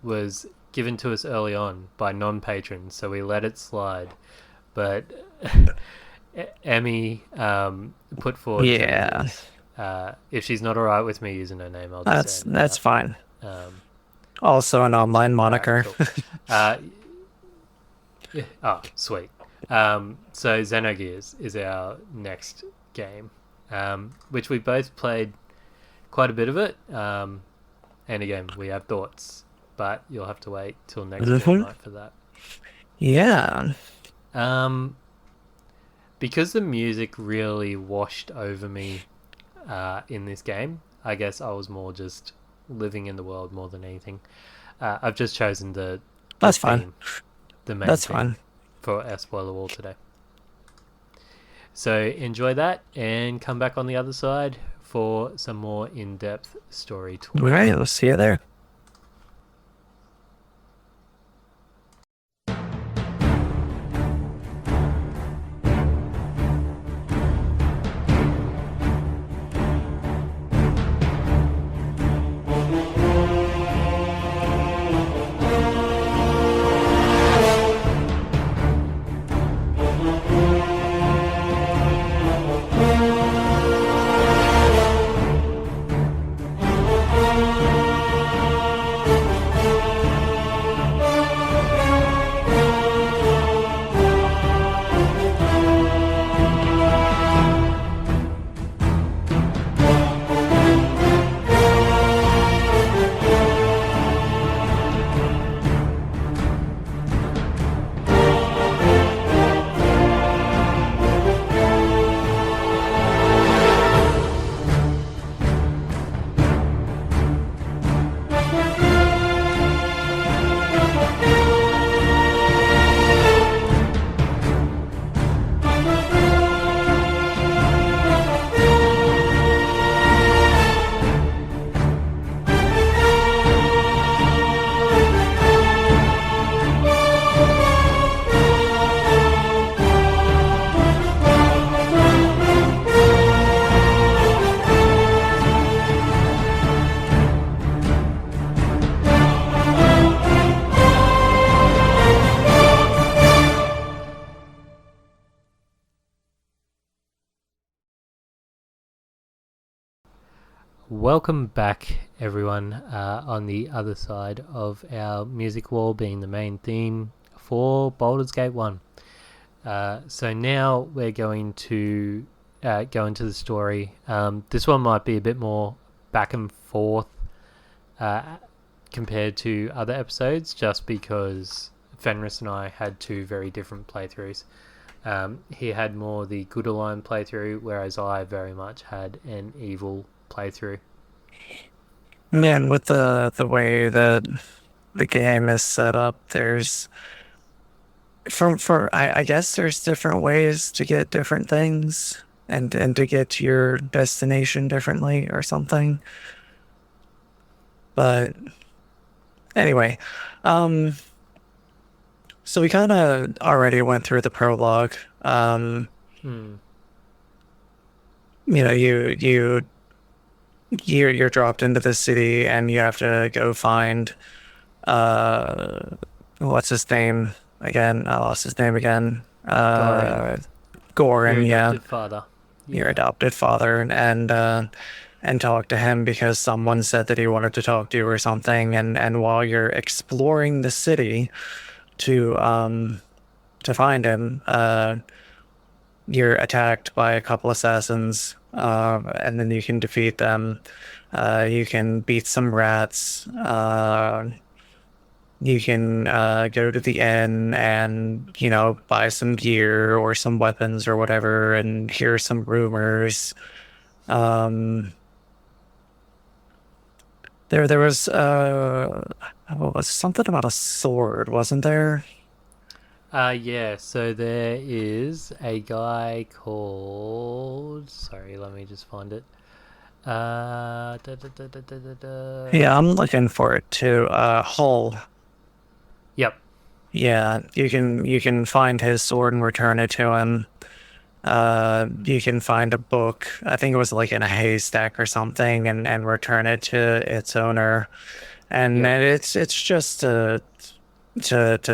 [SPEAKER 1] was given to us early on by non-patrons, so we let it slide. But Emmy put forward
[SPEAKER 2] yeah,
[SPEAKER 1] if she's not alright with me using her name, I'll just
[SPEAKER 2] that's
[SPEAKER 1] edit it
[SPEAKER 2] that's
[SPEAKER 1] out.
[SPEAKER 2] fine.
[SPEAKER 1] Um,
[SPEAKER 2] Also an online
[SPEAKER 1] alright,
[SPEAKER 2] moniker.
[SPEAKER 1] cool. Yeah, oh, sweet. So Xenogears is our next game, which we both played quite a bit of it. And again, we have thoughts, but you'll have to wait till next fortnight for that.
[SPEAKER 2] Yeah.
[SPEAKER 1] Because the music really washed over me in this game, I guess I was more just living in the world more than anything. I've just chosen the
[SPEAKER 2] That's fine.
[SPEAKER 1] theme, the main
[SPEAKER 2] That's
[SPEAKER 1] theme
[SPEAKER 2] fine.
[SPEAKER 1] for our spoiler wall today. So enjoy that and come back on the other side for some more in-depth story talk.
[SPEAKER 2] All right, we'll see you there.
[SPEAKER 1] Welcome back, everyone, on the other side of our music wall being the main theme for Baldur's Gate 1. So now we're going to go into the story. This one might be a bit more back and forth uh, compared to other episodes, just because Fenris and I had two very different playthroughs. He had more the good aligned playthrough, whereas I very much had an evil playthrough.
[SPEAKER 2] Man, with the way that the game is set up, there's I guess there's different ways to get different things and to get to your destination differently or something. But anyway, um, so we kind of already went through the prologue.
[SPEAKER 1] Hmm.
[SPEAKER 2] You know, you're dropped into the city and you have to go find uh what's his name again? I lost his name again.
[SPEAKER 1] Gorian, your
[SPEAKER 2] Goran, yeah,
[SPEAKER 1] adopted father.
[SPEAKER 2] your
[SPEAKER 1] Yeah.
[SPEAKER 2] adopted father, and talk to him because someone said that he wanted to talk to you or something. And while you're exploring the city to find him, you're attacked by a couple assassins, and then you can defeat them. You can beat some rats. You can go to the inn and, buy some gear or some weapons or whatever and hear some rumors. Um, there was something about a sword, wasn't there?
[SPEAKER 1] Yeah, so there is a guy called. Sorry, let me just find it. Da, da, da, da, da, da, da.
[SPEAKER 2] Yeah, I'm looking for it too. Hull.
[SPEAKER 1] Yep.
[SPEAKER 2] Yeah, you can find his sword and return it to him. You can find a book. I think it was like in a haystack or something, and return it to its owner. And
[SPEAKER 1] Yep.
[SPEAKER 2] then it's just to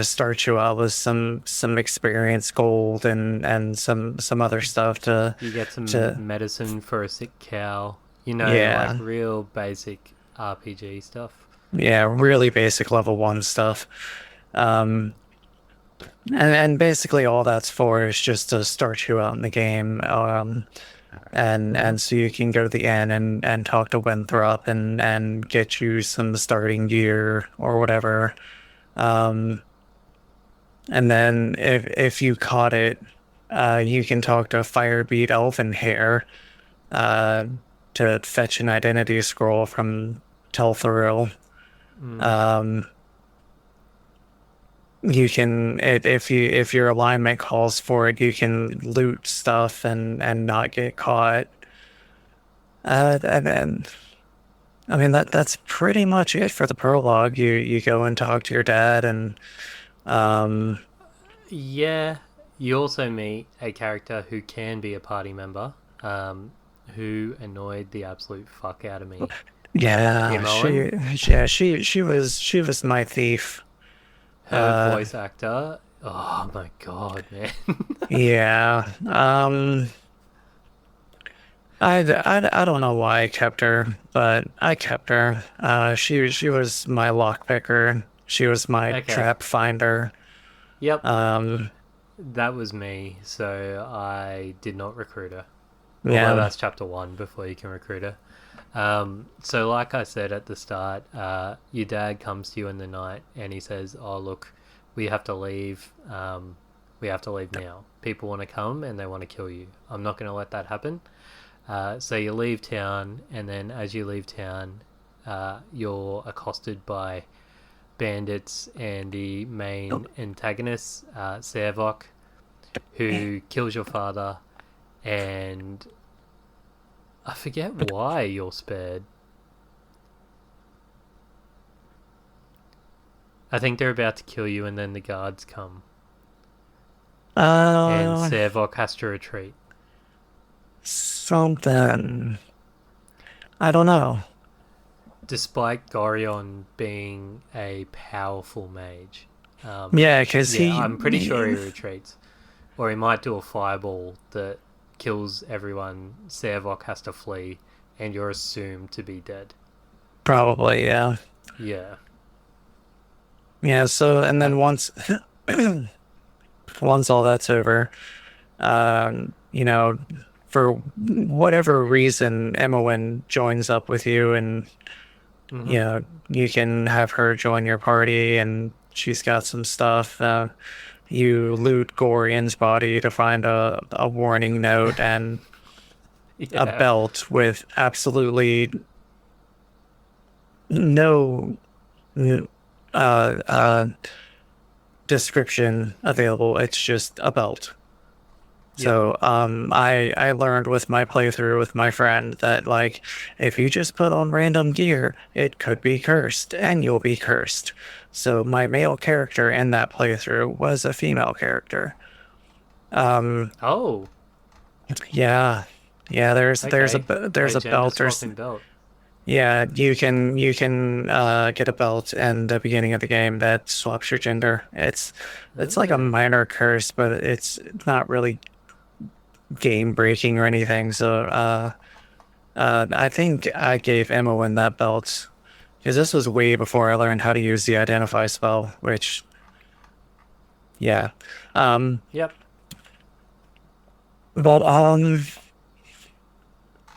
[SPEAKER 2] start you out with some experience gold and some other stuff
[SPEAKER 1] You get some
[SPEAKER 2] to
[SPEAKER 1] medicine for a sick cow. Like
[SPEAKER 2] yeah,
[SPEAKER 1] real basic RPG stuff.
[SPEAKER 2] yeah, really basic level one stuff. Um, and basically all that's for is just to start you out in the game. And so you can go to the inn and talk to Winthrop and get you some starting gear or whatever. Um, and then if you caught it, you can talk to Firebeat Elvenhair uh, to fetch an identity scroll from Telthuril.
[SPEAKER 1] Mm.
[SPEAKER 2] Um, you can if your alignment calls for it, you can loot stuff and not get caught. And then I mean that's pretty much it for the prologue. You go and talk to your dad and um
[SPEAKER 1] Yeah, you also meet a character who can be a party member, who annoyed the absolute fuck out of me.
[SPEAKER 2] yeah,
[SPEAKER 1] Imoen,
[SPEAKER 2] she was my thief.
[SPEAKER 1] her
[SPEAKER 2] Uh
[SPEAKER 1] voice actor. Oh my god, man.
[SPEAKER 2] yeah. I don't know why I kept her, but I kept her. She was my lock picker. She was my
[SPEAKER 1] Okay.
[SPEAKER 2] trap finder.
[SPEAKER 1] Yep,
[SPEAKER 2] Um,
[SPEAKER 1] that was me. So I did not recruit her. Although
[SPEAKER 2] yeah,
[SPEAKER 1] that's chapter one before you can recruit her. So, like I said at the start, your dad comes to you in the night and he says, "Oh, look, we have to leave. We have to leave now. People want to come and they want to kill you. I'm not going to let that happen." So you leave town, and then as you leave town, you're accosted by bandits and the main antagonist, Servok, who kills your father, and I forget why you're spared. I think they're about to kill you, and then the guards come, and
[SPEAKER 2] uh,
[SPEAKER 1] Servok has to retreat.
[SPEAKER 2] something. I don't know.
[SPEAKER 1] Despite Gorion being a powerful mage.
[SPEAKER 2] Yeah, because
[SPEAKER 1] Yeah, I'm pretty sure he retreats. Or he might do a fireball that kills everyone. Servok has to flee and you're assumed to be dead.
[SPEAKER 2] Probably, yeah.
[SPEAKER 1] Yeah.
[SPEAKER 2] Yeah, so and
[SPEAKER 1] Uh,
[SPEAKER 2] then once once all that's over, you know, for whatever reason, Emmeline joins up with you, and
[SPEAKER 1] mm-hmm.
[SPEAKER 2] you know, you can have her join your party, and she's got some stuff. You loot Gorian's body to find a warning note and a
[SPEAKER 1] Yeah.
[SPEAKER 2] belt with absolutely no uh, uh, description available. It's just a belt.
[SPEAKER 1] Yep.
[SPEAKER 2] So I learned with my playthrough with my friend that like if you just put on random gear, it could be cursed and you'll be cursed. So my male character in that playthrough was a female character. Um
[SPEAKER 1] Oh.
[SPEAKER 2] yeah. Yeah,
[SPEAKER 1] Okay.
[SPEAKER 2] there's
[SPEAKER 1] A
[SPEAKER 2] a
[SPEAKER 1] gender
[SPEAKER 2] belt. There's
[SPEAKER 1] swapping belt.
[SPEAKER 2] yeah, you can get a belt in the beginning of the game that swaps your gender. It's like a
[SPEAKER 1] Oh.
[SPEAKER 2] minor curse, but it's not really game breaking or anything. So I think I gave Emmeline that belt because this was way before I learned how to use the identify spell. Which yeah, um,
[SPEAKER 1] Yep.
[SPEAKER 2] but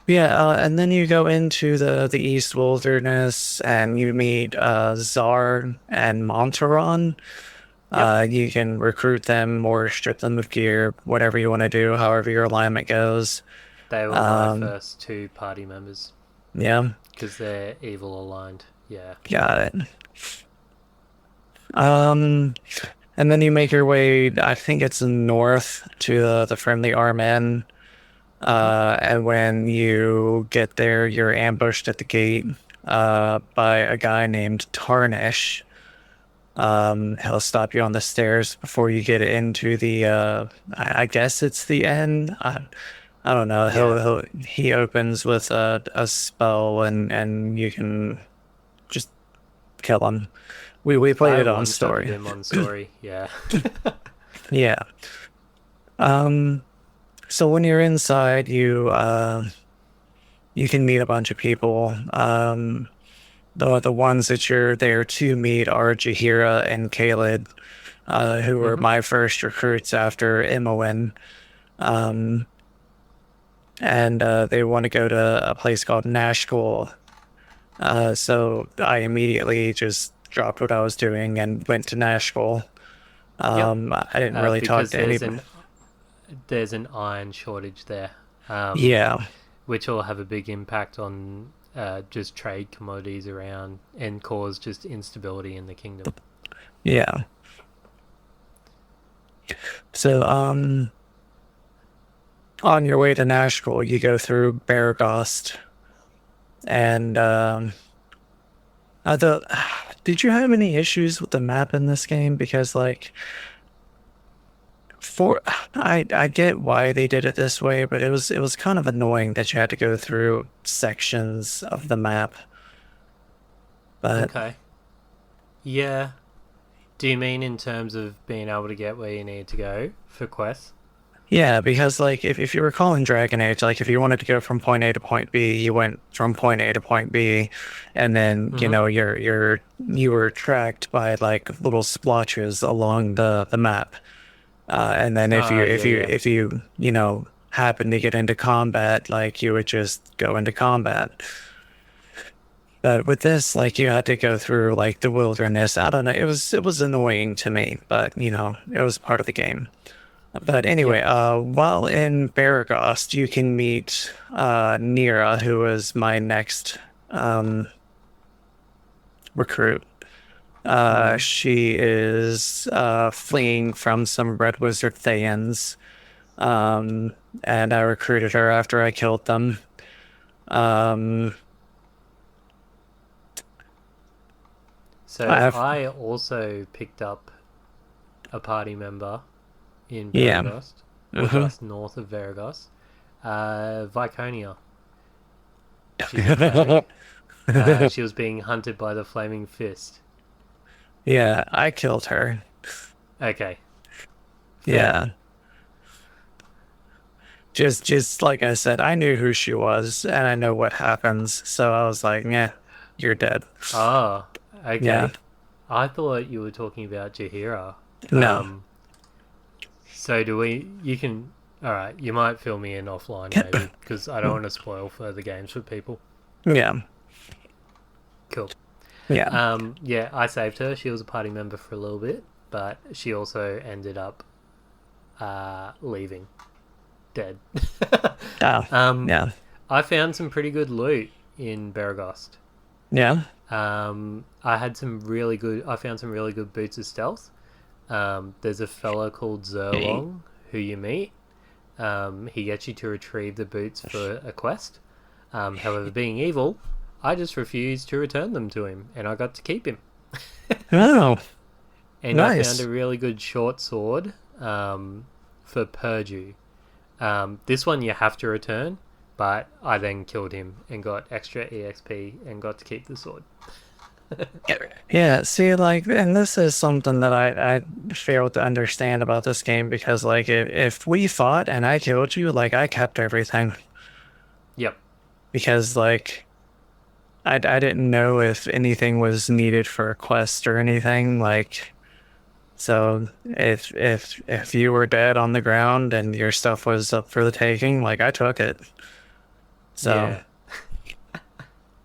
[SPEAKER 2] yeah, and then you go into the East Wilderness and you meet Czar and Montaron.
[SPEAKER 1] Yep.
[SPEAKER 2] You can recruit them or strip them of gear, whatever you want to do, however your alignment goes.
[SPEAKER 1] They were my
[SPEAKER 2] Um,
[SPEAKER 1] first two party members
[SPEAKER 2] yeah,
[SPEAKER 1] because they're evil aligned. Yeah.
[SPEAKER 2] got it. Um, and then you make your way, I think it's north to the Friendly Armen.
[SPEAKER 1] Mm-hmm.
[SPEAKER 2] And when you get there, you're ambushed at the gate by a guy named Tarnish. He'll stop you on the stairs before you get into the, I guess it's the end. I don't know.
[SPEAKER 1] Yeah.
[SPEAKER 2] He opens with a spell and you can just kill him. We played
[SPEAKER 1] I
[SPEAKER 2] it on
[SPEAKER 1] one shotted
[SPEAKER 2] story.
[SPEAKER 1] him on story. Yeah.
[SPEAKER 2] Yeah. Um, so when you're inside, you can meet a bunch of people. The ones that you're there to meet are Jahira and Kaled, who were
[SPEAKER 1] Mm-hmm.
[SPEAKER 2] my first recruits after Imoen. Um, and they want to go to a place called Nashkel. So I immediately just dropped what I was doing and went to Nashkel.
[SPEAKER 1] Yep.
[SPEAKER 2] I didn't really talk
[SPEAKER 1] Because
[SPEAKER 2] to anybody.
[SPEAKER 1] there's an iron shortage there,
[SPEAKER 2] Yeah,
[SPEAKER 1] which will have a big impact on just trade commodities around and cause just instability in the kingdom.
[SPEAKER 2] yeah. So on your way to Nashville, you go through Baragost, and I thought, did you have any issues with the map in this game? Because like, for I get why they did it this way, but it was kind of annoying that you had to go through sections of the map. But
[SPEAKER 1] Okay. Yeah. Do you mean in terms of being able to get where you need to go for quests?
[SPEAKER 2] yeah, because like if you recall in Dragon Age, like if you wanted to go from point A to point B, you went from point A to point B, and then
[SPEAKER 1] Mm-hmm.
[SPEAKER 2] you were tracked by like little splotches along the map. And then
[SPEAKER 1] Yeah, yeah.
[SPEAKER 2] if you happen to get into combat, like you would just go into combat. But with this, like you had to go through like the wilderness. I don't know. It was annoying to me, but it was part of the game. But anyway,
[SPEAKER 1] Yep.
[SPEAKER 2] while in Baragost, you can meet Nira, who is my next recruit.
[SPEAKER 1] Mm-hmm.
[SPEAKER 2] She is fleeing from some Red Wizard Thayans, um, and I recruited her after I killed them. Um, I
[SPEAKER 1] So
[SPEAKER 2] have,
[SPEAKER 1] I also picked up a party member in
[SPEAKER 2] yeah,
[SPEAKER 1] Veragast, or
[SPEAKER 2] uh-huh.
[SPEAKER 1] just north of Veragast. Viconia. She's a cleric. She was being hunted by the Flaming Fist.
[SPEAKER 2] Yeah, I killed her.
[SPEAKER 1] Okay, fair.
[SPEAKER 2] Yeah. just like I said, I knew who she was and I know what happens. So I was like, yeah, you're dead.
[SPEAKER 1] Oh,
[SPEAKER 2] Yeah.
[SPEAKER 1] okay. I thought you were talking about Jahira.
[SPEAKER 2] No.
[SPEAKER 1] So do we? You can. All right. You might fill me in offline maybe because I don't want to spoil further games for people.
[SPEAKER 2] Yeah.
[SPEAKER 1] Cool.
[SPEAKER 2] Yeah.
[SPEAKER 1] Yeah, I saved her. She was a party member for a little bit, but she also ended up leaving, dead.
[SPEAKER 2] Oh,
[SPEAKER 1] um,
[SPEAKER 2] yeah.
[SPEAKER 1] I found some pretty good loot in Baragost.
[SPEAKER 2] Yeah.
[SPEAKER 1] I had some really good. I found some really good boots of stealth. There's a fella called Zerlong who you meet. He gets you to retrieve the boots for a quest. However, being evil, I just refused to return them to him, and I got to keep him.
[SPEAKER 2] Oh,
[SPEAKER 1] And I found
[SPEAKER 2] nice.
[SPEAKER 1] a really good short sword for Purdue. This one you have to return, but I then killed him and got extra EXP and got to keep the sword.
[SPEAKER 2] Yeah, see, like, and this is something that I failed to understand about this game because, like, if we fought and I killed you, like, I kept everything
[SPEAKER 1] Yep.
[SPEAKER 2] because, like, I didn't know if anything was needed for a quest or anything. Like, so if you were dead on the ground and your stuff was up for the taking, like, I took it. So,
[SPEAKER 1] Yeah.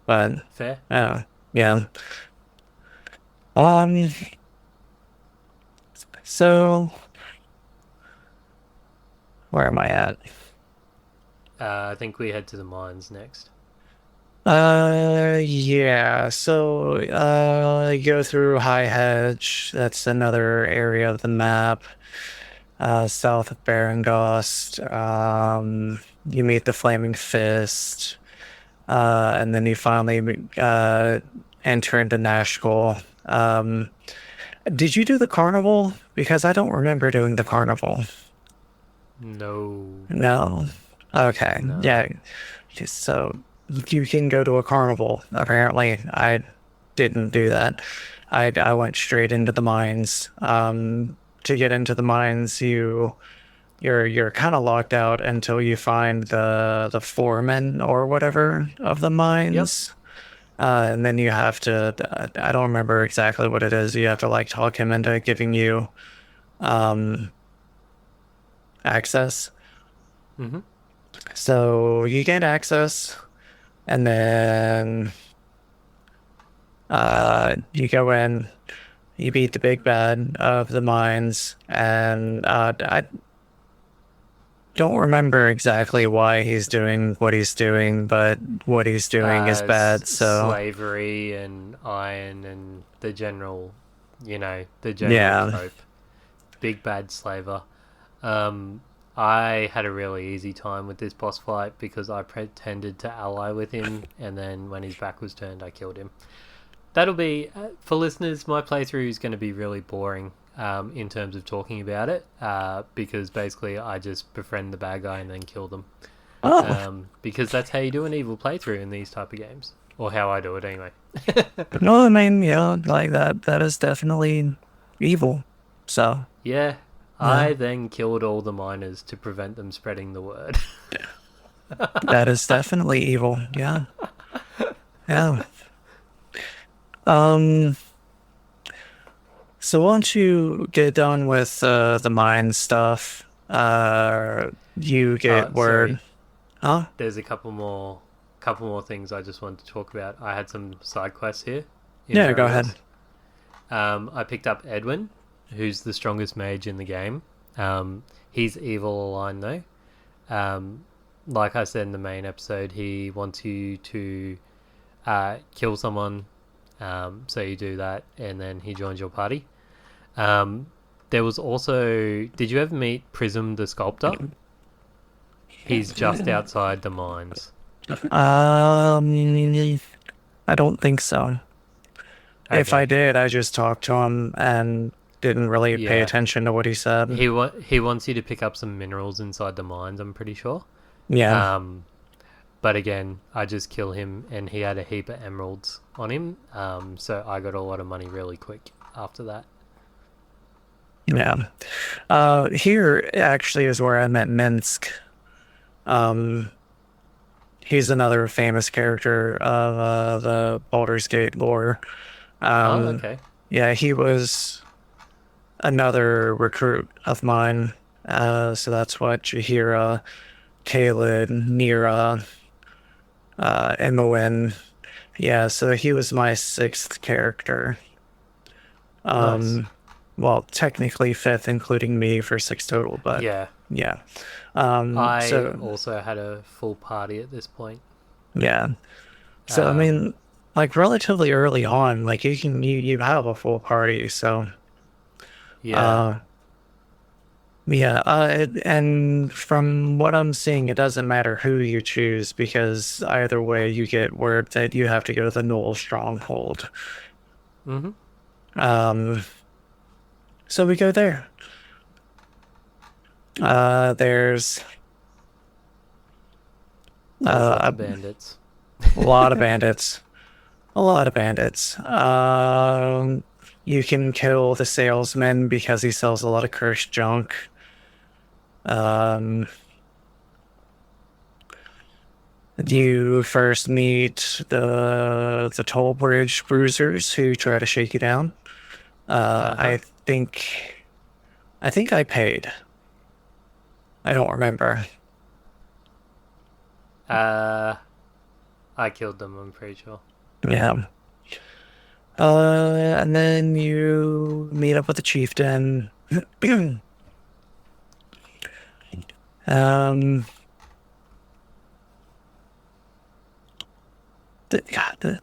[SPEAKER 2] but,
[SPEAKER 1] Fair.
[SPEAKER 2] yeah. Um, so where am I at?
[SPEAKER 1] I think we head to the mines next.
[SPEAKER 2] Yeah. So, you go through High Hedge. That's another area of the map. South of Barangost. You meet the Flaming Fist. And then you finally, enter into Nashkel. Did you do the carnival? Because I don't remember doing the carnival.
[SPEAKER 1] No.
[SPEAKER 2] No. Okay.
[SPEAKER 1] No.
[SPEAKER 2] Yeah. So you can go to a carnival. Apparently, I didn't do that. I went straight into the mines. To get into the mines, you're kind of locked out until you find the foreman or whatever of the
[SPEAKER 1] Yep.
[SPEAKER 2] mines. And then you have to. I don't remember exactly what it is. You have to like talk him into giving you um access.
[SPEAKER 1] Mm-hmm.
[SPEAKER 2] So you get access, and then you go in, you beat the big bad of the mines, and I don't remember exactly why he's doing what he's doing, but what he's doing is bad. So
[SPEAKER 1] Slavery and iron and the general
[SPEAKER 2] yeah,
[SPEAKER 1] trope. Big bad slaver. Um, I had a really easy time with this boss fight because I pretended to ally with him, and then when his back was turned, I killed him. That'll be for listeners. My playthrough is going to be really boring in terms of talking about it because basically I just befriend the bad guy and then kill them.
[SPEAKER 2] oh
[SPEAKER 1] Because that's how you do an evil playthrough in these type of games, or how I do it anyway.
[SPEAKER 2] no, I mean yeah, like that is definitely evil. So
[SPEAKER 1] Yeah,
[SPEAKER 2] yeah,
[SPEAKER 1] I then killed all the miners to prevent them spreading the word.
[SPEAKER 2] that is definitely evil. Yeah, yeah. Um. So once you get done with the mine stuff, you get
[SPEAKER 1] Sorry,
[SPEAKER 2] word. Huh?
[SPEAKER 1] there's a couple more things I just wanted to talk about. I had some side quests here in
[SPEAKER 2] Yeah, go ahead.
[SPEAKER 1] Baragost. I picked up Edwin, who's the strongest mage in the game. He's evil aligned though. Um, like I said in the main episode, he wants you to kill someone. So you do that, and then he joins your party. Um, there was also. Did you ever meet Prism the sculptor? He's just outside the mines.
[SPEAKER 2] I don't think so. If I
[SPEAKER 1] Okay.
[SPEAKER 2] did, I just talked to him and didn't really pay
[SPEAKER 1] Yeah.
[SPEAKER 2] attention to what he said.
[SPEAKER 1] He wants you to pick up some minerals inside the mines. I'm pretty sure.
[SPEAKER 2] Yeah,
[SPEAKER 1] Um, but again, I just kill him, and he had a heap of emeralds on him. So I got a lot of money really quick after that.
[SPEAKER 2] yeah. Here actually is where I met Minsk. Um, he's another famous character of the Baldur's Gate lore.
[SPEAKER 1] Oh,
[SPEAKER 2] Um,
[SPEAKER 1] okay.
[SPEAKER 2] yeah, he was another recruit of mine. So that's what Jahira, Kaled, Nira, Imoen. Yeah, so he was my sixth character.
[SPEAKER 1] Nice.
[SPEAKER 2] Um, well, technically fifth, including me for six total, but
[SPEAKER 1] Yeah.
[SPEAKER 2] yeah.
[SPEAKER 1] I
[SPEAKER 2] So
[SPEAKER 1] also had a full party at this point.
[SPEAKER 2] yeah. So I
[SPEAKER 1] Um,
[SPEAKER 2] mean, like relatively early on, like you have a full party, so
[SPEAKER 1] yeah.
[SPEAKER 2] uh yeah, and from what I'm seeing, it doesn't matter who you choose because either way you get word that you have to go to the Knoll Stronghold.
[SPEAKER 1] Mm-hmm.
[SPEAKER 2] Um, so we go there. There's
[SPEAKER 1] There's lots
[SPEAKER 2] a
[SPEAKER 1] of bandits.
[SPEAKER 2] lot of bandits. A lot of bandits. You can kill the salesman because he sells a lot of cursed junk. Um, you first meet the toll bridge bruisers who try to shake you down.
[SPEAKER 1] Uh huh.
[SPEAKER 2] I think I paid. I don't remember.
[SPEAKER 1] Uh, I killed them. I'm pretty sure.
[SPEAKER 2] Yeah. And then you meet up with the chieftain. um,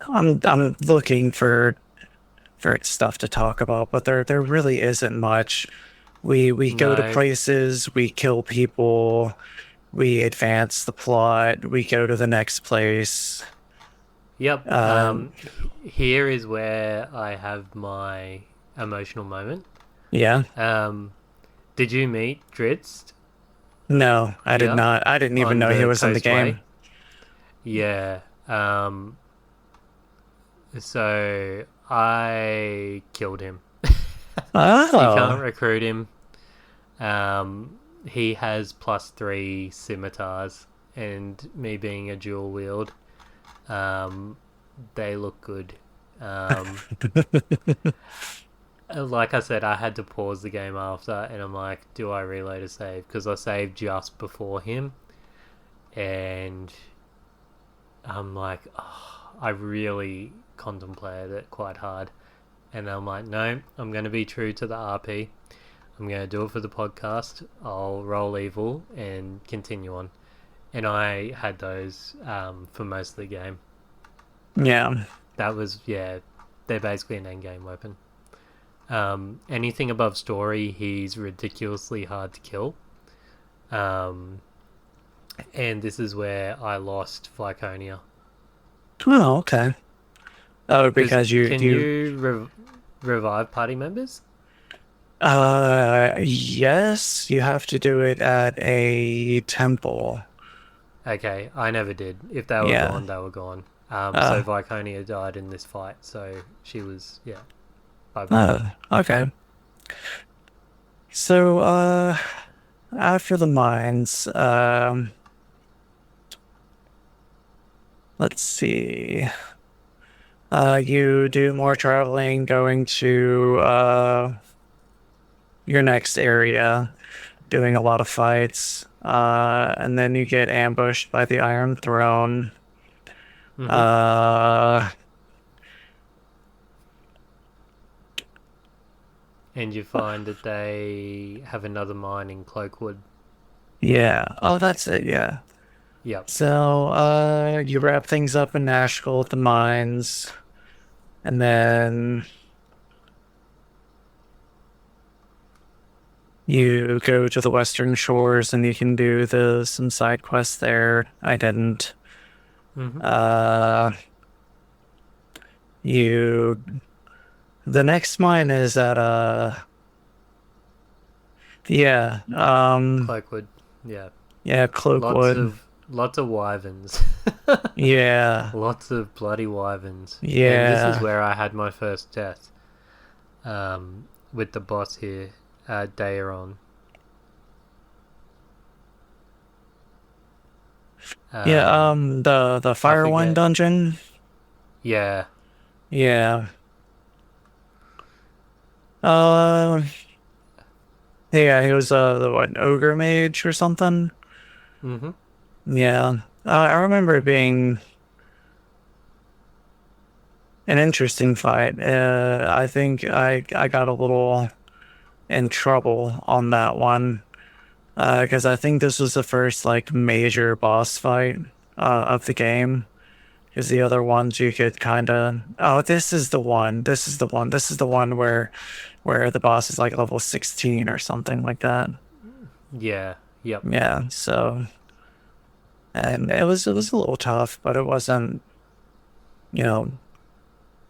[SPEAKER 2] I'm looking for stuff to talk about, but there really isn't much. We go to
[SPEAKER 1] No.
[SPEAKER 2] places, we kill people, we advance the plot, we go to the next place.
[SPEAKER 1] Yep.
[SPEAKER 2] Uh,
[SPEAKER 1] Here is where I have my emotional moment.
[SPEAKER 2] yeah.
[SPEAKER 1] Um, did you meet Dritz?
[SPEAKER 2] No, I did
[SPEAKER 1] Yep.
[SPEAKER 2] not. I didn't even
[SPEAKER 1] On
[SPEAKER 2] know he
[SPEAKER 1] the
[SPEAKER 2] was in the
[SPEAKER 1] Coastway.
[SPEAKER 2] game.
[SPEAKER 1] Yeah. So I killed him. You can't
[SPEAKER 2] Oh,
[SPEAKER 1] recruit him. He has +3 scimitars, and me being a dual wield, um, they look good. Um, like I said, I had to pause the game after, and I'm like, do I reload a save? Because I saved just before him, and I'm like, oh, I really contemplated it quite hard. And I'm like, no, I'm going to be true to the RP. I'm going to do it for the podcast. I'll roll evil and continue on. And I had those for most of the game.
[SPEAKER 2] yeah.
[SPEAKER 1] That was, yeah, they're basically an endgame weapon. Anything above story, he's ridiculously hard to kill. Um, and this is where I lost Viconia.
[SPEAKER 2] Oh, okay. Oh,
[SPEAKER 1] Because
[SPEAKER 2] because you
[SPEAKER 1] can
[SPEAKER 2] you
[SPEAKER 1] you revive party members?
[SPEAKER 2] yes, you have to do it at a temple.
[SPEAKER 1] Okay, I never did. If they were
[SPEAKER 2] Yeah.
[SPEAKER 1] gone, they were gone. So
[SPEAKER 2] Uh,
[SPEAKER 1] Viconia died in this fight, so she was, yeah, bye bye.
[SPEAKER 2] okay. So, after the mines, let's see. You do more traveling, going to your next area, doing a lot of fights, and then you get ambushed by the Iron Throne.
[SPEAKER 1] Mm-hmm.
[SPEAKER 2] Uh,
[SPEAKER 1] And you find that they have another mine in Cloakwood.
[SPEAKER 2] yeah. Oh, that's it. Yeah.
[SPEAKER 1] Yep.
[SPEAKER 2] So, you wrap things up in Nashville at the mines, and then you go to the Western Shores, and you can do some side quests there. I didn't.
[SPEAKER 1] Mm-hmm.
[SPEAKER 2] Uh, you the next mine is at yeah,
[SPEAKER 1] Cloakwood. Yeah.
[SPEAKER 2] yeah,
[SPEAKER 1] Lots
[SPEAKER 2] Cloakwood.
[SPEAKER 1] of lots of wyverns.
[SPEAKER 2] Yeah,
[SPEAKER 1] Lots of bloody wyverns. And this is
[SPEAKER 2] yeah.
[SPEAKER 1] where I had my first death. With the boss here, Daeron.
[SPEAKER 2] Yeah,
[SPEAKER 1] Um,
[SPEAKER 2] the
[SPEAKER 1] I
[SPEAKER 2] Fire One
[SPEAKER 1] forget.
[SPEAKER 2] dungeon.
[SPEAKER 1] Yeah.
[SPEAKER 2] Yeah. Uh, yeah, he was the what, ogre mage or something.
[SPEAKER 1] Mm-hmm.
[SPEAKER 2] Yeah. I remember it being an interesting fight. I think I got a little in trouble on that one. Because I think this was the first like major boss fight of the game. Because the other ones you could kind of, oh, this is the one. This is the one. This is the one where the boss is like level 16 or something like that.
[SPEAKER 1] Yeah. Yep.
[SPEAKER 2] Yeah. So, and it was a little tough, but it wasn't, you know,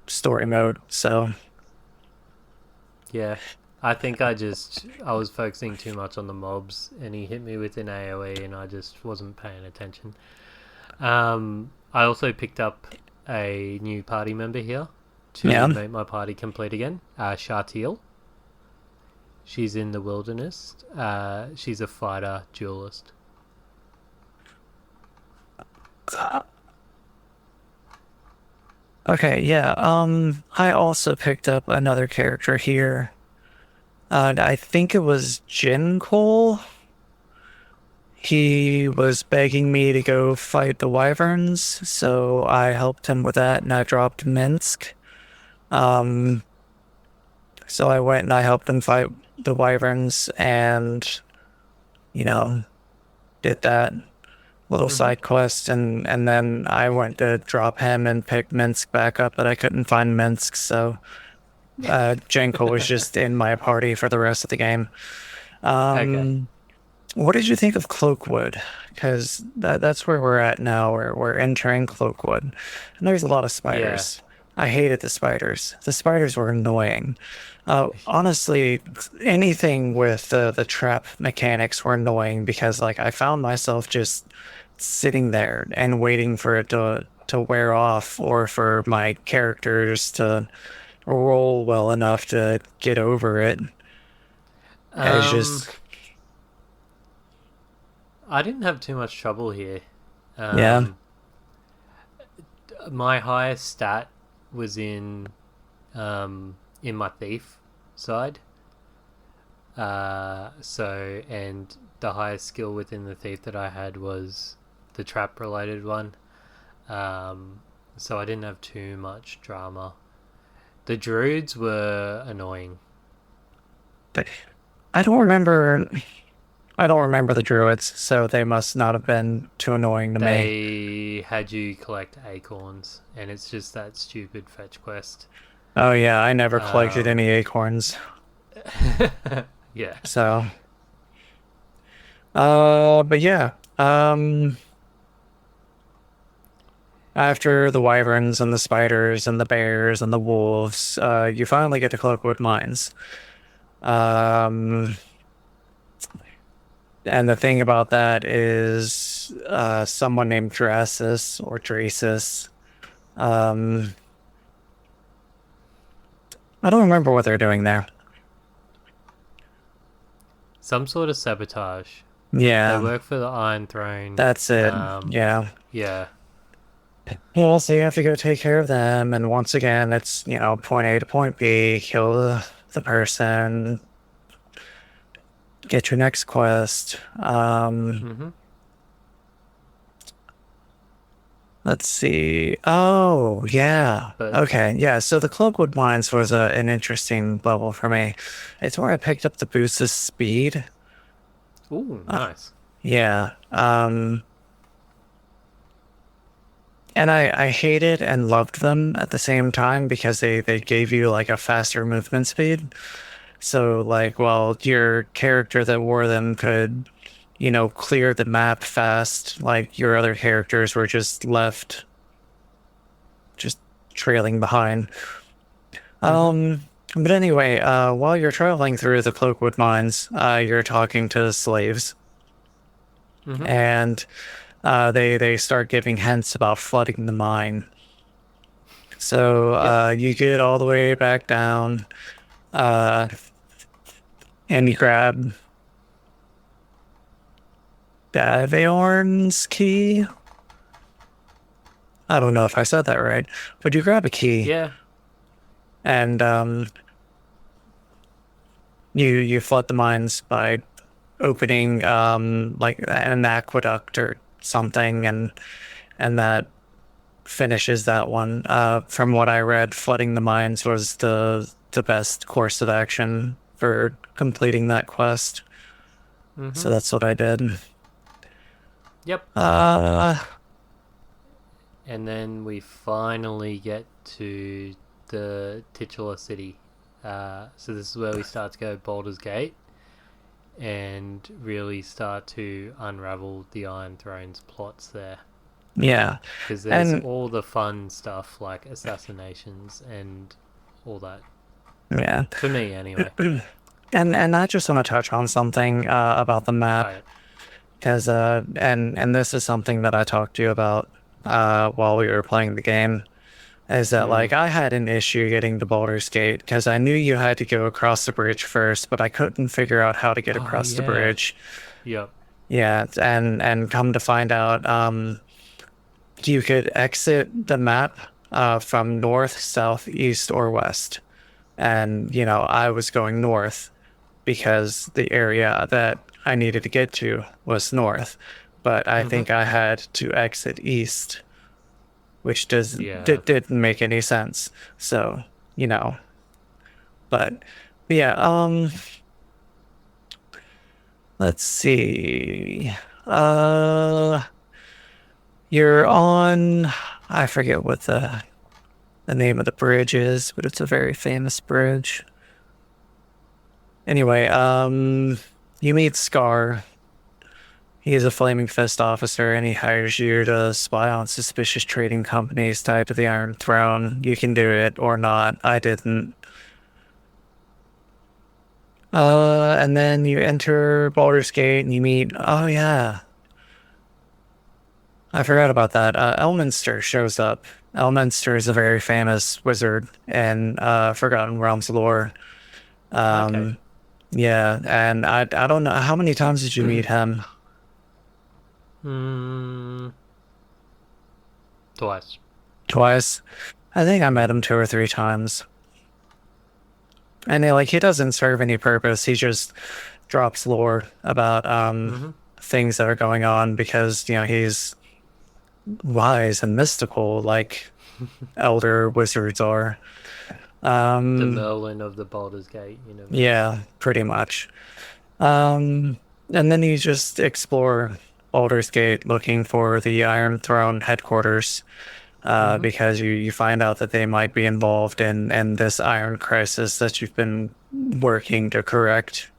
[SPEAKER 2] story mode. So
[SPEAKER 1] Yeah. I was focusing too much on the mobs, and he hit me with an AOE, and I just wasn't paying attention. I also picked up a new party member here to
[SPEAKER 2] yeah.
[SPEAKER 1] make my party complete again. Shartil. She's in the wilderness. She's a fighter duelist.
[SPEAKER 2] Okay. Yeah. I also picked up another character here. I think it was Jin Cole. He was begging me to go fight the wyverns, so I helped him with that, and I dropped Minsk. Um, so I went and I helped him fight the wyverns, and you know, did that little
[SPEAKER 1] Mm-hmm.
[SPEAKER 2] side quest, and then I went to drop him and pick Minsk back up, but I couldn't find Minsk, so Jenko was just in my party for the rest of the game.
[SPEAKER 1] Okay.
[SPEAKER 2] Um, What did you think of Cloakwood? Because that's where we're at now. We're entering Cloakwood. And there's a lot of
[SPEAKER 1] Yeah.
[SPEAKER 2] spiders. I hated the spiders. The spiders were annoying. Honestly, anything with the trap mechanics were annoying because like I found myself just sitting there and waiting for it to wear off or for my characters to roll well enough to get over it. It's
[SPEAKER 1] Um,
[SPEAKER 2] just
[SPEAKER 1] I didn't have too much trouble here.
[SPEAKER 2] yeah.
[SPEAKER 1] Um, my highest stat was in my thief side. And the highest skill within the thief that I had was the trap related one. Um, so I didn't have too much drama. The druids were annoying.
[SPEAKER 2] I don't remember. I don't remember the druids, so they must not have been too annoying to me.
[SPEAKER 1] They had you collect acorns, and it's just that stupid fetch quest.
[SPEAKER 2] Oh yeah, I never collected
[SPEAKER 1] Um,
[SPEAKER 2] any acorns.
[SPEAKER 1] yeah.
[SPEAKER 2] So, but yeah, after the wyverns and the spiders and the bears and the wolves, you finally get to Cloakwood Mines. Um, and the thing about that is, someone named Drasus or Drasus. Um, I don't remember what they're doing there.
[SPEAKER 1] Some sort of sabotage. They
[SPEAKER 2] Yeah,
[SPEAKER 1] work for the Iron Throne.
[SPEAKER 2] that's it. Yeah.
[SPEAKER 1] Yeah.
[SPEAKER 2] Well, so you have to go take care of them, and once again, it's, point A to point B, kill the person, get your next quest.
[SPEAKER 1] Mm-hmm.
[SPEAKER 2] Let's see. Oh, yeah.
[SPEAKER 1] But
[SPEAKER 2] Okay, yeah. So the Cloakwood Mines was an interesting level for me. It's where I picked up the boost of speed.
[SPEAKER 1] ooh,
[SPEAKER 2] Uh,
[SPEAKER 1] nice.
[SPEAKER 2] yeah. And I hated and loved them at the same time because they gave you like a faster movement speed. So like, well, your character that wore them could, clear the map fast. Like your other characters were just left, just trailing behind.
[SPEAKER 1] Mm-hmm.
[SPEAKER 2] Um, but anyway, while you're traveling through the Cloakwood Mines, you're talking to slaves,
[SPEAKER 1] Mm-hmm.
[SPEAKER 2] and they start giving hints about flooding the mine. So
[SPEAKER 1] Yep.
[SPEAKER 2] you get all the way back down, uh, and you grab Daviorn's key. I don't know if I said that right, but you grab a key
[SPEAKER 1] Yeah.
[SPEAKER 2] and you flood the mines by opening like an aqueduct or something, and that finishes that one. From what I read, flooding the mines was the best course of action for completing that quest.
[SPEAKER 1] Mm-hmm.
[SPEAKER 2] So that's what I did.
[SPEAKER 1] Yep.
[SPEAKER 2] Uh,
[SPEAKER 1] And then we finally get to the titular city. So this is where we start to go Baldur's Gate and really start to unravel the Iron Throne's plots there.
[SPEAKER 2] yeah,
[SPEAKER 1] Because there's
[SPEAKER 2] and
[SPEAKER 1] all the fun stuff like assassinations and all that.
[SPEAKER 2] yeah,
[SPEAKER 1] For me, anyway.
[SPEAKER 2] and I just want to touch on something about the map.
[SPEAKER 1] Alright.
[SPEAKER 2] Because and this is something that I talked to you about while we were playing the game, is that
[SPEAKER 1] Mm.
[SPEAKER 2] like I had an issue getting to Baldur's Gate because I knew you had to go across the bridge first, but I couldn't figure out how to get
[SPEAKER 1] Oh,
[SPEAKER 2] across the
[SPEAKER 1] yeah.
[SPEAKER 2] bridge.
[SPEAKER 1] Yep.
[SPEAKER 2] Yeah, and come to find out, you could exit the map from north, south, east, or west. And I was going north because the area that I needed to get to was north, but I
[SPEAKER 1] Mm-hmm.
[SPEAKER 2] think I had to exit east, which
[SPEAKER 1] Yeah.
[SPEAKER 2] didn't make any sense. So, you know, but yeah, let's see. Uh, you're on, I forget what the name of the bridge is, but it's a very famous bridge. Anyway, you meet Scar. He is a Flaming Fist officer, and he hires you to spy on suspicious trading companies tied to the Iron Throne. You can do it or not. I didn't. And then you enter Baldur's Gate, and you meet. Oh yeah, I forgot about that. Elminster shows up. Elminster is a very famous wizard in Forgotten Realms lore.
[SPEAKER 1] Okay.
[SPEAKER 2] Um, yeah, and I don't know how many times did you meet him?
[SPEAKER 1] Mm, twice.
[SPEAKER 2] Twice. I think I met him 2 or 3 times. And he doesn't serve any purpose. He just drops lore about
[SPEAKER 1] Mm-hmm.
[SPEAKER 2] things that are going on because he's wise and mystical like elder wizards are.
[SPEAKER 1] The
[SPEAKER 2] Um,
[SPEAKER 1] Merlin of the Baldur's Gate universe.
[SPEAKER 2] yeah, pretty much. Um, and then you just explore Baldur's Gate looking for the Iron Throne headquarters.
[SPEAKER 1] Mm-hmm.
[SPEAKER 2] Because you find out that they might be involved in this iron crisis that you've been working to correct.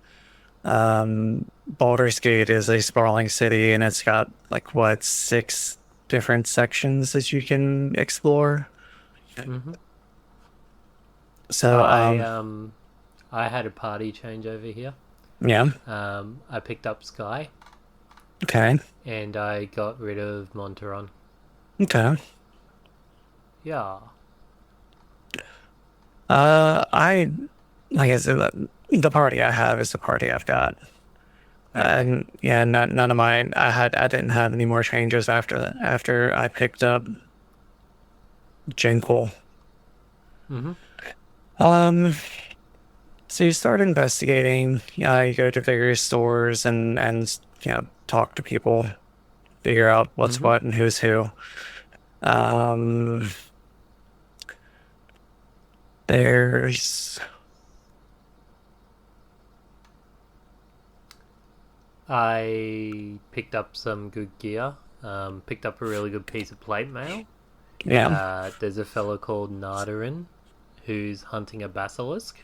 [SPEAKER 2] Baldur's Gate is a sprawling city, and it's got like what 6 different sections that you can explore.
[SPEAKER 1] Mm-hmm.
[SPEAKER 2] So
[SPEAKER 1] I had a party change over here.
[SPEAKER 2] yeah,
[SPEAKER 1] I picked up Sky
[SPEAKER 2] okay,
[SPEAKER 1] and I got rid of Monteron.
[SPEAKER 2] okay.
[SPEAKER 1] Yeah.
[SPEAKER 2] I like I said, the party I have is the party I've got.
[SPEAKER 1] Okay.
[SPEAKER 2] And yeah, none of mine. I didn't have any more changes after that. After I picked up Jinkle.
[SPEAKER 1] Mm-hmm.
[SPEAKER 2] Um, so you start investigating. Yeah, you go to various stores and talk to people, figure out what's
[SPEAKER 1] Mm-hmm.
[SPEAKER 2] what and who's who. Um, there's
[SPEAKER 1] I picked up some good gear. Picked up a really good piece of plate mail.
[SPEAKER 2] yeah,
[SPEAKER 1] There's a fellow called Nardarin who's hunting a basilisk.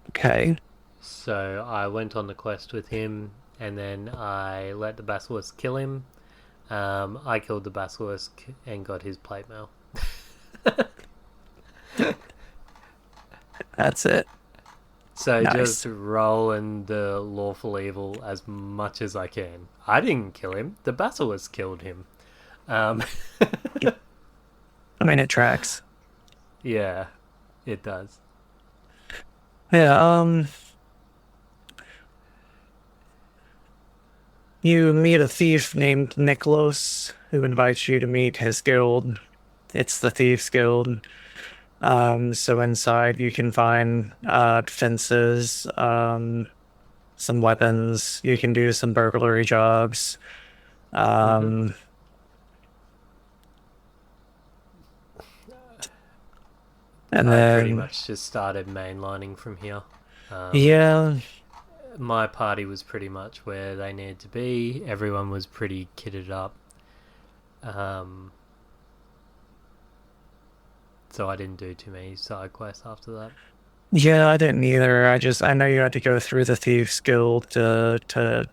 [SPEAKER 2] okay.
[SPEAKER 1] So I went on the quest with him, and then I let the basilisk kill him. I killed the basilisk and got his plate mail.
[SPEAKER 2] That's it.
[SPEAKER 1] So just
[SPEAKER 2] Nice.
[SPEAKER 1] rolling the lawful evil as much as I can. I didn't kill him. The basilisk killed him. Um,
[SPEAKER 2] I mean, it tracks.
[SPEAKER 1] yeah, it does.
[SPEAKER 2] Yeah. You meet a thief named Niklos who invites you to meet his guild. It's the Thieves Guild. So inside you can find fences, some weapons. You can do some burglary jobs.
[SPEAKER 1] Mm-hmm.
[SPEAKER 2] Um, and
[SPEAKER 1] I pretty
[SPEAKER 2] then,
[SPEAKER 1] much just started mainlining from here. Um,
[SPEAKER 2] yeah,
[SPEAKER 1] my party was pretty much where they needed to be. Everyone was pretty kitted up. Um, so I didn't do too many side quests after that.
[SPEAKER 2] yeah, I didn't either. I know you had to go through the Thieves Guild to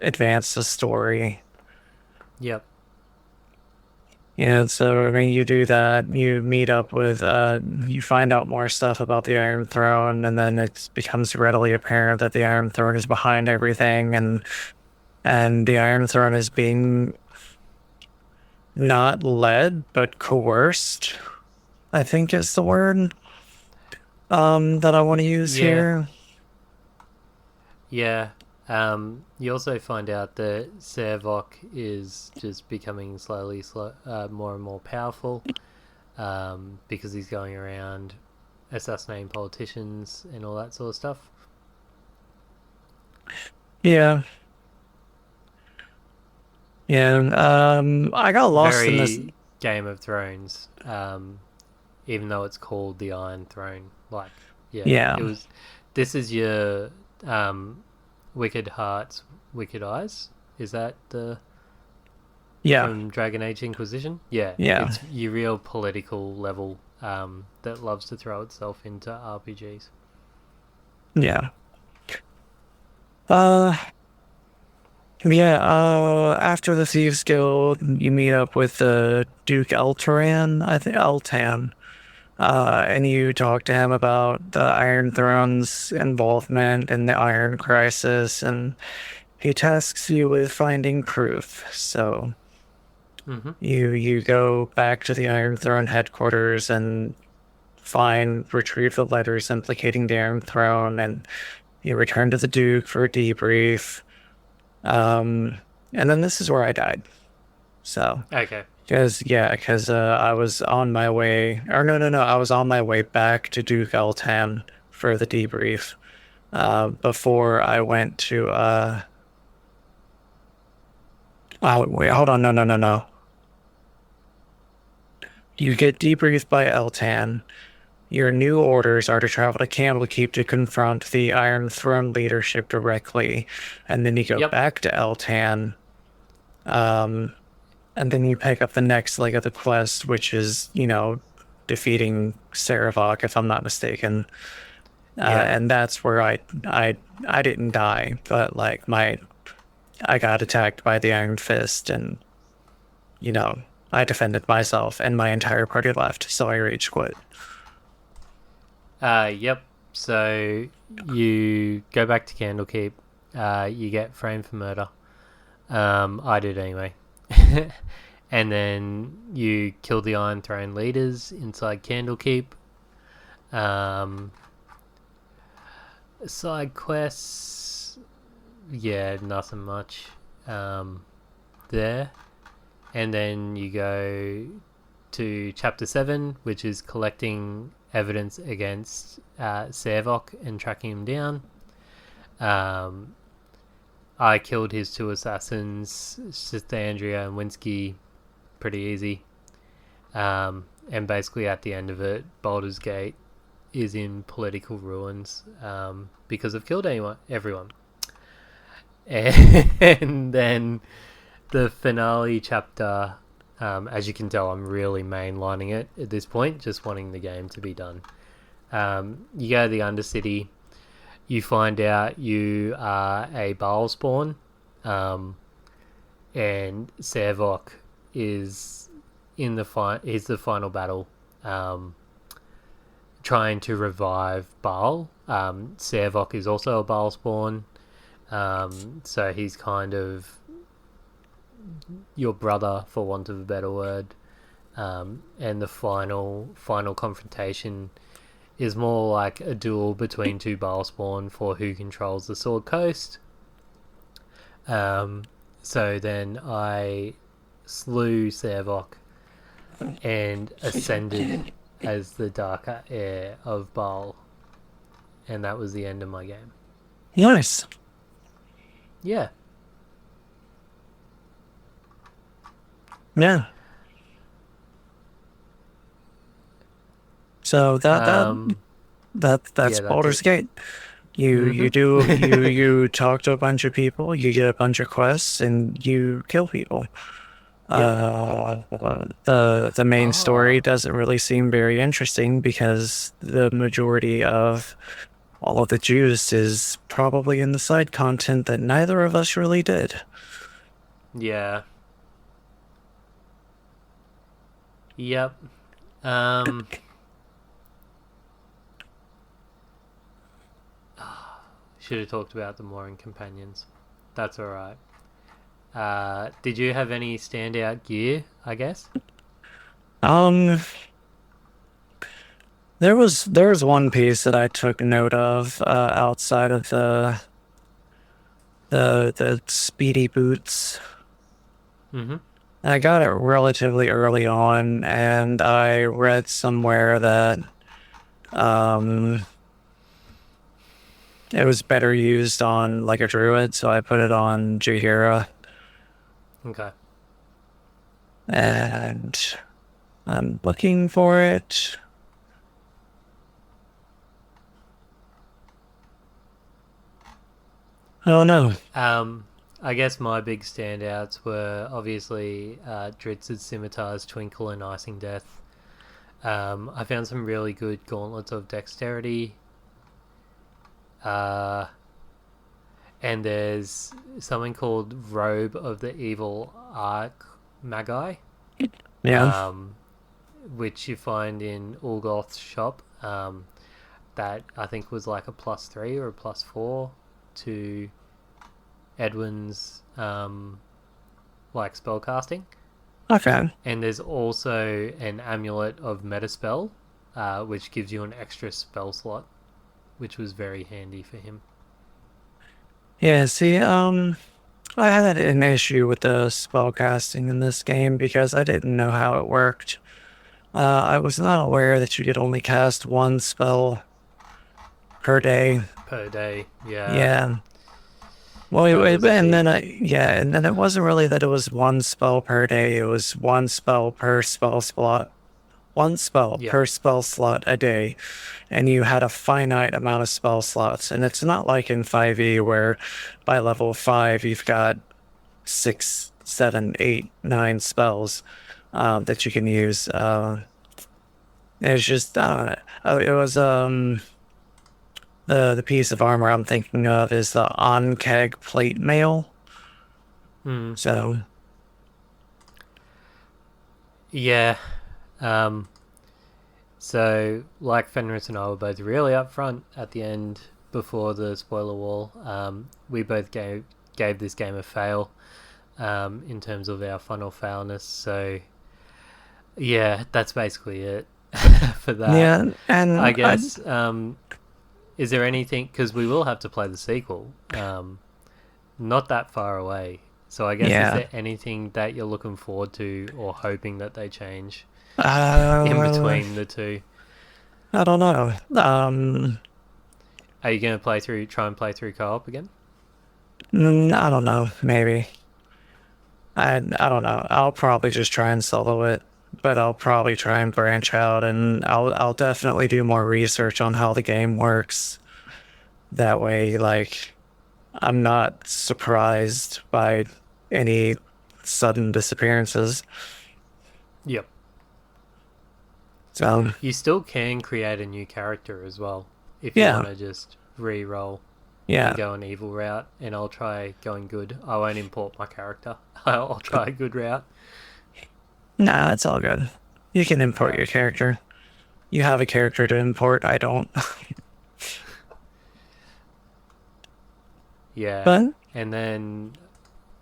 [SPEAKER 2] advance the story.
[SPEAKER 1] Yep.
[SPEAKER 2] Yeah, so I mean, you do that. You meet up with, you find out more stuff about the Iron Throne, and then it becomes readily apparent that the Iron Throne is behind everything, and the Iron Throne is being not led but coerced, I think is the word that I want to use
[SPEAKER 1] Yeah.
[SPEAKER 2] here.
[SPEAKER 1] Yeah. You also find out that Servok is just becoming more and more powerful because he's going around assassinating politicians and all that sort of stuff.
[SPEAKER 2] Yeah. Yeah. I got lost in this.
[SPEAKER 1] Very Game of Thrones, even though it's called the Iron Throne. Like, yeah,
[SPEAKER 2] Yeah.
[SPEAKER 1] it was. This is your Wicked Hearts, Wicked Eyes. Is that the
[SPEAKER 2] Yeah.
[SPEAKER 1] from Dragon Age Inquisition? Yeah,
[SPEAKER 2] Yeah.
[SPEAKER 1] it's your real political level that loves to throw itself into RPGs.
[SPEAKER 2] Yeah. Uh, yeah, after the Thieves Guild, you meet up with Duke Eltaran, I think Eltan, and you talk to him about the Iron Throne's involvement in the Iron Crisis, and he tasks you with finding proof. So
[SPEAKER 1] Mm-hmm.
[SPEAKER 2] you go back to the Iron Throne headquarters and retrieve the letters implicating the Iron Throne, and you return to the Duke for a debrief. Um, and then this is where I died. So,
[SPEAKER 1] Okay.
[SPEAKER 2] I was on my way, or no, I was on my way back to Duke Eltan for the debrief, before I went to, oh, wait, hold on, no. You get debriefed by Eltan. Your new orders are to travel to Candlekeep to confront the Iron Throne leadership directly, and then you go
[SPEAKER 1] Yep.
[SPEAKER 2] back to Eltan. Um, And then you pick up the next leg of the quest, which is, defeating Saravok, if I'm not mistaken.
[SPEAKER 1] Yeah.
[SPEAKER 2] And that's where I didn't die, but like I got attacked by the Iron Fist, and you know, I defended myself, and my entire party left, so I rage quit.
[SPEAKER 1] Yep. So you go back to Candlekeep. You get framed for murder. I did anyway. And then you kill the Iron Throne leaders inside Candlekeep. Um, Side quests, yeah, nothing much there. And then you go to Chapter 7, which is collecting evidence against Servok and tracking him down. I killed his two assassins, Andrea and Winsky, pretty easy. And basically at the end of it, Baldur's Gate is in political ruins because I've killed everyone. And then the finale chapter, as you can tell, I'm really mainlining it at this point, just wanting the game to be done. You go to the Undercity, you find out you are a Baal spawn, and Servok is is the final battle, trying to revive Baal. Servok is also a Baal spawn, so he's kind of your brother, for want of a better word. And the final confrontation is more like a duel between two Baal spawn for who controls the Sword Coast. So then I slew Servok and ascended as the dark heir of Baal, and that was the end of my game.
[SPEAKER 2] Nice.
[SPEAKER 1] Yeah.
[SPEAKER 2] Yeah. So
[SPEAKER 1] Um,
[SPEAKER 2] that's
[SPEAKER 1] yeah, that's
[SPEAKER 2] Baldur's
[SPEAKER 1] it.
[SPEAKER 2] Gate. You do you talk to a bunch of people, you get a bunch of quests, and you kill people.
[SPEAKER 1] Yep.
[SPEAKER 2] The main story
[SPEAKER 1] Oh,
[SPEAKER 2] doesn't really seem very interesting because the majority of all of the juice is probably in the side content that neither of us really did.
[SPEAKER 1] yeah. Yep. Um, should have talked about the mooring companions. That's alright. Did you have any standout gear, I guess?
[SPEAKER 2] Um, there was one piece that I took note of outside of the speedy boots.
[SPEAKER 1] Mm-hmm.
[SPEAKER 2] I got it relatively early on, and I read somewhere that um it was better used on like a druid, so I put it on Jahira,
[SPEAKER 1] Okay.
[SPEAKER 2] and I'm looking for it. Oh no.
[SPEAKER 1] Um, I guess my big standouts were obviously Dritz's Scimitar's Twinkle and Icing Death. I found some really good gauntlets of dexterity. Uh, and there's something called Robe of the Evil Arc Magi,
[SPEAKER 2] Yeah.
[SPEAKER 1] um, which you find in Ulgoth's shop. That I think was like a +3 or a +4 to Edwin's like spellcasting.
[SPEAKER 2] Okay.
[SPEAKER 1] And there's also an amulet of Metaspell, which gives you an extra spell slot, which was very handy for him.
[SPEAKER 2] Yeah, see, I had an issue with the spellcasting in this game because I didn't know how it worked. I was not aware that you could only cast one spell per day.
[SPEAKER 1] Per day. Yeah,
[SPEAKER 2] Yeah. Well,
[SPEAKER 1] that was a
[SPEAKER 2] and
[SPEAKER 1] big.
[SPEAKER 2] then and then it wasn't really that it was one spell per day. It was one spell per spell slot, one spell
[SPEAKER 1] Yep.
[SPEAKER 2] per spell slot a day, and you had a finite amount of spell slots. And it's not like in 5e where by level 5 you've got 6, 7, 8, 9 spells that you can use. It's just it was the piece of armor I'm thinking of is the Onkeg plate mail.
[SPEAKER 1] Mm.
[SPEAKER 2] So
[SPEAKER 1] Yeah. Um, so, like Fenris and I were both really upfront at the end before the spoiler wall. We both gave this game a fail in terms of our fun or foulness. So, yeah, that's basically it for that.
[SPEAKER 2] yeah,
[SPEAKER 1] I
[SPEAKER 2] and
[SPEAKER 1] guess. Is there anything? Because we will have to play the sequel. Not that far away. So I guess is
[SPEAKER 2] yeah,
[SPEAKER 1] there anything that you're looking forward to or hoping that they change in
[SPEAKER 2] uh,
[SPEAKER 1] between the two?
[SPEAKER 2] I don't know.
[SPEAKER 1] Are you going to try and play through co-op again?
[SPEAKER 2] I don't know. Maybe I don't know. I'll probably just try and solo it, but I'll probably try and branch out, and I'll definitely do more research on how the game works. That way, like I'm not surprised by any sudden disappearances.
[SPEAKER 1] Yep.
[SPEAKER 2] So
[SPEAKER 1] You still can create a new character as well if you want
[SPEAKER 2] yeah,
[SPEAKER 1] to just re-roll and
[SPEAKER 2] yeah.
[SPEAKER 1] go an evil route. And I'll try going good. I won't import my character. I'll try a good route.
[SPEAKER 2] Nah, it's all good. You can
[SPEAKER 1] All
[SPEAKER 2] import
[SPEAKER 1] right.
[SPEAKER 2] your character. You have a character to import. I don't.
[SPEAKER 1] Yeah.
[SPEAKER 2] But
[SPEAKER 1] And then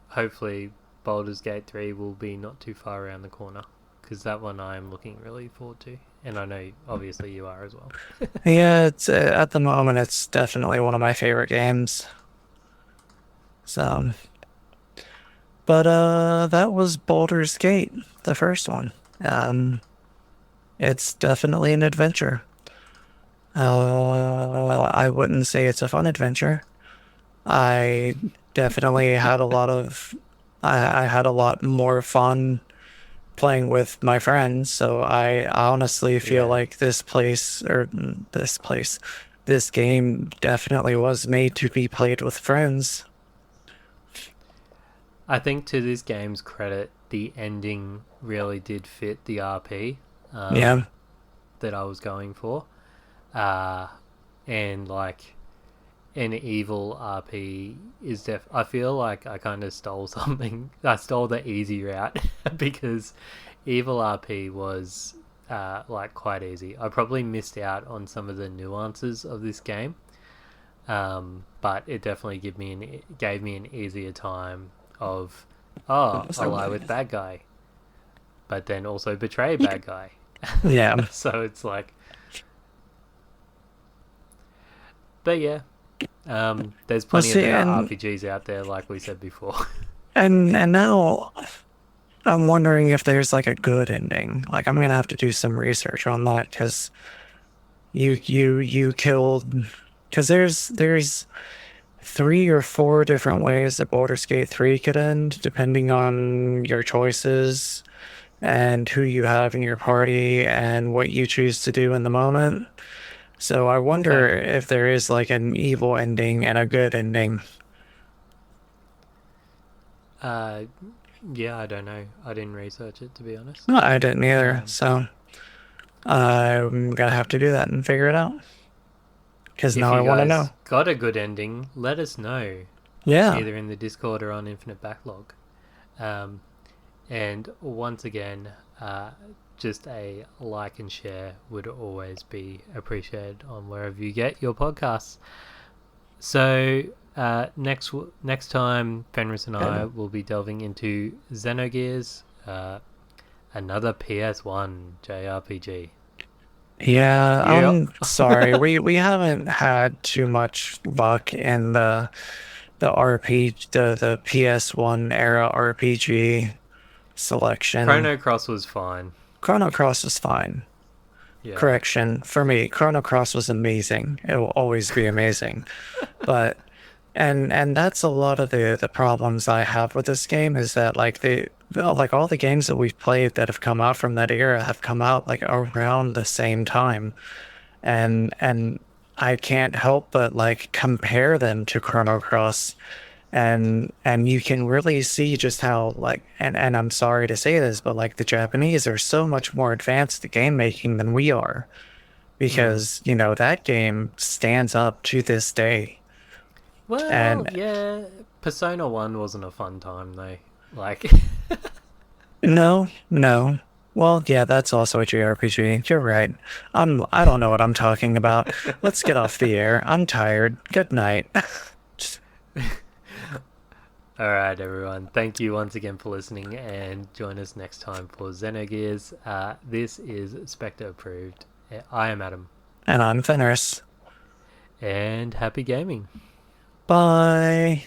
[SPEAKER 1] hopefully Baldur's Gate 3 will be not too far around the corner because that one I am looking really forward to. And I know obviously you are as well.
[SPEAKER 2] yeah, it's at the moment it's definitely one of my favorite games. So But that was Baldur's Gate, the first one. Um, it's definitely an adventure. I wouldn't say it's a fun adventure. I definitely had a lot of, I had a lot more fun playing with my friends. So I honestly feel
[SPEAKER 1] Yeah.
[SPEAKER 2] like this game definitely was made to be played with friends.
[SPEAKER 1] I think to this game's credit, the ending really did fit the RP
[SPEAKER 2] Yeah,
[SPEAKER 1] that I was going for. Uh, and like an evil RP is I feel like I kind of stole something. I stole the easy route because evil RP was like quite easy. I probably missed out on some of the nuances of this game, but it definitely gave me an easier time of I'll lie with bad guy, but then also betray bad guy.
[SPEAKER 2] yeah.
[SPEAKER 1] So it's like, but yeah, there's
[SPEAKER 2] Let's
[SPEAKER 1] plenty of
[SPEAKER 2] see,
[SPEAKER 1] better
[SPEAKER 2] and
[SPEAKER 1] RPGs out there, like we said before.
[SPEAKER 2] and now I'm wondering if there's like a good ending. Like I'm gonna have to do some research on that because you killed because there's 3 or 4 different ways that Baldur's Gate 3 could end, depending on your choices and who you have in your party and what you choose to do in the moment. So I wonder
[SPEAKER 1] Okay.
[SPEAKER 2] if there is like an evil ending and a good ending.
[SPEAKER 1] Uh, yeah, I don't know. I didn't research it, to be honest.
[SPEAKER 2] No, I didn't either.
[SPEAKER 1] Um,
[SPEAKER 2] So I'm gonna have to do that and figure it out because
[SPEAKER 1] if
[SPEAKER 2] now I
[SPEAKER 1] you
[SPEAKER 2] want to know.
[SPEAKER 1] guys got a good ending, let us know,
[SPEAKER 2] Yeah.
[SPEAKER 1] either in the Discord or on Infinite Backlog. Um, and once again, just a like and share would always be appreciated on wherever you get your podcasts. So next time, Fenris and I will be delving into Xenogears, another PS1 JRPG.
[SPEAKER 2] Yeah,
[SPEAKER 1] Yeah.
[SPEAKER 2] I'm sorry. We haven't had too much luck in the PS1 era RPG selection.
[SPEAKER 1] Chrono Cross was fine.
[SPEAKER 2] Chrono Cross was fine.
[SPEAKER 1] Yeah.
[SPEAKER 2] Correction, for me, Chrono Cross was amazing. It will always be amazing. But and that's a lot of the problems I have with this game is that like all the games that we've played that have come out from that era have come out like around the same time. And I can't help but like compare them to Chrono Cross, and you can really see just how like and I'm sorry to say this, but like the Japanese are so much more advanced at game making than we are
[SPEAKER 1] Mm.
[SPEAKER 2] because you know that game stands up to this day.
[SPEAKER 1] Well,
[SPEAKER 2] And
[SPEAKER 1] yeah. Persona 1 wasn't a fun time, though. Like,
[SPEAKER 2] no, no. Well, yeah, that's also a JRPG. You're right. I don't know what I'm talking about. Let's get off the air. I'm tired. Good night.
[SPEAKER 1] alright, everyone. Thank you once again for listening, and join us next time for Xenogears. This is Spectre approved. I am Adam,
[SPEAKER 2] And I'm Fenris.
[SPEAKER 1] and happy gaming.
[SPEAKER 2] Bye.